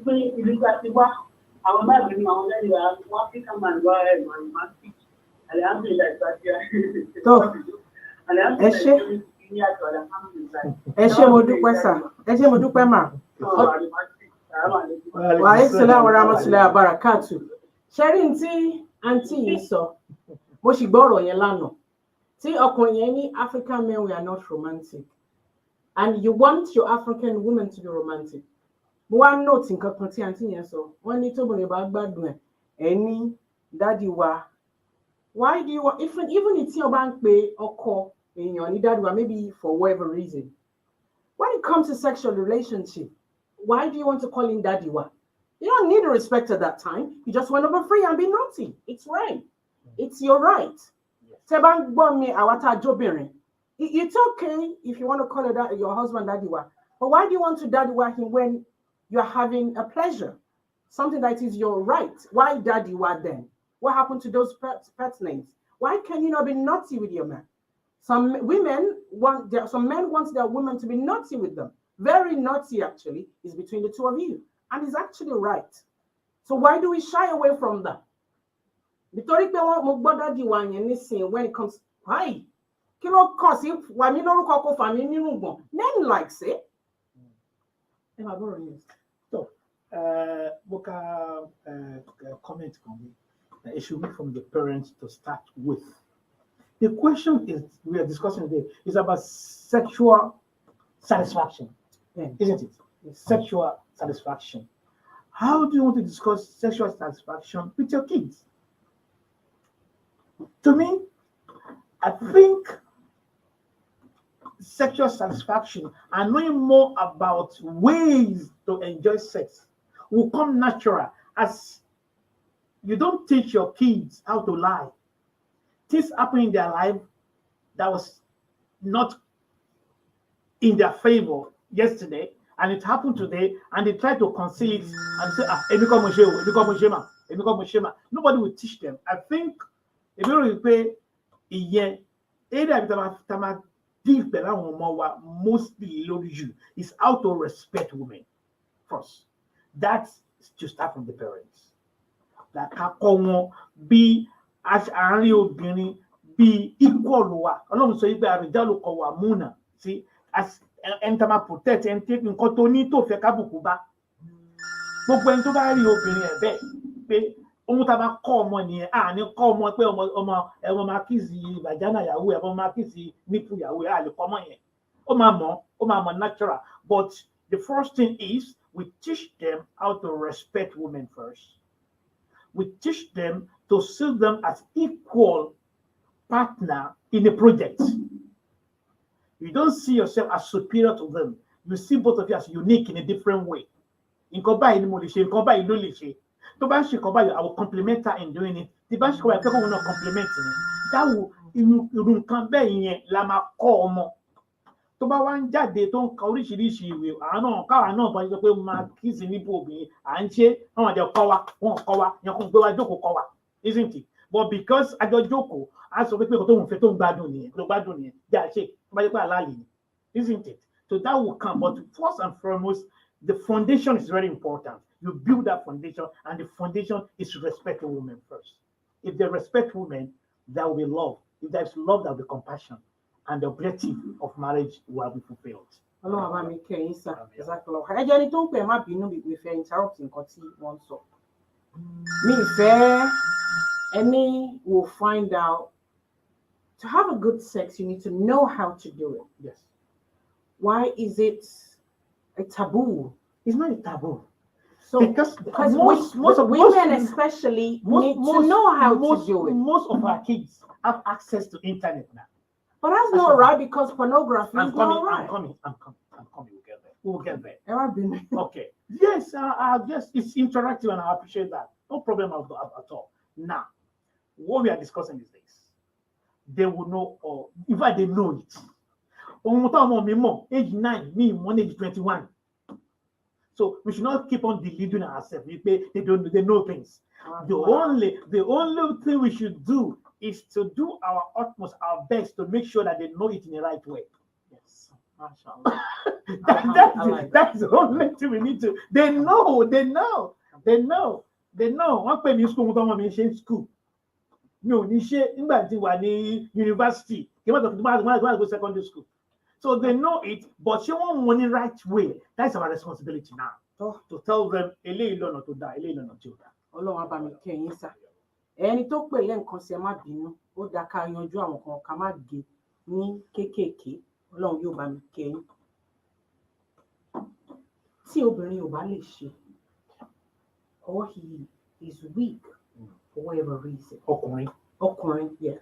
play if you got the work. I will not bring my own what you come and go ahead and speak. Ẹ ṣé mo dúpẹ́ sà, ẹ ṣé mo dúpẹ́ mà. Wa alaikum salaam wa rahmatullahi wa barakatuh. Ṣẹ́rí tí àǹtí yìí sọ, mo sì gbọ́ ọ̀rọ̀ yẹn lánàá. Tí ọkùnrin yẹn ní African men we are not romantic and you want your African women to be romantic. Mo wá note nǹkan kan tí àǹtí yẹn sọ, wọ́n ní tóbìnrin bá gbádùn ẹ̀ ní dádì wa. Why do you want, even if you're bank pay or call in your dad, maybe for whatever reason, when it comes to sexual relationship, why do you want to call him daddy? What? You don't need respect at that time. You just want to be free and be naughty. It's right. It's your right. It's okay if you want to call it your husband daddy. But why do you want to daddy him when you're having a pleasure? Something that is your right. Why daddy then? What happened to those pet names? Why can you not be naughty with your man? Some men want their women to be naughty with them. Very naughty, actually, is between the two of you. And it's actually right. So why do we shy away from that? When it comes, why? Kilo cause if men likes it. So, comment on me. It should be from the parents to start with. The question we are discussing today is about sexual satisfaction, isn't it? Sexual satisfaction. How do you want to discuss sexual satisfaction with your kids? To me, I think sexual satisfaction and knowing more about ways to enjoy sex will come natural as you don't teach your kids how to lie. Things happen in their life that was not in their favor yesterday, and it happened today, and they try to conceal it and say, nobody will teach them. I think if you repay a year, mostly you is how to respect women first. That's to start from the parents. That be as àárín obìnrin be equal wa. Ọlọ́run sọ pé àrìjálù kọ̀wàmúnà sí as ẹni tá máa protect ẹni tí nǹkan tó ní tó fẹ́ kábùkù bá gbogbo ẹni tó bá rí obìnrin ẹ̀ bẹ́ẹ̀ pé ohun tá a bá kọ́ ọmọ nìyẹn ní kọ́ ọmọ pé ọmọ máa kíìsì vagina ìyàwó ẹ̀ ọmọ máa kíìsì nipple ìyàwó ẹ̀ lè kọ́ ọmọ yẹn ó máa mọ̀ natural but the first thing is we teach them how to respect women first. We teach them to see them as equal partner in a project. You don't see yourself as superior to them. You see both of you as unique in a different way. Nǹkan báyìí ni mo lè ṣe, nǹkan báyìí ló lè ṣe. Tó bá ń ṣe nǹkan báyìí, I will compliment her in doing it. Tí bá ń ṣe nǹkan báyìí, I will not compliment me. Dáwò irú nǹkan bẹ́ẹ̀ yẹn la máa kọ́ ọmọ. Tó bá wá ń jáde tó ń ka oríṣiríṣi ìwé, káwa náà bá sọ pé máa kíìsì níbo obìnrin, à ń ṣe àwọn àjọ kọ́ wa, wọn kọ́ wa, yẹn kò gbé wa jókòó kọ́ wa, isn't it? But because àjọ jókòó, a sọ pé kò tó ń fẹ́ tó ń gbádùn nìyẹn, já ṣe, tó bá jẹ́ pé àlàyé ni, isn't it? So that will come, but first and foremost, the foundation is very important. You build that foundation, and the foundation is to respect women first. If they respect women, there will be love. If there's love, there will be compassion. And the objective of marriage will be fulfilled. Ọlọ́run àbá mi kẹ́yìn sá. Ẹ jẹ́ ní tó ń pè má bínú mi fẹ́ interrupt nǹkan tí wọ́n sọ. Mi fẹ́ ẹni will find out to have a good sex you need to know how to do it. Yes. Why is it a taboo? It's not a taboo. So because women especially need to know how to do it. Most of our kids have access to internet now. But that's not right because pornography is not right. I'm coming. We'll get there. Okay. Yes, yes, it's interactive and I appreciate that. No problem at all. Now, what we are discussing is this. They will know, or in fact, they know it. Age 9, me, one age 21. So we should not keep on deluding ourselves. They know things. The only thing we should do is to do our utmost, our best to make sure that they know it in the right way. Yes. That's the only thing we need to. They know. One pay me school, one me school. No, university. Go secondary school. So they know it, but you want money right way. That's our responsibility now. To tell them, not to die, not to die. Ọlọ́run á bá mi kẹ́yìn sá. Ẹni tó pè lẹ́ǹkan sí ẹ má bínú, ó dáa ká yanjú àwọn kan ká má gé ní kéékèèké. Ọlọ́run yóò bá mi kẹ́yìn. Tí obìnrin ò bá lè ṣe, or he is weak for whatever reason. Ọkùnrin, yeah.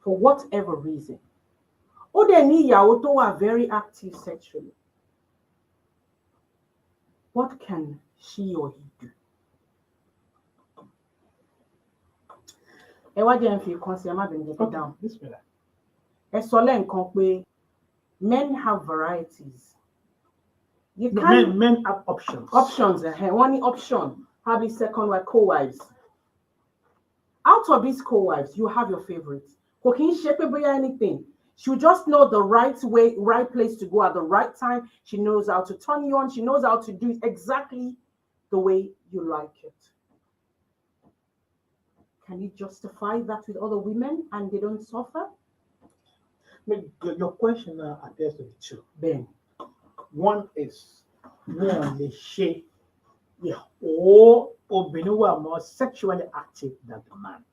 For whatever reason. Ó dẹ̀ ní ìyàwó tó wà very active sexually. What can she or he do? Ẹ wá jẹ́ ń fi kan sí ẹ má bẹ̀rẹ̀ jẹ́ down. Ẹ sọ lẹ́ǹkan pé men have varieties. Men have options. Options. Wọ́n ní option. Having second wife, co-wives. Out of these co-wives, you have your favorites. Kò kí ń ṣe pé bóyá anything. She just know the right way, right place to go at the right time. She knows how to turn you on. She knows how to do it exactly the way you like it. Can you justify that with other women and they don't suffer? Your question adheres to the two. Then, one is more the shape, or women who are more sexually active than the man.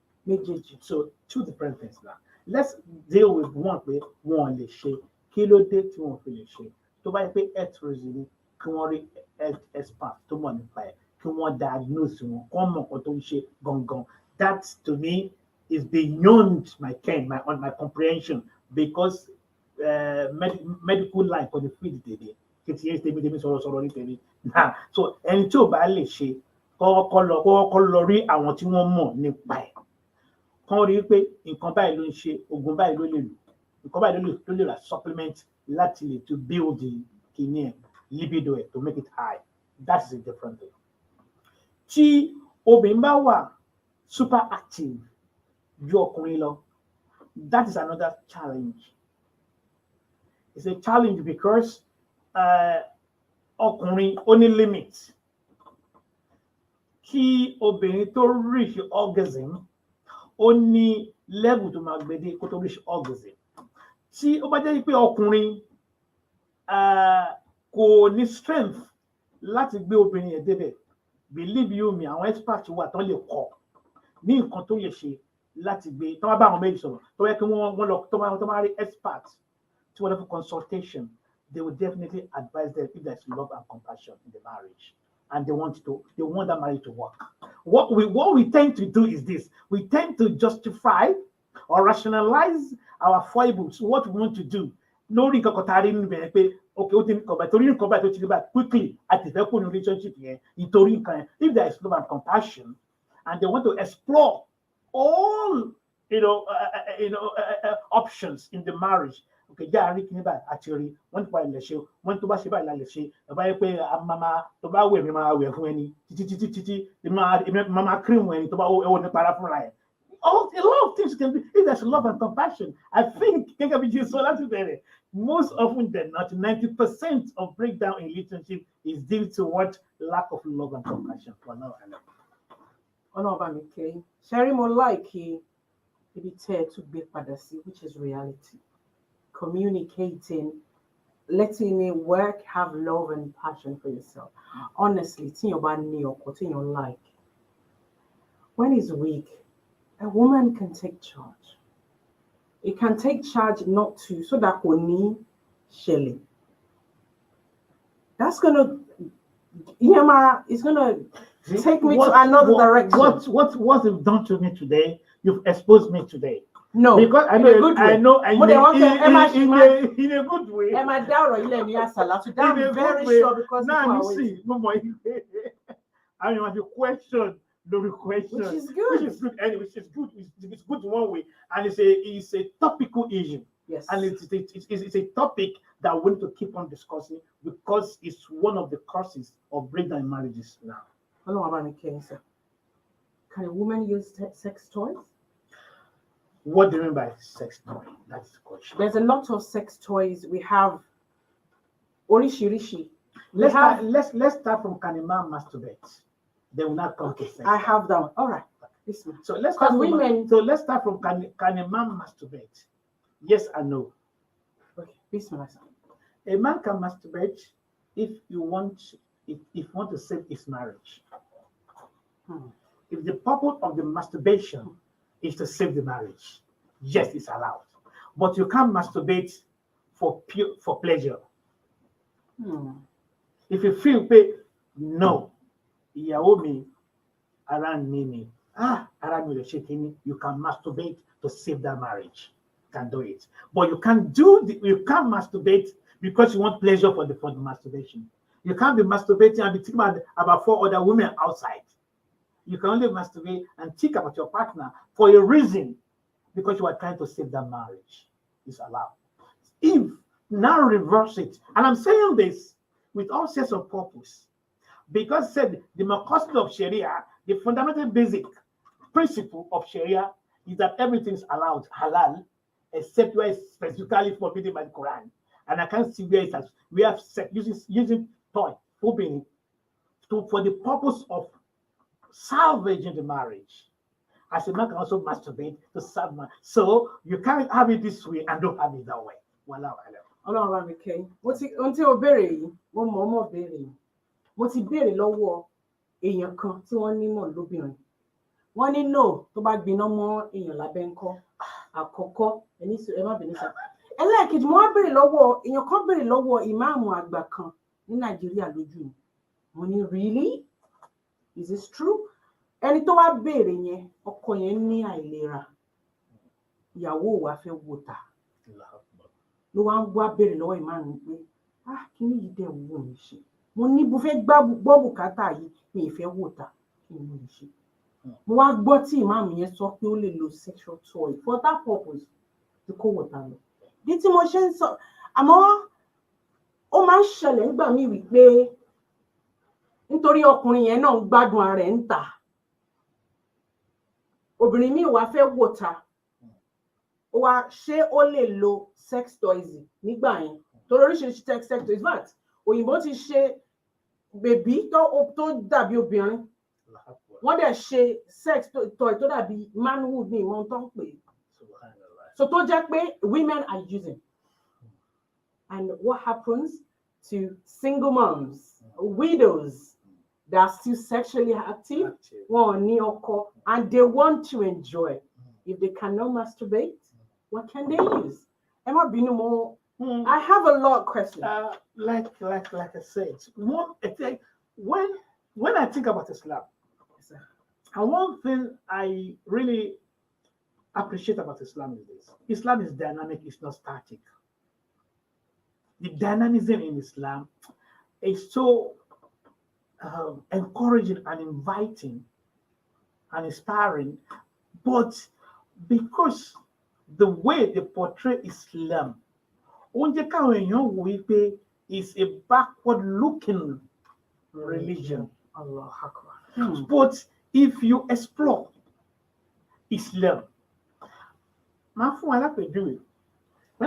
So two different things now. Let's deal with one way, one the shape. Kilo day to one for the shape. To buy pay tourism, can one expert to modify, can one diagnose one, come on to shape gong. That to me is beyond my ken, my comprehension, because medical life on the field today. So and to buy the shape, call àwọn tí wọ́n mọ̀ nípa ẹ̀. Kan rí pé nǹkan báyìí ló ń ṣe, oògùn báyìí ló lè lò, nǹkan báyìí ló lè ra supplement láti lè to build the kidney libido to make it high. That is a different thing. Tí obìnrin bá wà super active ju ọkùnrin lọ, that is another challenge. It's a challenge because ọkùnrin ó ní limit. Kí obìnrin tó reach orgasm, ó ní level tó máa gbé dé kó tó reach orgasm. Tí ó bá jẹ́ pé ọkùnrin kò ní strength láti gbé obìnrin yẹn débẹ̀. Believe you me, àwọn expert wà tó lè kọ́ ní nǹkan tó lè ṣe láti gbé tó bá àwọn méjì sọ̀rọ̀ tó yẹ kí wọ́n lọ tó máa rí expert tí wọ́n lọ fún consultation, they will definitely advise them if there's love and compassion in the marriage and they want that marriage to work. What we tend to do is this: we tend to justify or rationalize our foibles, what we want to do. Lórí nǹkan kan tá a rí nínú bẹ̀rẹ̀ pé okay, ó ti ní nǹkan báyìí, torí nǹkan báyìí tó ti rí báyìí quickly àti ìfẹ́ kò ní relationship yẹn ìtorí nǹkan yẹn. If there is love and compassion and they want to explore all options in the marriage, okay, jẹ́ àárín kìíní báyìí àti rí wọ́n ti pa ilẹ̀ ṣe wọ́n tó bá ṣe báyìí la lè ṣe ẹ̀bá yẹ pé mama tó bá wẹ̀ mi máa wẹ̀ fún ẹni títí mama cream ẹni tó bá ẹwọ́ nípa ara fúnra ẹ̀. A lot of things can be if there's love and compassion. I think most often than not, 90% of breakdown in relationship is due to what lack of love and compassion. Sherry mo like ibi tẹ́ to be padasi, which is reality. Communicating, letting it work, have love and passion for yourself. Honestly, think about your like. When it's weak, a woman can take charge. It can take charge not to, so that only Shelly. That's gonna, it's gonna take me to another direction. What you've done to me today, you've exposed me today. No, because I know, in a good way. Am I down or I'm very sure because now you see, no more. I mean, the question. Which is good. Anyway, it's good. It's good one way, and it's a topical issue. Yes, and it's a topic that we want to keep on discussing because it's one of the causes of breakdown marriages now. I don't know about cancer. Can a woman use sex toys? What do you mean by sex toy? That's the question. There's a lot of sex toys. We have orishirishi. Let's start from can a man masturbate? They will not come to sex. I have that one. All right. This one. So let's start from can a man masturbate? Yes and no. Okay. This one. A man can masturbate if you want to save his marriage. If the purpose of the masturbation is to save the marriage, yes, it's allowed. But you can't masturbate for pleasure. If you feel no. Ìyàwó mi ara ni mi ara mi lè ṣe kíní, you can masturbate to save that marriage. You can do it, but you can't masturbate because you want pleasure for the masturbation. You can't be masturbating and be thinking about 4 other women outside. You can only masturbate and think about your partner for a reason, because you are trying to save that marriage. It's allowed. If now reverse it, and I'm saying this with all sense of purpose. Because said the Makosli of Sharia, the fundamental basic principle of Sharia is that everything is allowed, halal, except where it's specifically forbidden by the Quran. And I can't see where it has. We have using toy, hoping for the purpose of salvaging the marriage. As a man can also masturbate to serve man. So you can't have it this way and don't have it that way. Mo ti béèrè lọ́wọ́ èèyàn kan tí wọ́n ní mọ̀ lóbìnrin. Wọ́n ní no tó bá gbiná mọ́ èèyàn lábẹ́ ńkọ́. Àkọ́kọ́ ẹ má bínú sá. Ẹlẹ́ẹ̀kejì mo wá béèrè lọ́wọ́ èèyàn kan béèrè lọ́wọ́ ìmáàmù àgbà kan ní Nàìjíríà lójú mi. Mo ní really? Is this true? Ẹni tó wá béèrè yẹn ọkọ yẹn ní àìlera. Ìyàwó wa fẹ́ wò ta. Ló wá ń wá béèrè lọ́wọ́ ìmáàmù pé kí ni yìí dẹ̀ wù mí ṣe? Mo ní bó fẹ́ gbọ́ bùkátà yìí mi ìfẹ́ wò ta kí ni mo lè ṣe. Mo wá gbọ́ tí ìmáàmù yẹn sọ pé ó lè lo sexual toy for that purpose tí kò wò ta lọ. Bí tí mo ṣe ń sọ àmọ́ ó máa ń ṣẹlẹ̀ nígbà míì wípé nítorí ọkùnrin yẹn náà ń gbádùn ara ẹ̀ ń tà. Obìnrin míì wá fẹ́ wò ta. Ó wá ṣé ó lè lo sex toys nígbà yẹn torí oríṣiríṣi sex toys but òyìnbó ti ṣe bèbí tó dàbí obìnrin. Wọ́n dẹ̀ ṣe sex toy tó dàbí manhood ní ìmọ̀ tó ń pè. So tó jẹ́ pé women are using. And what happens to single moms, widows that are still sexually active, and they want to enjoy? If they cannot masturbate, what can they use? Emma Binumo, I have a lot of questions. Like I said, when I think about Islam, and one thing I really appreciate about Islam is this: Islam is dynamic, it's not static. The dynamism in Islam is so encouraging and inviting and inspiring, but because the way they portray Islam, is a backward-looking religion. Allah Akbar. But if you explore Islam, when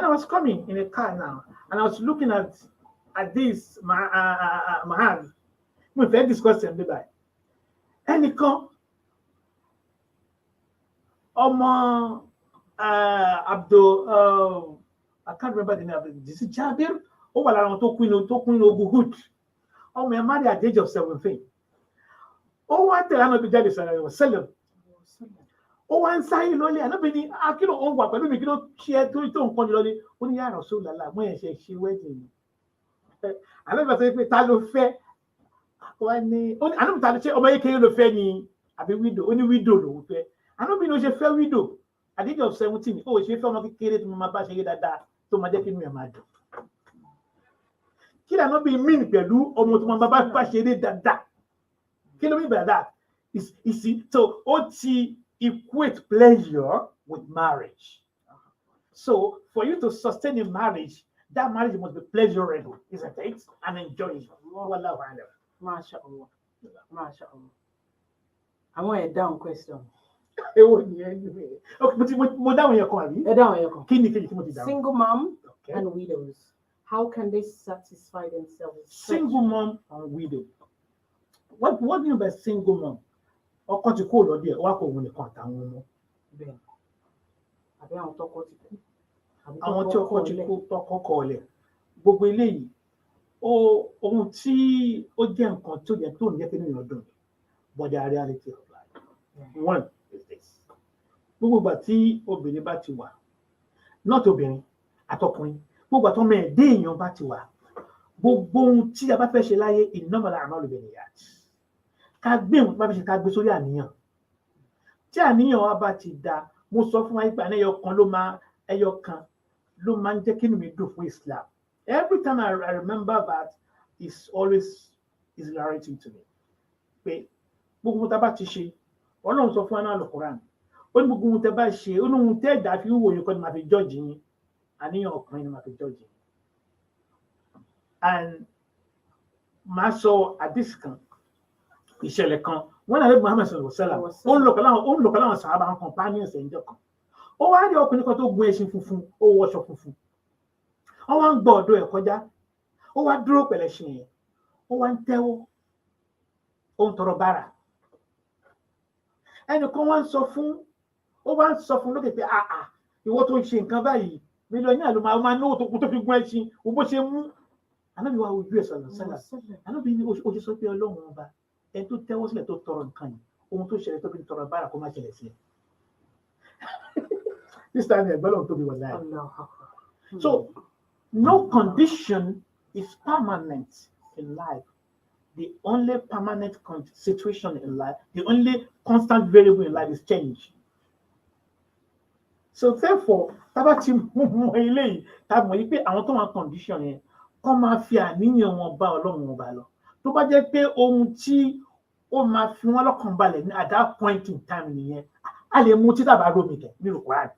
I was coming in a car now, and I was looking at this Mahal, we've had this question today. And he come, Abdul, I can't remember the name of it. This is Jabir. Oh, well, I want to queen Oguhud. Oh, my married at the age of 17. Oh, what the hell did I say? Oh, one side, only another bit. I can't own what, but we cannot share to it on Conjoli. Only I know so la when she wedding. I never say, Talo fair. Only I don't tell you, oh, my cane of Fanny. I be widow, only widow. I don't know she fair widow. At the age of 17. Oh, she felt like carried my bash that. So my deck in me, mad. Kill not be mean, Pelu, or Motumaba Pashede that. Kill me by that. Is so OT equate pleasure with marriage. So for you to sustain a marriage, that marriage must be pleasurable, isn't it? And enjoyable. MashaAllah. MashaAllah. I want a down question. Single mom and widows. How can they satisfy themselves? Single mom and widow. What do you mean by single mom? Or can't you call or dear? Or when you contact one? I want to call it. Gbogbo eléyìí ohun tí ó jẹ́ nǹkan tó yẹ tó ní ẹ̀kẹ́ nínú ọdún, but the reality of life. One is this: gbogbo ìgbà tí obìnrin bá ti wà, not obìnrin àtọkùnrin, gbogbo àtọ́ mẹ́ẹ̀ẹ́dé èèyàn bá ti wà, gbogbo ohun tí a bá fẹ́ ṣe láyé innamal a'malu binniyat. Ká gbé ohun tí a bá fẹ́ ṣe ká gbé sórí àníyàn. Tí àníyàn wa bá ti da, mo sọ fún wa pé ẹyọ kan ló máa ń jẹ́ kí inú mi dùn fún Islam. Every time I remember that, it's always exhilarating to me. Pé gbogbo tá bá ti ṣe, Ọlọ́run sọ fún wa náà Al-Qur'an. Ó ní gbogbo tá bá ṣe, ó ní ohun tẹ́ ẹ̀dá fi wò yín kọ́ ni máa fi judge yín. Àníyàn ọkùnrin ni máa fi judge yín. And máa sọ àdìs kan, ìṣẹ̀lẹ̀ kan, when Ànábì Muhammad sallallahu alaihi wasallam, ó ń lọ pẹ̀lú àwọn sàhábà àwọn companions ẹ̀ ń jọ kan. Ó wá rí ọkùnrin kan tó gun ẹṣin funfun, ó wọṣọ funfun. Ó wá ń gbọ́ ọ̀dọ̀ ẹ̀ kọjá, ó wá dúró pẹ̀lú ẹṣin yẹn, ó wá ń tẹ́wọ́, ó ń tọrọ bárà. Ẹnìkan wá ń sọ fún lókè pé ìwọ tó ń ṣe nǹkan báyìí, mílíọ̀nù náà ló máa náwó tó kú tó fi gun ẹṣin, ó bó ṣe mú. Ànábì wa ojú ẹ̀ sọ̀rọ̀ sẹ́lá. Ànábì ní oṣù sọ pé Ọlọ́run ọba ẹni tó tẹ́wọ́ sílẹ̀ tó tọrọ nǹkan yìí, ohun tó ṣẹlẹ̀ tó fi tọrọ bárà kó má ṣẹlẹ̀ sí ẹ. This time ẹgbẹ́ lọ́run tó bí wọ̀ láì. So no condition is permanent in life. The only permanent situation in life, the only constant variable in life is change. So therefore, tábà ti mú eléyìí, tá mọ̀ yí pé àwọn tó wà condition yẹn, kọ́ máa fi àníyàn wọn bá Ọlọ́run wọn bá lọ. Tó bá jẹ́ pé ohun tí ó máa fi wọn lọ́kàn balẹ̀ ní at that point in time nìyẹn, a lè mú tí tàbá rómi kẹ̀ nínú Quran.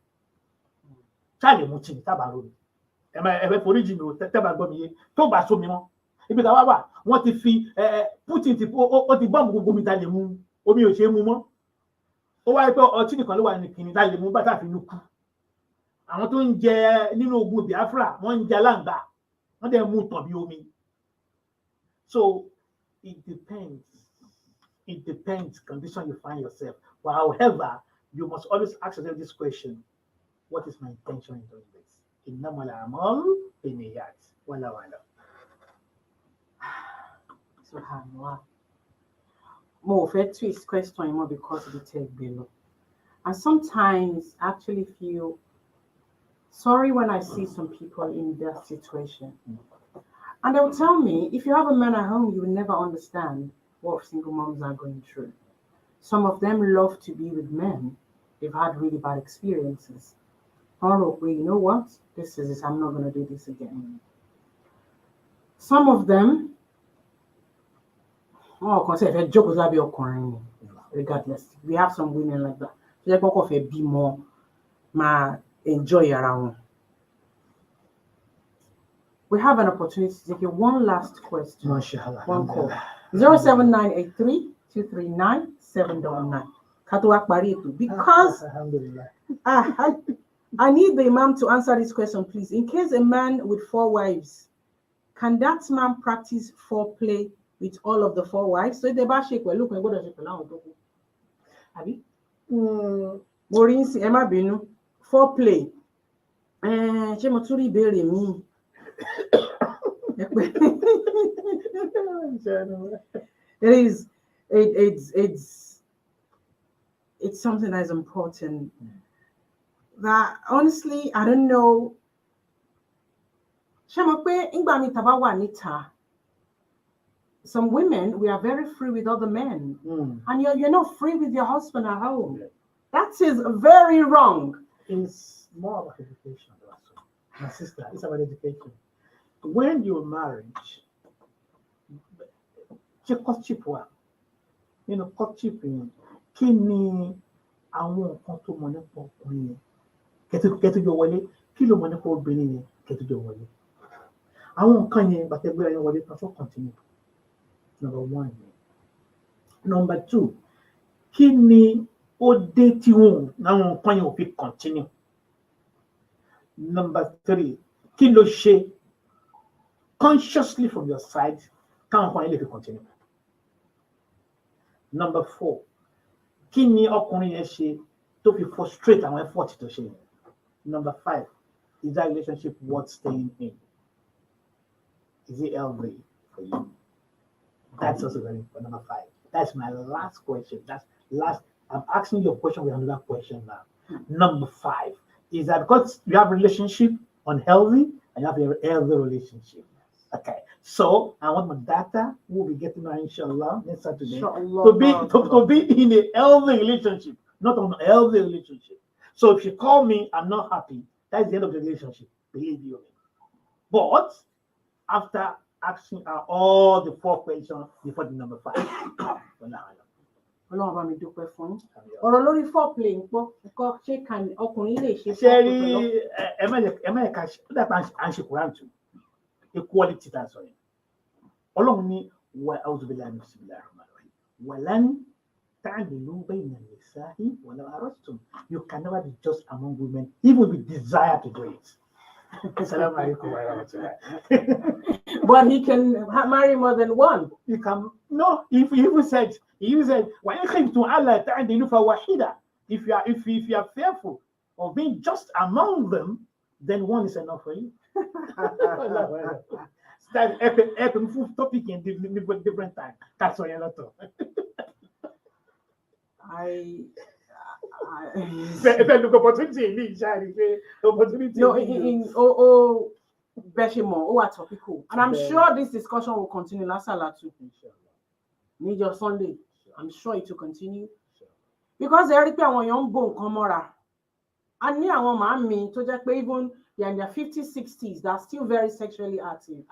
Ṣá lè mú tí tàbá rómi. Ẹ̀fẹ̀ foríjì mi ò tẹ́bà gbọ́ mi yé tó bá sómi wọn. Ibi táwa wà, wọ́n ti fi Putin ó ti bọ́ọ̀mù gbogbo mi ta lè mú, omi ò ṣe é mú mọ́. Ó wáyé pé ọtí nìkan ló wà ní kìnnì ta lè mú bá tàfi lukú. Àwọn tó ń jẹ nínú ogun Biafra, wọ́n ń jẹ aláǹgbá, wọ́n dẹ̀ mú tàn bí omi. So it depends condition you find yourself. But however, you must always ask yourself this question: what is my intention in doing this? Innamal a'malu binniyat. Wallahu a'lam. Subhanallah. More fair twist question more because of the take below. And sometimes I actually feel sorry when I see some people in that situation. And they'll tell me, if you have a man at home, you will never understand what single moms are going through. Some of them love to be with men. They've had really bad experiences. Honourable, you know what? This is it. I'm not going to do this again. Some of them, regardless. We have some women like that. They be more, enjoy around. We have an opportunity to take one last question. MashaAllah. One call. 07983-239-799. Because Alhamdulillah. I need the Imam to answer this question, please. In case a man with 4 wives, can that man practice foreplay with all of the 4 wives? So the bashik will look and go to the Abi? Maureen, Emma Binu, foreplay. Chemoturi bury me. It's something that is important. That honestly, I don't know. Some women, we are very free with other men, and you're not free with your husband at home. That is very wrong. It's more about education, my sister. It's about education. When you're married, courtship, courtship, kini àwọn nǹkan tó mọ̀ nípa ọkùnrin yẹn kẹtùjọ wọlé kí ló mọ̀ nípa obìnrin yẹn kẹtùjọ wọlé àwọn nǹkan yẹn gbàtẹ́gbẹ́ra yẹn wọlé kan tó continue. Number 1. Number 2, kí ni ó dé tí wọn àwọn nǹkan yẹn ò fi continue. Number 3, kí ló ṣe consciously from your side káwọn nǹkan yẹn lè fi continue. Number 4, kí ni ọkùnrin yẹn ṣe tó fi frustrate àwọn effort tó ṣe yẹn. Number 5, is that relationship worth staying in? Is it healthy for you? That's also very important. Number 5. That's my last question. That's last. I'm asking you a question with another question now. Number 5 is that because you have a relationship unhealthy and you have a healthy relationship. Okay. So I want my data. We'll be getting her inshallah next Saturday to be in a healthy relationship, not an unhealthy relationship. So if you call me, I'm not happy. That's the end of the relationship. Believe you me. But after asking her all the 4 questions before the number 5. Ọlọ́run bá mi dúpẹ́ fún ọ̀rọ̀ lórí foreplay nǹkan ṣé kan ọkùnrin lè ṣe ṣe rí ẹ má yẹ ká ṣe ó dàgbà à ń ṣe Quran too equality tá a sọ yẹn Ọlọ́run ní wà a'udhu billahi minash shaitanir rajim walan ta'dilu bayna an-nisa'i walau aradtum. You can never be just among women even with desire to do it. Assalamu alaikum wa rahmatullah. But he can marry more than one. You can no. If he even said, "Wa in khiftum alla ta'dilu fawahida." If you are fearful of being just among them, then one is enough for you. Start full topic in different time. That's why you're not talking. Beshimo, topical. And I'm sure this discussion will continue last Salatu. Need your Sunday. I'm sure it will continue. Because they already want young bone comora. And near our mommy to just even they're in their 50s, 60s, they're still very sexually active.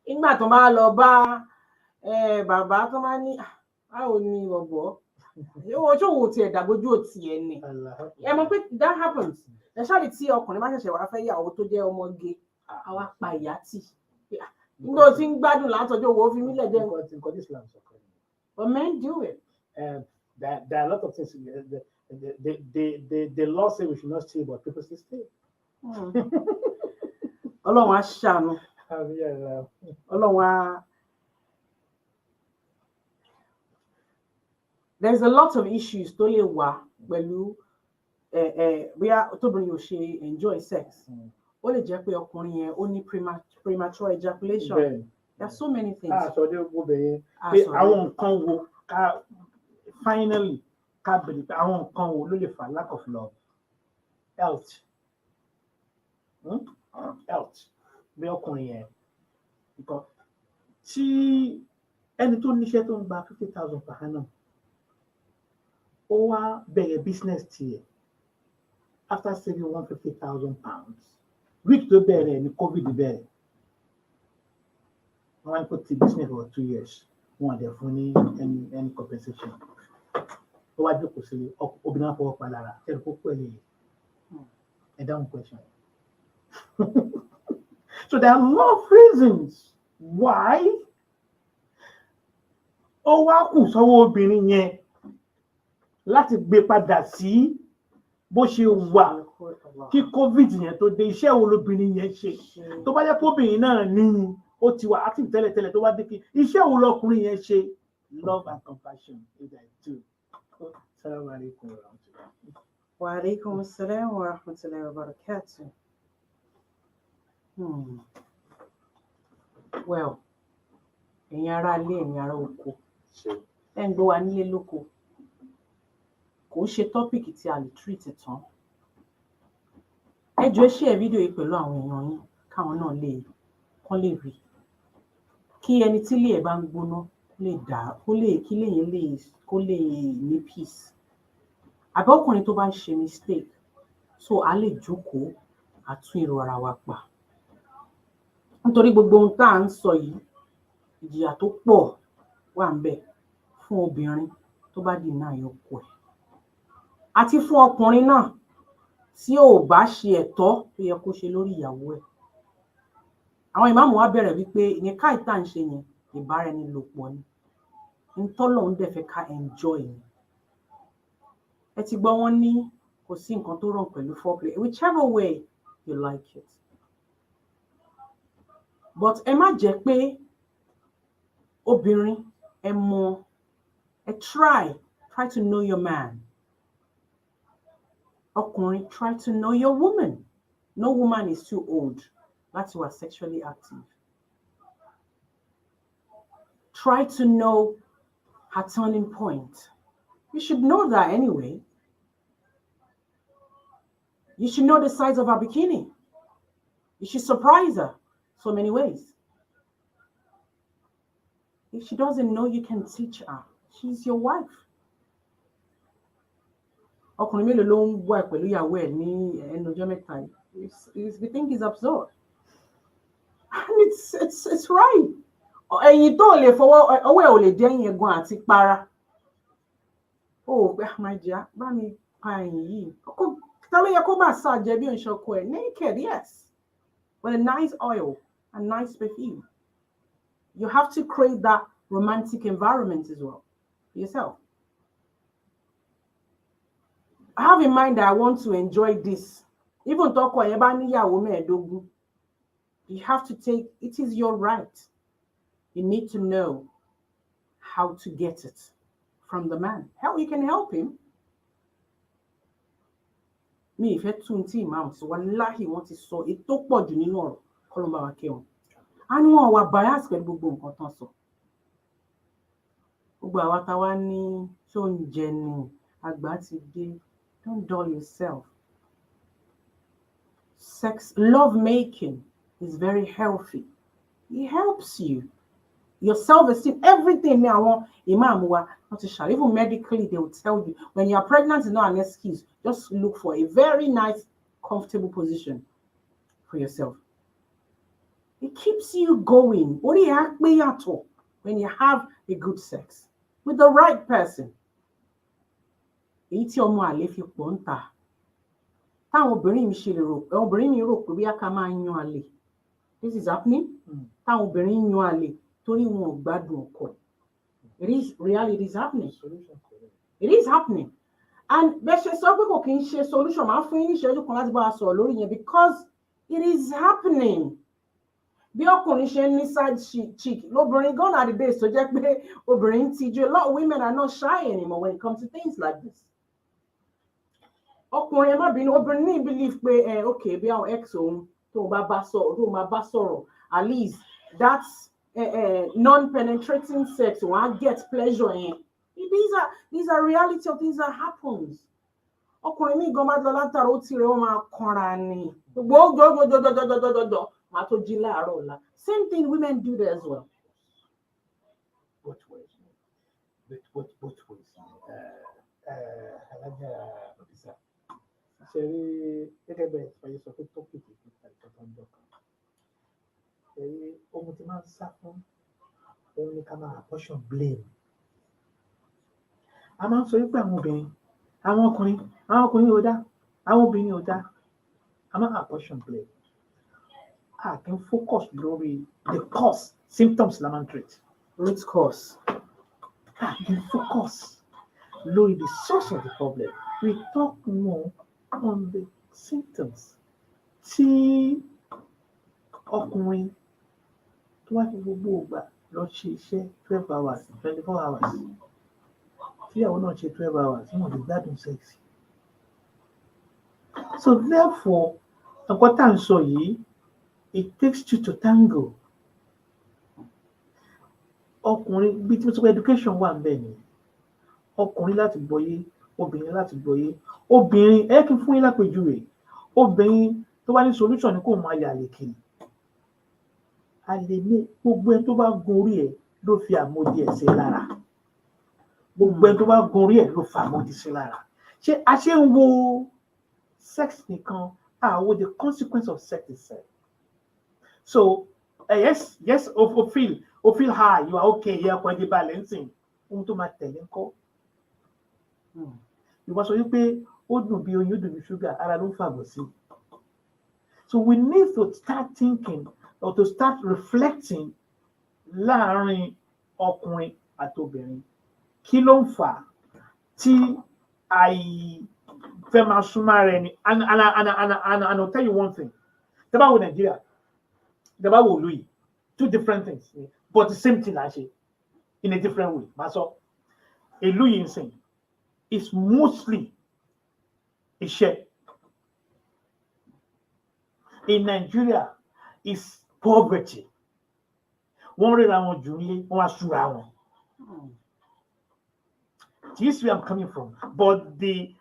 In my tomaloba, Baba Tomani, I will need a boy. That happens. Especially see or connection or affair or to their own gay. Our payati. No thing bad lots of your wolf in Islam. But men do it. There are a lot of things. The law says we should not stay, but people still stay. There's a lot of issues to we are to bring you enjoy sex. ó lè jẹ́ pé ọkùnrin yẹn ó ní premature ejaculation. bẹ́ẹ̀ There are so many things. sọ dé gbogbo bẹ̀yẹn pé àwọn nǹkan wo ká finally ká bèrè pé àwọn nǹkan wo ló lè fa lack of love. Health bí ọkùnrin yẹn nǹkan tí ẹni tó níṣẹ́ tó ń gba 50,000 per annum ó wá bẹ̀rẹ̀ business tiẹ̀ after saving 150,000 pounds week tó bẹ̀rẹ̀ ní COVID bẹ̀rẹ̀ wọ́n á kó ti business for 2 years wọ́n á dẹ̀ fún ní any compensation ó wá jókòó sí obìnrin náà fọwọ́ pa lára ẹ̀rù kó pẹ̀lú ẹ̀ dáhùn question. So there are a lot of reasons why ó wá kù sọ́wọ́ obìnrin yẹn láti gbé padà sí bó ṣe wà kí COVID yẹn tó dé. Iṣẹ́ wo lobìnrin yẹn ṣe tó bá jẹ́ pé obìnrin náà ní ó ti wà active tẹ́lẹ̀tẹ́lẹ̀ tó wá dé kí iṣẹ́ wo lọkùnrin yẹn ṣe. Love and compassion is that too. Assalamu alaikum wa rahmatullahi. Wa alaikum assalam wa rahmatullahi wa barakatuh. Well, ẹ̀yin ará ilé, ẹ̀yin ará oko, ẹ̀ ń gbọ́ wa nílé lóko, kò ń ṣe tọ́pìkì tí a lè treat tán. Ẹ jọ̀ọ́ share fídíò yìí pẹ̀lú àwọn èèyàn yín káwọn náà kán lè rí. Kí ẹni tí ilé ẹ̀ bá ń gbóná kí kó lè ní peace. Àbí ọkùnrin tó bá ń ṣe mistake so a lè jókòó àtún èrò ara wa pa. Nítorí gbogbo ohun tá à ń sọ yìí ìjìyà tó pọ̀ wà ń bẹ fún obìnrin tó bá deny ọkọ ẹ̀ àti fún ọkùnrin náà tí ò bá ṣe ẹ̀tọ́ tó yẹ kó ṣe lórí ìyàwó ẹ̀. Àwọn ìmáàmù wa bẹ̀rẹ̀ wípé ìníká ìta ń ṣe yẹn ìbáraẹnilòpọ̀ ni ntọ́lọ́run dẹ̀ fẹ́ ká enjoy ni. Ẹ ti gbọ́ wọ́n ní kò sí nǹkan tó wrong pẹ̀lú foreplay whichever way you like it. But ẹ má jẹ́ pé obìnrin try to know your man. Ọkùnrin try to know your woman. No woman is too old láti wà sexually active. Try to know her turning point. You should know that anyway. You should know the size of her bikini. You should surprise her so many ways. If she doesn't know, you can teach her. She's your wife. Ọkùnrin mélòó ló ń wà pẹ̀lú ìyàwó ẹ̀ ní ẹnu ọjọ́ mẹ́ta yìí? We think it's absurd. And it's right. Ẹ̀yin tó lè fọwọ́ ọwọ́ ẹ̀ ò lè jẹ́ ẹ̀yìn ẹ̀gbọ́n àti para. Oh, my dear, bá mi pa ẹ̀yìn yìí. Ta ló yẹ kó máa ṣàjẹ́ bí òǹṣọ́kọ ẹ̀? Naked, yes. With a nice oil and nice perfume. You have to create that romantic environment as well for yourself. I have in mind that I want to enjoy this. Even tọkọ ẹ̀ bá níyàwó mẹ́ẹ̀ẹ́dógún, you have to it is your right. You need to know how to get it from the man. How you can help him. Mi ìfẹ́ tún tí Imam sọ, wallahi wọ́n ti sọ ètò pọ̀ jù nínú ọ̀rọ̀ kọ́lọ́mbà wa kẹ́ wọn. A ní wọn wà bias pẹ̀lú gbogbo nǹkan tán sọ. Gbogbo àwa tá wá ní tó ń jẹ ni àgbà ti dé. Don't dull yourself. Love making is very healthy. It helps you. Your self-esteem, everything now, Imam, even medically, they will tell you when you are pregnant is not an excuse. Just look for a very nice, comfortable position for yourself. It keeps you going. When you have a good sex with the right person. This is happening. It is happening. It is happening. And solution because it is happening. Bí ọkùnrin ṣe ní side cheek, lóbìnrin gone are the days tó jẹ́ pé obìnrin tijú. A lot of women are not shy anymore when it comes to things like this. Ọkùnrin ẹ má bínú, obìnrin ní believe pé okay bí àwọn ex òun tó bá bá sọ̀rọ̀ at least that's non-penetrating sex wọ́n á get pleasure yẹn. These are reality of things that happens. Ọkùnrin mi gan máa lọ látara ó tirẹ̀ ó máa kanra ni gbogbo máa tó jí láàárọ̀ ọ̀la. Same thing women do there as well. Both ways. Both ways. Alájà Ọ̀dísà. Ṣé rí gẹ́gẹ́ bẹ́ẹ̀ fàyè sọ pé tọ́pìkì nípa ìtọ́jú ọjọ́ kan. Ṣé rí ohun tí máa ń sá fún òun ni ká máa apportion blame. A máa ń sọ wípé àwọn ọkùnrin ò dá, àwọn obìnrin ò dá. A máa apportion blame. I can focus lórí the cause, symptoms la máa ń treat. Root cause. I can focus lórí the source of the problem. We talk more on the symptoms. Tí ọkùnrin tó wá fi gbogbo ìgbà lọ ṣe iṣẹ́ 12 hours, 24 hours. Tí àwọn náà ṣe 12 hours, wọ́n lè gbádùn sex. So therefore, nǹkan tá à ń sọ yìí, it takes two to tango. Ọkùnrin bí tí mo sọ pé education wà ńbẹ̀ ni. Ọkùnrin láti gbọ́yé, obìnrin láti gbọ́yé. Obìnrin kí n fún yín lápèjúwe. Obìnrin tó bá ní solution ni kó máa yà lè kiri. A lè ní gbogbo ẹni tó bá gun orí ẹ̀ ló fi àmódi ẹ̀ sí lára. Gbogbo ẹni tó bá gun orí ẹ̀ ló fa àmódi sí lára. Ṣé a ṣe ń wo sex nìkan? Wo the consequence of sex itself. So yes, o feel high, you are okay here, ọkọ̀ ẹ̀dí balancing. Ohun tó máa tẹ̀lé ńkọ́. Ìwọ sọ wípé ó dùn bí oyin, ó dùn bí ṣúgà, ara ló ń fàbọ̀ sí. So we need to start thinking or to start reflecting láàárín ọkùnrin àti obìnrin. Kí ló ń fà tí fẹ́ máa súnmọ́ rẹ ni? And I'll tell you one thing. Tẹ́ bá wo Nàìjíríà, tẹ́ bá wo ìlú yìí, two different things, but the same thing la ṣe in a different way. Máa sọ, ìlú yìí ń sìn is mostly iṣẹ́. In Nigeria is poverty. Wọ́n ríra wọn jù nílé, wọ́n wá súra wọn. This is where I'm coming from, but the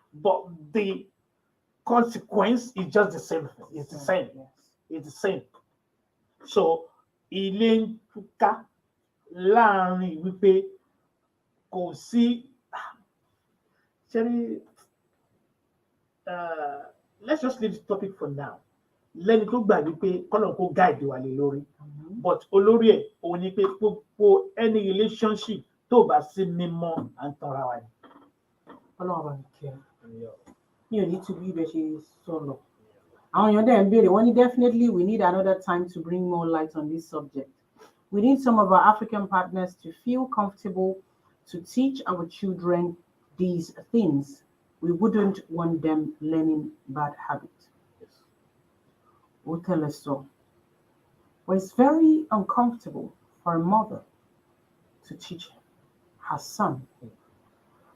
consequence is just the same thing. It's the same. It's the same. So ilé ń túká láàrin wípé kò sí. Let's just leave this topic for now. Lẹ́ni tó gbà wípé kọ́lọ̀ kó guide wà lé lórí. But olórí ẹ̀ òun ni pé gbogbo any relationship tó bá sí mímọ́ à ń tanra wa ni. Ọlọ́run bá mi kẹ́ ẹ. Mi ò ní tu bí ibẹ̀ ṣe sọ̀rọ̀. Àwọn èèyàn dẹ̀ ń béèrè, wọ́n ní definitely we need another time to bring more light on this subject. We need some of our African partners to feel comfortable to teach our children these things. We wouldn't want them learning bad habits. We'll tell us so. Well, it's very uncomfortable for a mother to teach her son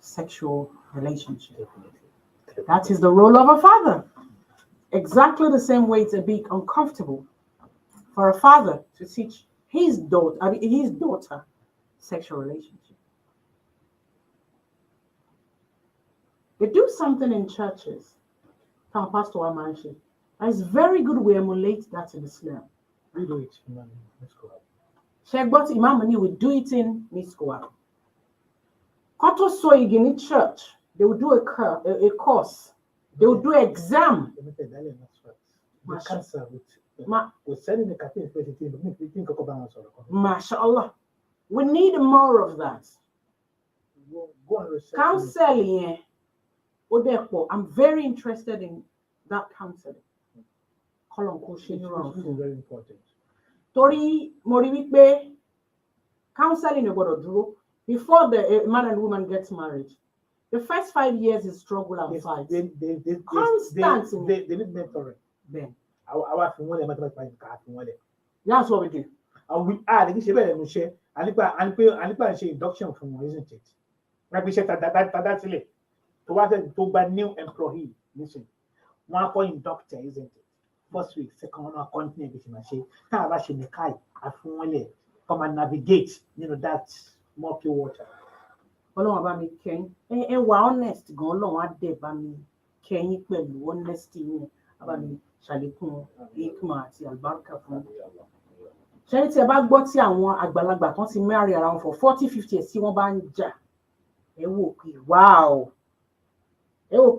sexual relationship. That is the role of a father. Exactly the same way it's a bit uncomfortable for a father to teach his daughter sexual relationship. They do something in churches. Pastor Amanshi. And it's very good we emulate that in Islam. We do it in Miskoa. Sheikh Bot Imam we do it in Miskoa. Koto so in church, they will do a course. They will do an exam. MashaAllah. We need more of that. Counseling. I'm very interested in that counseling. This is very important. Torí mo rí wípé counseling ò gbọ́dọ̀ dúró before the man and woman gets married. The first 5 years is struggle and fight. They need mentoring. Then that's what we do. And we are the better than share. And share induction from one, isn't it? Like we said that's it. To what to buy new employee. Listen, one point doctor, isn't it? first week second one continue bí ṣe máa ṣe tá a bá ṣe nìka yìí a fún wọn lẹ̀ come and navigate that murky water. Ọlọ́run bá mi kẹ́yìn ẹ wà honest gan Ọlọ́run á dẹ̀ bá mi kẹ́yìn pẹ̀lú honesty yẹn á bá mi ṣàlékún hikma àti àlùbáríkà fún ṣẹ́ni tí ẹ bá gbọ́ tí àwọn àgbàlagbà kan ti marry ara wọn for 40-50 years tí wọ́n bá ń jà ẹ wò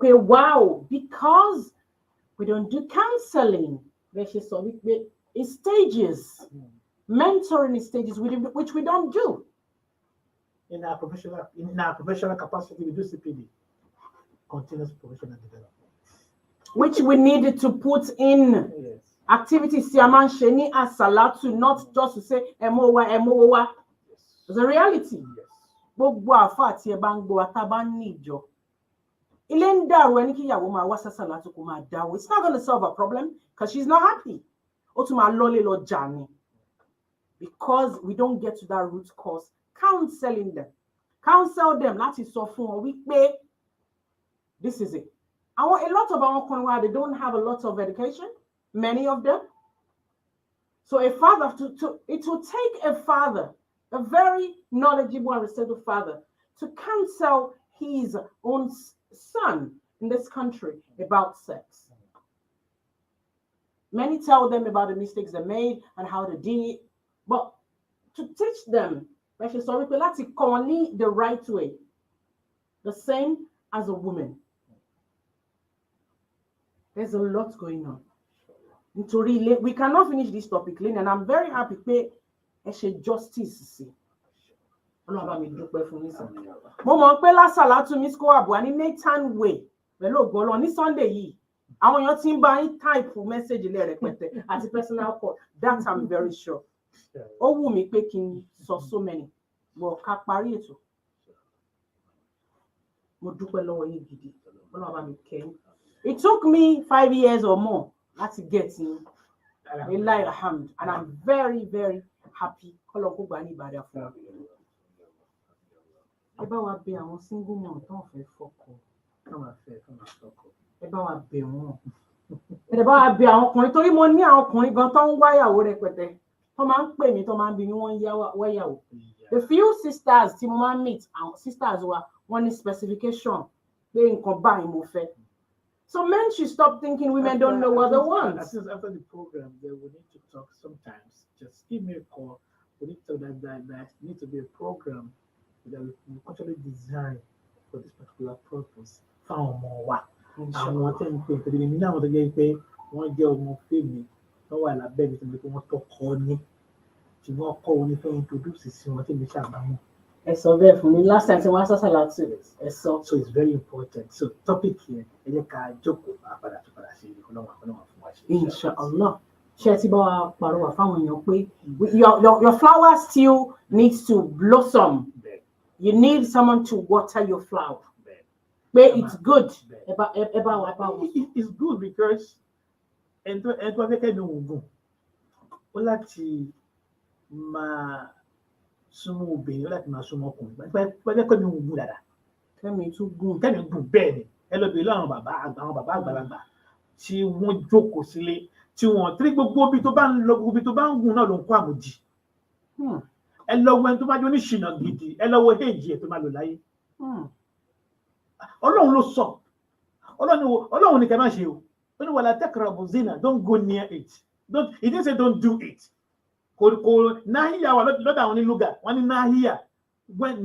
pé wow because we don't do counseling bẹ́ẹ̀ ṣe sọ wípé it's stages mentoring is stages which we don't do. In our professional capacity, we do CPD, continuous professional development, which we need to put in activities tí a máa ń ṣe ní àsàlátù, not just to say ẹ mú wá. It's a reality. Gbogbo àfáà tí ẹ bá ń gbọ́ wa tá bá ní ìjọ ilé ń dàrú ẹni kí ìyàwó máa wá sàsàlátù kó máa dáwọ́. It's not going to solve a problem because she's not happy. Ó tún máa lọ́lé lọ jà ni because we don't get to that root cause. Counsel them láti sọ fún wọn wípé this is it. A lot of our ọkùnrin they don't have a lot of education, many of them. So a father it will take a father, a very knowledgeable and receptive father, to counsel his own son in this country about sex. Many tell them about the mistakes they made and how they did it, but to teach them the right way, the same as a woman. There's a lot going on. We cannot finish this topic, Lynn, and I'm very happy to justice. Mo mọ̀ pé lásàlátù Miss Kowabu ní Nathan Way pẹ̀lú ògbọ́lọ́ ní Sunday yìí àwọn èèyàn ti ń bá yín type message ilé rẹpẹtẹ àti personal call. That I'm very sure. Ó wù mí pé kí n sọ so many but ká parí ètò. Mo dúpẹ́ lọ́wọ́ yín gidi. Ọlọ́run bá mi kẹ́yìn. It took me 5 years or more láti get in Alhamd, and I'm very, very happy. Kọ́lọ́n kó gbà ní ìbàdàn fún wa. Ẹ bá wa bẹ̀ àwọn single mom tó ń fẹ́ fọ́kọ. Ẹ bá wa bẹ̀ wọ́n. Ẹ bá wa bẹ̀ àwọn ọkùnrin torí mo ní àwọn ọkùnrin gan tó ń wáyàwó rẹpẹtẹ. Tó máa ń pè mí tó máa ń bi mí wọ́n wáyàwó. The few sisters tí mo máa ń meet, àwọn sisters wa wọ́n ní specification pé nǹkan báyìí mo fẹ́. So men should stop thinking women don't know what they want. After the program, we need to talk sometimes. Just give me a call. We need to talk that need to be a program that we actually design for this particular purpose. Found more work. I want them to be now the pay one girl more family. No while I beg to make one talk on it. She won't call when you introduce this one thing which I'm So there for me last time I was allowed to so it's very important. So topic here Inshallah. Your flower still needs to blossom. You need someone to water your flower. But it's good. It's good because súnmọ́ obìnrin láti máa súnmọ́ ọkùnrin pẹ́ẹ́pẹ́ kọ́ mi ń gùn dáadáa kẹ́mi gùn bẹ́ẹ̀ ni ẹ lọ bèèrè àwọn bàbá àgbàlagbà tí wọ́n jókòó sílé tí wọ́n tí gbogbo ibi tó bá ń lọ gbogbo ibi tó bá ń gùn náà ló ń kó àmójì ẹ lọ wo ẹni tó bá jẹ́ oníṣìnà gidi ẹ lọ wo èjì ẹ̀ tó máa lò láyé Ọlọ́run ló sọ Ọlọ́run ní kẹ́ máa ṣe o ó ní wala taqrabu zina, don't go near it, he didn't say don't do it. Nahiya wa lọ́dọ̀ àwọn onílùgà wọ́n ní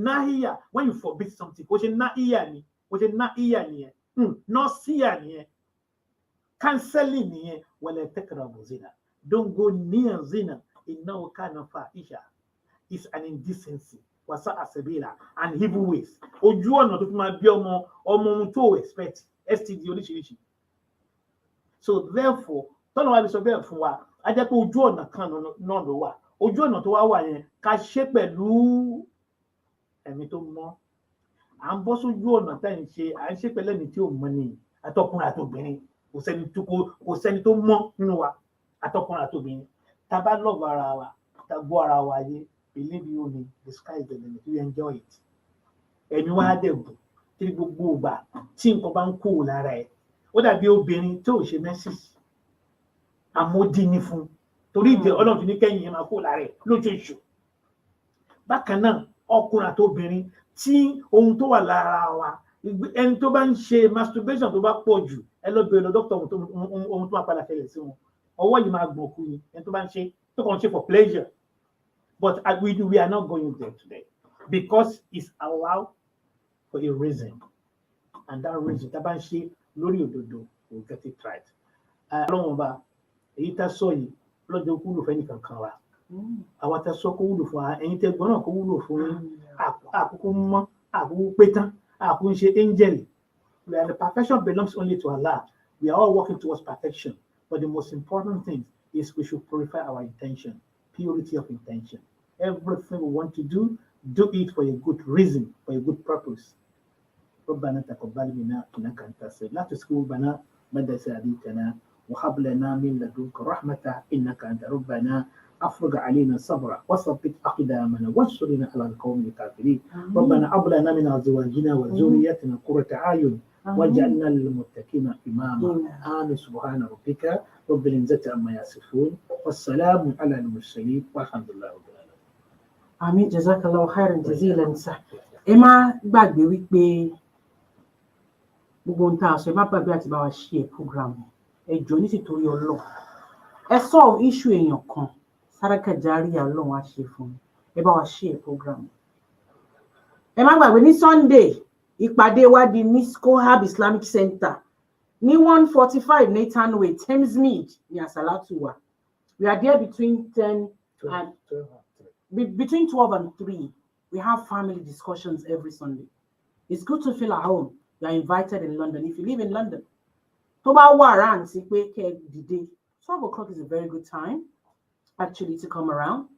nahiya when you forbid something kò ṣe nahiya nìyẹn nọ́ọ̀síyà nìyẹn cancelling nìyẹn wala taqrabu zina, don't go near zina innahu kana fahisha, is an indecency wa sa'a sabila and evil ways. Ojú ọ̀nà tó fi máa bí ọmọ ohun tó expect STD oríṣiríṣi. So therefore tọ́nà wa lè sọ bẹ́ẹ̀ fún wa a jẹ́ pé ojú ọ̀nà kan náà ló wà. Ojú ọ̀nà tó wà yẹn ká ṣe pẹ̀lú ẹ̀mí tó mọ́. À ń bọ́ sójú ọ̀nà tá à ń ṣe pẹ̀lú ẹ̀mí tí ò mọ́ ni àtọkùnrin àtobìnrin kò sẹ́ni tó mọ́ nínú wa àtọkùnrin àtobìnrin. Tá bá love ara wa tá gbọ́ ara wa yé, believe you me, the sky is the limit, we enjoy it. Ẹ̀mí wa dẹ̀ gùn tí gbogbo ìgbà tí nǹkan bá ń kó lára ẹ̀ ó dàbí obìnrin tó ò ṣe mẹ́sìs àmódì ní fún torí ìdí Ọlọ́run ti ní kẹ́yìn yẹn máa kó lára ẹ̀ lóṣooṣù. Bákan náà ọkùnrin àti obìnrin tí ohun tó wà lára wa ẹni tó bá ń ṣe masturbation tó bá pọ̀ jù ẹ lọ bẹ̀rẹ̀ lọ dókítà ohun tó máa padà ṣẹlẹ̀ sí wọn ọwọ́ yìí máa gbọ̀n kú ni ẹni tó bá ń ṣe tó kàn ń ṣe for pleasure. But we are not going there today because it's allowed for a reason, and that reason tá a bá ń ṣe lórí òdodo we'll get it right. Ọlọ́run ọba èyí tá a sọ yìí lọ́jọ́ kúlò fẹ́ nìkan kan wa àwa tá a sọ kó wúlò fún wa ẹ̀yin tẹ́ gbọ́n náà kó wúlò fún yín àkókò mọ́ àkókò pé tán àkókò ń ṣe angel. The perfection belongs only to Allah. We are all working towards perfection, but the most important thing is we should purify our intention. Purity of intention. Everything we want to do it for a good reason, for a good purpose. ربنا تقبل منا إنك أنت السميع لا تسكوا بنا مدى سادتنا وهب لنا من لدنك رحمة إنك أنت ربنا أفرغ علينا صبرا وثبت أقدامنا وانصرنا على القوم الكافرين ربنا هب لنا من أزواجنا وذريتنا قرة أعين واجعلنا للمتقين إماما آمين سبحان ربك رب العزة عما يصفون والسلام على المرسلين والحمد لله رب العالمين. Àmín, jazakallahu khairan jazilan sir. Ẹ má gbàgbé wípé gbogbo ohun tá a sọ ẹ má gbàgbé àti bá wa share program ẹ jọ̀ọ́ nítorí Ọlọ́run ẹ solve issue èèyàn kan Sadaka Jariya Ọlọ́run á ṣe fún ẹ bá wa share program. Ẹ má gbàgbé ní Sunday ìpàdé wa di ní Skohab Islamic Center ní 145 Nathan Way Thamesmead ní Asalatu wa. We are there between 12 and 3. We have family discussions every Sunday. It's good to feel at home. You are invited in London. If you live in London, tó bá wà around sí pé kẹ́ dìde 12 o'clock is a very good time actually to come around.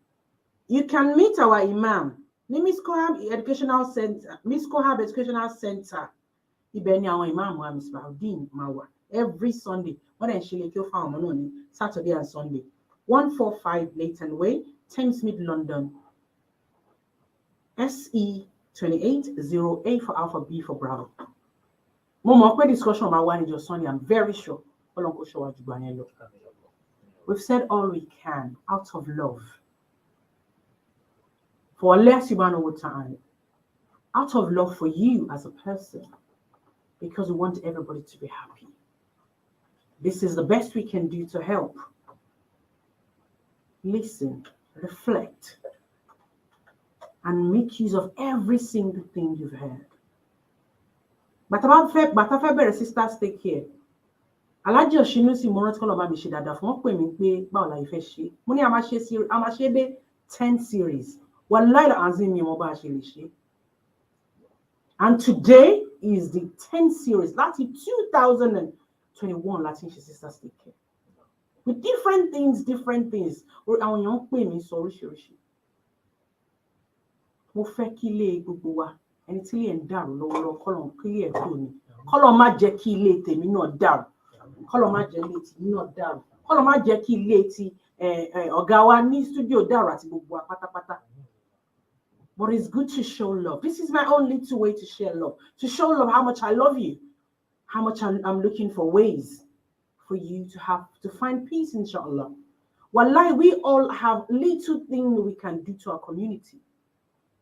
You can meet our Imam ní Miss Cohab Educational Center. Ibẹ̀ ni àwọn Imam wa Miss Baudin máa wà every Sunday. Wọ́n dẹ̀ ń ṣe lè kí ó fáwọn ọmọ náà ní Saturday and Sunday. 145 Leighton Way, Thamesmead, London. SE 2808 for Alpha, B for Bravo. Mo mọ̀ pé discussion máa wá níjọ́ Sunday. I'm very sure. Ọlọ́run kó ṣọ́ wa jù gbà yẹn lọ. We've said all we can out of love for Allah subhanahu wa ta'ala, out of love for you as a person, because we want everybody to be happy. This is the best we can do to help. Listen, reflect, and make use of every single thing you've heard. But February sisters take care. Alhaji Oshinusi mo rántí kọ́ lọ́ọ́ bá mi ṣe dáadáa fún wọn pè mí pé báwo la ìfẹ́ ṣe. Mo ní a máa ṣe dé 10 series. Wallahi azim mi mo bá ṣe lè ṣe. And today is the 10th series. Láti 2021 láti ń ṣe sisters take care. With different things. Àwọn èèyàn pè mí sọ oríṣiríṣi. Mo fẹ́ kí ilé gbogbo wa ẹni tí ilé ń dàrú lọ́wọ́lọ́wọ́ kọ́lọ̀ kí ilé ẹ̀ tó ni. Kọ́lọ̀ má jẹ́ kí ilé tèmi náà dàrú. Kọ́lọ̀ má jẹ́ ilé tèmi náà dàrú. Kọ́lọ̀ má jẹ́ kí ilé ti ọ̀gá wa ní studio dàrú àti gbogbo wa pátápátá. But it's good to show love. This is my own little way to share love. To show love how much I love you. How much I'm looking for ways for you to find peace, inshallah. Wallahi, we all have little things we can do to our community.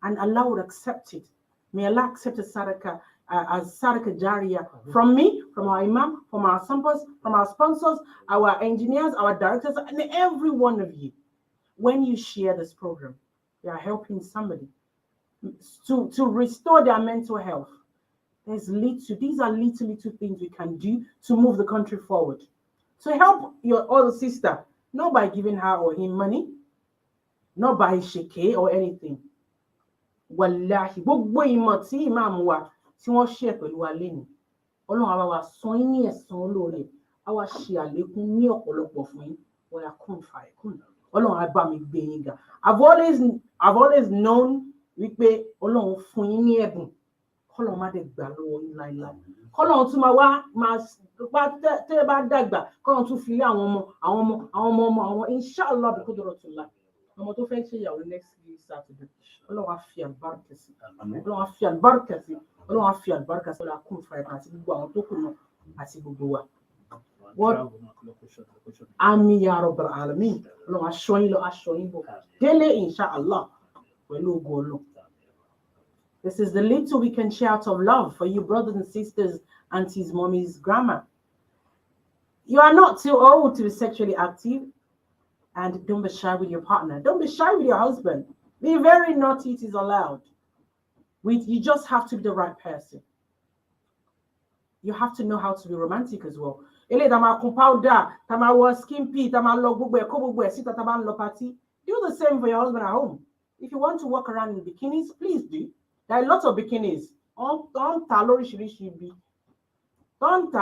And Allah would accept it. May Allah accept as Sadaka Jariya from me, from our Imam, from our sponsors, our engineers, our directors, and every one of you. When you share this program, you are helping somebody to restore their mental health. These are little things we can do to move the country forward. To help your other sister, not by giving her or him money, not by shike or anything. Wallahi, gbogbo ìmọ̀ tí Imam wa tí wọ́n share pẹ̀lú wa lẹ́nu. Ọlọ́run á bá wa san yín ní ẹ̀san olóore. Á wá ṣe àlékún ní ọ̀pọ̀lọpọ̀ fún yín. Wọ́n yà kún fàyẹ̀kún. Ọlọ́run á bá mi gbé yín ga. I've always known wípé Ọlọ́run fún yín ní ẹ̀bùn. Kọ́lọ́run má dẹ̀ gbà lọ́wọ́ yín láíláí. Kọ́lọ́run tún máa tẹ́ bá dàgbà. Kọ́lọ́run tún fi lé àwọn ọmọ inshallah bí kò dọ̀rọ̀ tó la. Ọmọ tó fẹ́ ṣe ìyàwó next week Saturday. Ọlọ́run á fi àlùbáríkà sí. Ọlọ́run á fi àlùbáríkà sí. Ọlọ́run á fi àlùbáríkà sí. Ọlọ́run á kún fún ẹ̀ka àti gbogbo àwọn tó kù náà àti gbogbo wa. What? Ami ya Rabbal Alamin. No, I show you, Dele inshallah. This is the little we can share out of love for you, brothers and sisters, aunties, mommies, grandma. You are not too old to be sexually active, and don't be shy with your partner. Don't be shy with your husband. Be very naughty, it is allowed. You just have to be the right person. You have to know how to be romantic as well. Do the same for your husband at home. If you want to walk around in bikinis, please do. There are lots of bikinis. Don't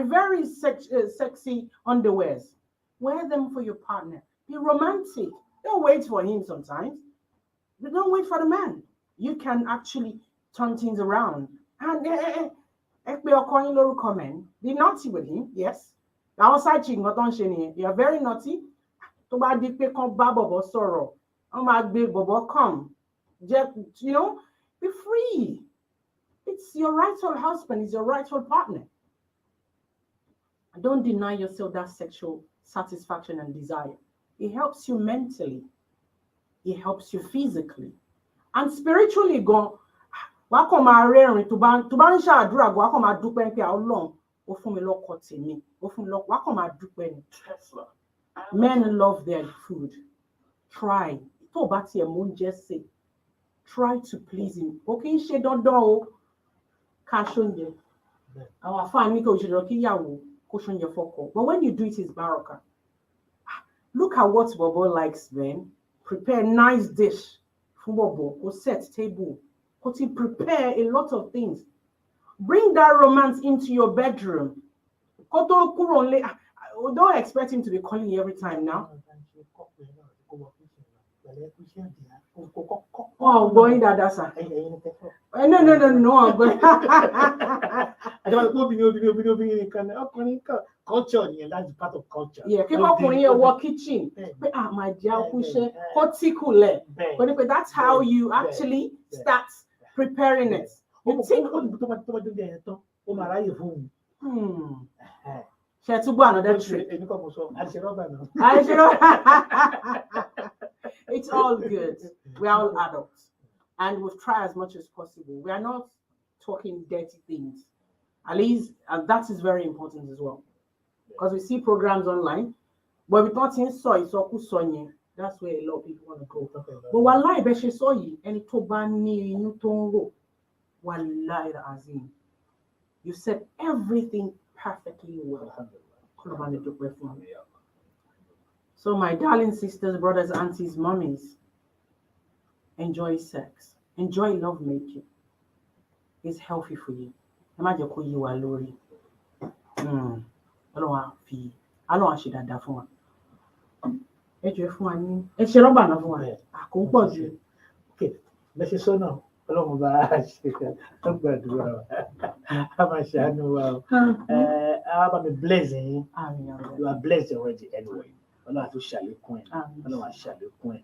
very sexy underwears. Wear them for your partner. Be romantic. Don't wait for him sometimes. Don't wait for the man. You can actually turn things around. And be naughty with him, yes. Outside you are very naughty. Come. Just, be free. It's your rightful husband, it's your rightful partner. Don't deny yourself that sexual satisfaction and desire. It helps you mentally. It helps you physically. And spiritually, go. Men love their food. Try. Try to please him. Okay, she don't know. Our family but when you do it, it's baraka. Look at what Bobo likes, man. Prepare a nice dish. Go set table. Prepare a lot of things. Bring that romance into your bedroom. Don't expect him to be calling you every time now. Oh, going that that's no. Culture, that's part of culture. Yeah, people in your work kitchen. My dear, that's how you actually start preparing it. You think to go another trip. It's all good. We are all adults, and we've tried as much as possible. We are not talking dirty things. At least that is very important as well, because we see programs online, but we're not in soy. That's where a lot of people want to go. But wallahi, beshe soyi, and it tobani nutongo. Wallahi azim. You said everything perfectly well. So my darling sisters, brothers, aunties, mummies, enjoy sex. Enjoy love making. It's healthy for you. Imagine you are lori. I don't want to actually that for one. Okay, let's just now. Hello, I'm blessing. You are blessed already anyway. Allah to shall coin. Allah shall coin.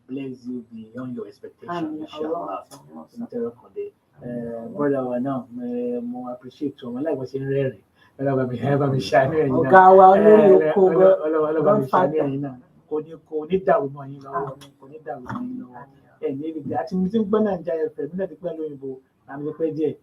Bless you beyond your expectation. Inshallah. Brother, now more appreciate you. My life was in rare. Allah be have me shining. Oh God, and maybe that meeting Banana Giant, I'm the president.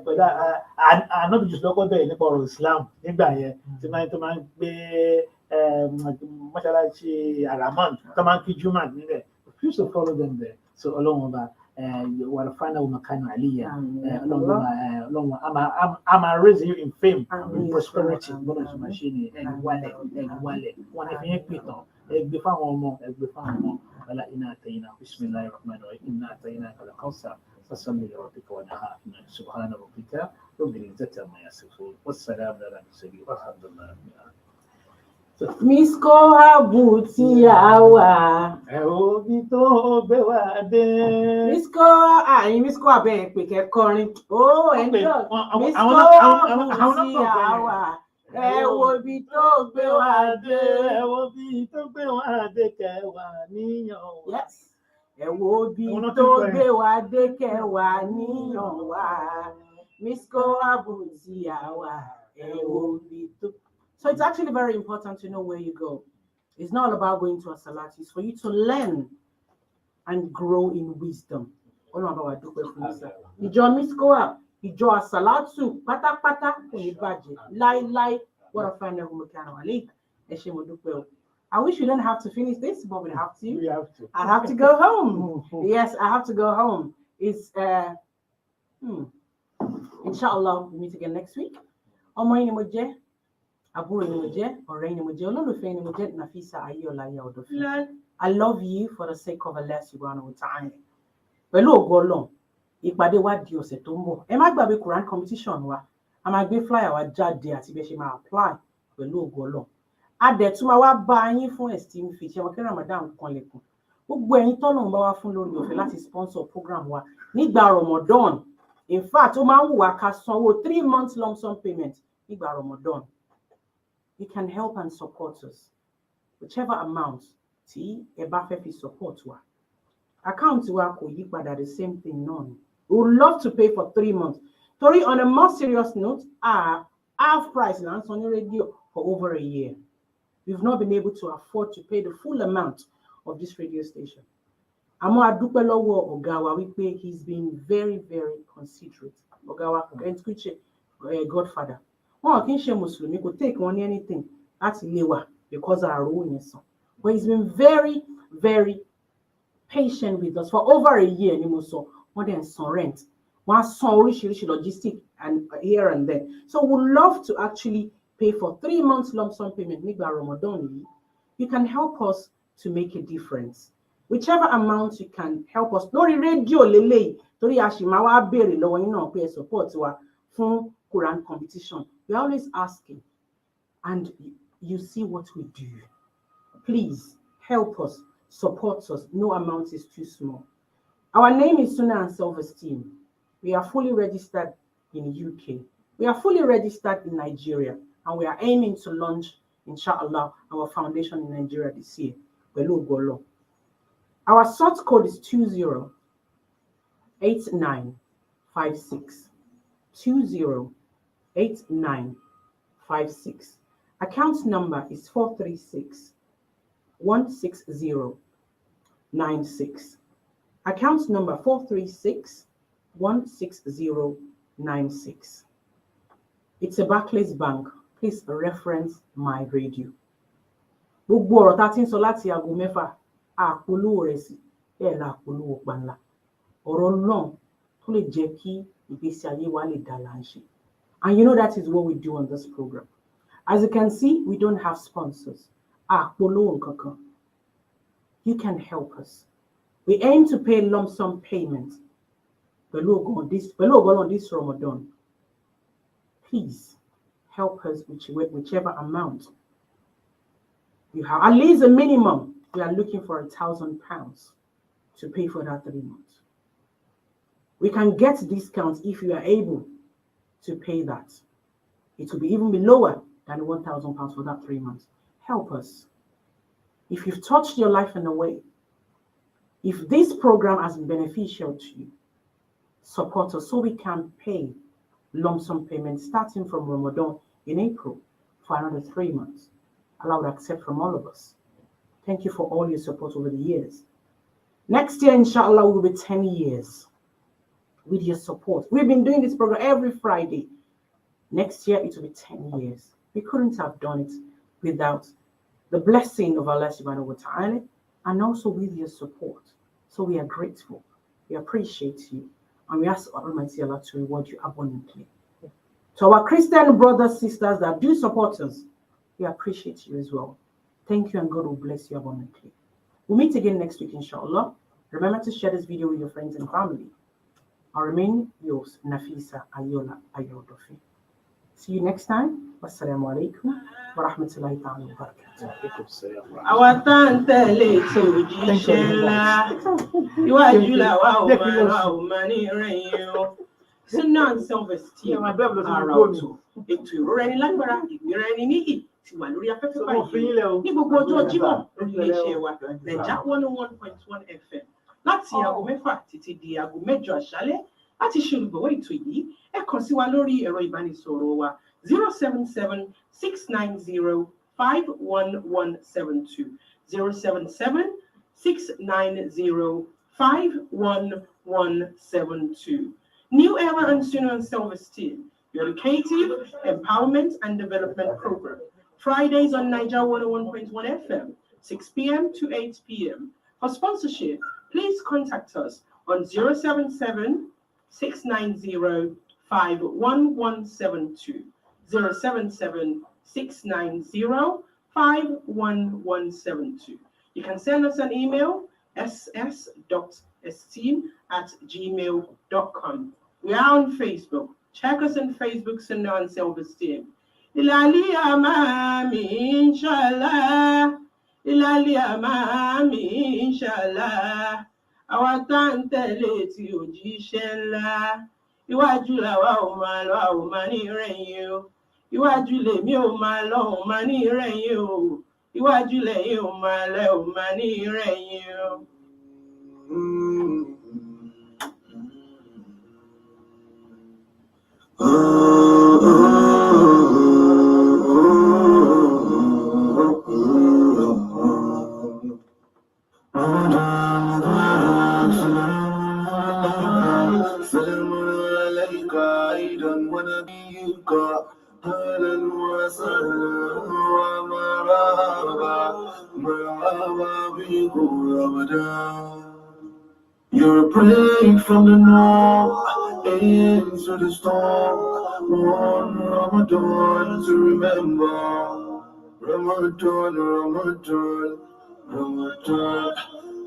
But I'm not just local day in the Islam. In Bayer, tonight, to man be Mashalachi Araman, Tamaki Juman, you should follow them there. So, along with you want to find out Makana Aliyah, I'm raising you in fame, in prosperity, bonus machine, and wallet, one if you people, egg before more, ولا إنا أتينا بسم الله الرحمن الرحيم إنا أتيناك الكوثر فصل لربك ونحر سبحان ربك رب العزة عما يصفون والسلام على المرسلين والحمد لله رب العالمين. Misko abuti awa. Obi to be wa de. Misko abe pe ke korin. Oh, enjoy. Misko abuti awa. Obi to be wa de. Obi to be wa de ke wa niyan. Yes. ẹ wo bí tó gbé wa dé kẹwàá níyàn wá Misko Abutiawa ẹ wo bí tó. So it's actually very important to know where you go. It's not all about going to a salat. It's for you to learn and grow in wisdom. Ìjọ Miskoa, ìjọ Asalatu, pátápátá kò ní bàjẹ́, láíláí, what a fine level mechanic Ali. I wish we didn't have to finish this, but we have to. We have to. I have to go home. Yes, I have to go home. It's inshallah, we meet again next week. Ọmọ yín ni mo jẹ́, àbúrò yín ni mo jẹ́, ọ̀rẹ́ yín ni mo jẹ́, olólùfẹ́ yín ni mo jẹ́, Nafisa Ayeola Ayeodofi. I love you for the sake of Allah subhanahu wa ta'ala. Pẹ̀lú ògo Ọlọ́run, ìpàdé wa di ọ̀sẹ̀ tó ń bọ̀. Ẹ má gbàgbé Quran competition wa. A máa gbé flyer wa jáde àti bí ẹ ṣe máa apply pẹ̀lú ògo Ọlọ́run. A dẹ̀ tún máa wá bá yín fún esteem fee. Ṣé wọn kí Ramadan kan lẹ̀kùn. Gbogbo ẹ̀yin tọ́lọ́run bá wá fún lórí ọ̀fẹ́ láti sponsor program wa nígbà Ramadan. In fact, ó máa ń wù wá ká sanwó 3 months lump sum payment nígbà Ramadan. You can help and support us. Whichever amount tí ẹ bá fẹ́ fi support wa. Account wa kò yí padà, the same thing náà. We would love to pay for 3 months. Torí on a more serious note, our half price là ń san ní radio for over a year. We've not been able to afford to pay the full amount of this radio station. Àmọ́ a dúpẹ́ lọ́wọ́ ọ̀gá wa wípé he's been very, very considerate. Ọ̀gá wa Godfather. Wọn kì í ṣe Mùsùlùmí, kò take wọn ní anything láti lé wa because àrò yẹn sàn. But he's been very, very patient with us for over a year. Ni mo sọ, wọ́n dẹ̀ ń san rent. Wọ́n á san oríṣiríṣi logistic and here and there. So we'd love to actually pay for 3 months lump sum payment nígbà Ramadan yìí. You can help us to make a difference. Whichever amount you can help us. Lórí rédíò lélẹ́yìí, torí a ṣì máa wá béèrè lọ́wọ́ yín náà pé ẹ support wa fún Quran competition. We're always asking, and you see what we do. Please help us, support us. No amount is too small. Our name is Sunnah and Self-Esteem. We are fully registered in UK. We are fully registered in Nigeria, and we are aiming to launch, inshallah, our foundation in Nigeria this year. Our source code is 208956. 208956. Account number is 436-16096. Account number 436-16096. It's a Barclays Bank. Please reference my radio. Gbogbo ọ̀rọ̀ tá ti ń sọ láti aago mẹ́fà àpolówó rẹ̀ sí ẹ̀ là àpolówó panla. Ọ̀rọ̀ náà tó lè jẹ́ kí ìgbésí ayé wa lè dá là ń ṣe. And you know that is what we do on this program. As you can see, we don't have sponsors. Àpolówó nǹkankan. You can help us. We aim to pay lump sum payment. Pẹ̀lú ògo Ọlọ́run this Ramadan. Please help us whichever amount you have. At least a minimum, we are looking for £1,000 to pay for that 3 months. We can get discounts if you are able to pay that. It will even be lower than £1,000 for that 3 months. Help us. If you've touched your life in a way, if this program has been beneficial to you, support us so we can pay lump sum payments starting from Ramadan in April for another 3 months. Allah would accept from all of us. Thank you for all your support over the years. Next year, inshallah, will be 10 years with your support. We've been doing this program every Friday. Next year, it will be 10 years. We couldn't have done it without the blessing of Allah subhanahu wa ta'ala and also with your support. So we are grateful. We appreciate you. And we ask Almighty Allah to reward you abundantly. To our Christian brothers, sisters that do support us, we appreciate you as well. Thank you, and God will bless you abundantly. We'll meet again next week, inshallah. Remember to share this video with your friends and family. I remain yours, Nafisa Ayeola Ayeodofi. See you next time. Wassalamu alaikum wa rahmatullahi ta'ala wa barakatuh. Àwa tá ń tẹ̀lé ètò òjíṣẹ́ ńlá, iwájú làwa ò máa ní ìrẹ̀yìn o. Sunnah and Self-Esteem àrà ọ̀tọ̀. Ètò ìrora ẹni lágbára, ìgbéra ẹni níyì ti wà lórí afẹ́fẹ́ báyìí ní gbogbo ọjọ́ Jímọ̀ lórí iléeṣẹ́ wa, Naija 101.1 FM. láti aago 6 títí di aago 8 àṣálẹ́. Láti ṣe olùgbọ̀wọ́ ètò yìí, ẹ kàn sí wa lórí ẹ̀rọ ìbánisọ̀rọ̀ wa 077-690-51172 077-690-51172. New Era and Sooner and Self-Esteem, your educative, empowerment and development program. Fridays on Niger 101.1 FM, 6 p.m. to 8 p.m. For sponsorship, please contact us on 077-690-51172. 077-690-51172. You can send us an email, ss.esteem@gmail.com. We are on Facebook. Check us on Facebook, Sunnah and Self-Esteem. Ilali amami inshallah. Ilali amami inshallah. Àwa tá ń tẹ̀lé tí òjíṣẹ́ ńlá. Iwájú làwa ò máa lọ, a ò máa ní ìrẹ̀yìn o. Iwájú lèmi ò máa lọ, ò máa ní ìrẹ̀yìn o. Iwájú lẹ̀yin ò máa lọ, ò máa ní ìrẹ̀yìn o. سلام عليك أيضا ونبيك أهلا وسهلا ومرحبا مرحبا بكم رمضان. You're a break from the north into the storm. One Ramadan to remember. Ramadan, Ramadan, Ramadan.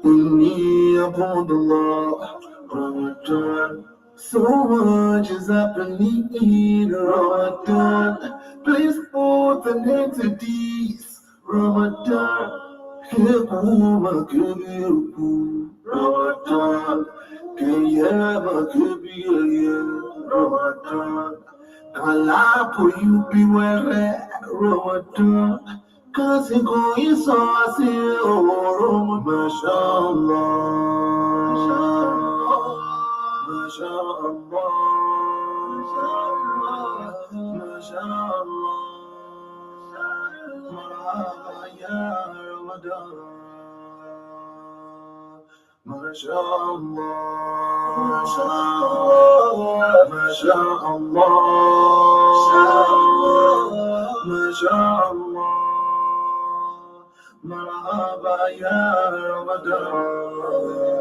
Inni Abdullah, Ramadan. So much is happening in Ramadan. Please put an end to this. Ramadan. Kebuma kebiru. Ramadan. Keyama kebiru. Ramadan. Kalapo you beware. Ramadan. Kasi ko iso asi Ramadan. Mashallah. Mashallah. Mashallah. Marhaba ya Ramadan. Mashallah. Mashallah. Mashallah. Mashallah. Marhaba ya Ramadan.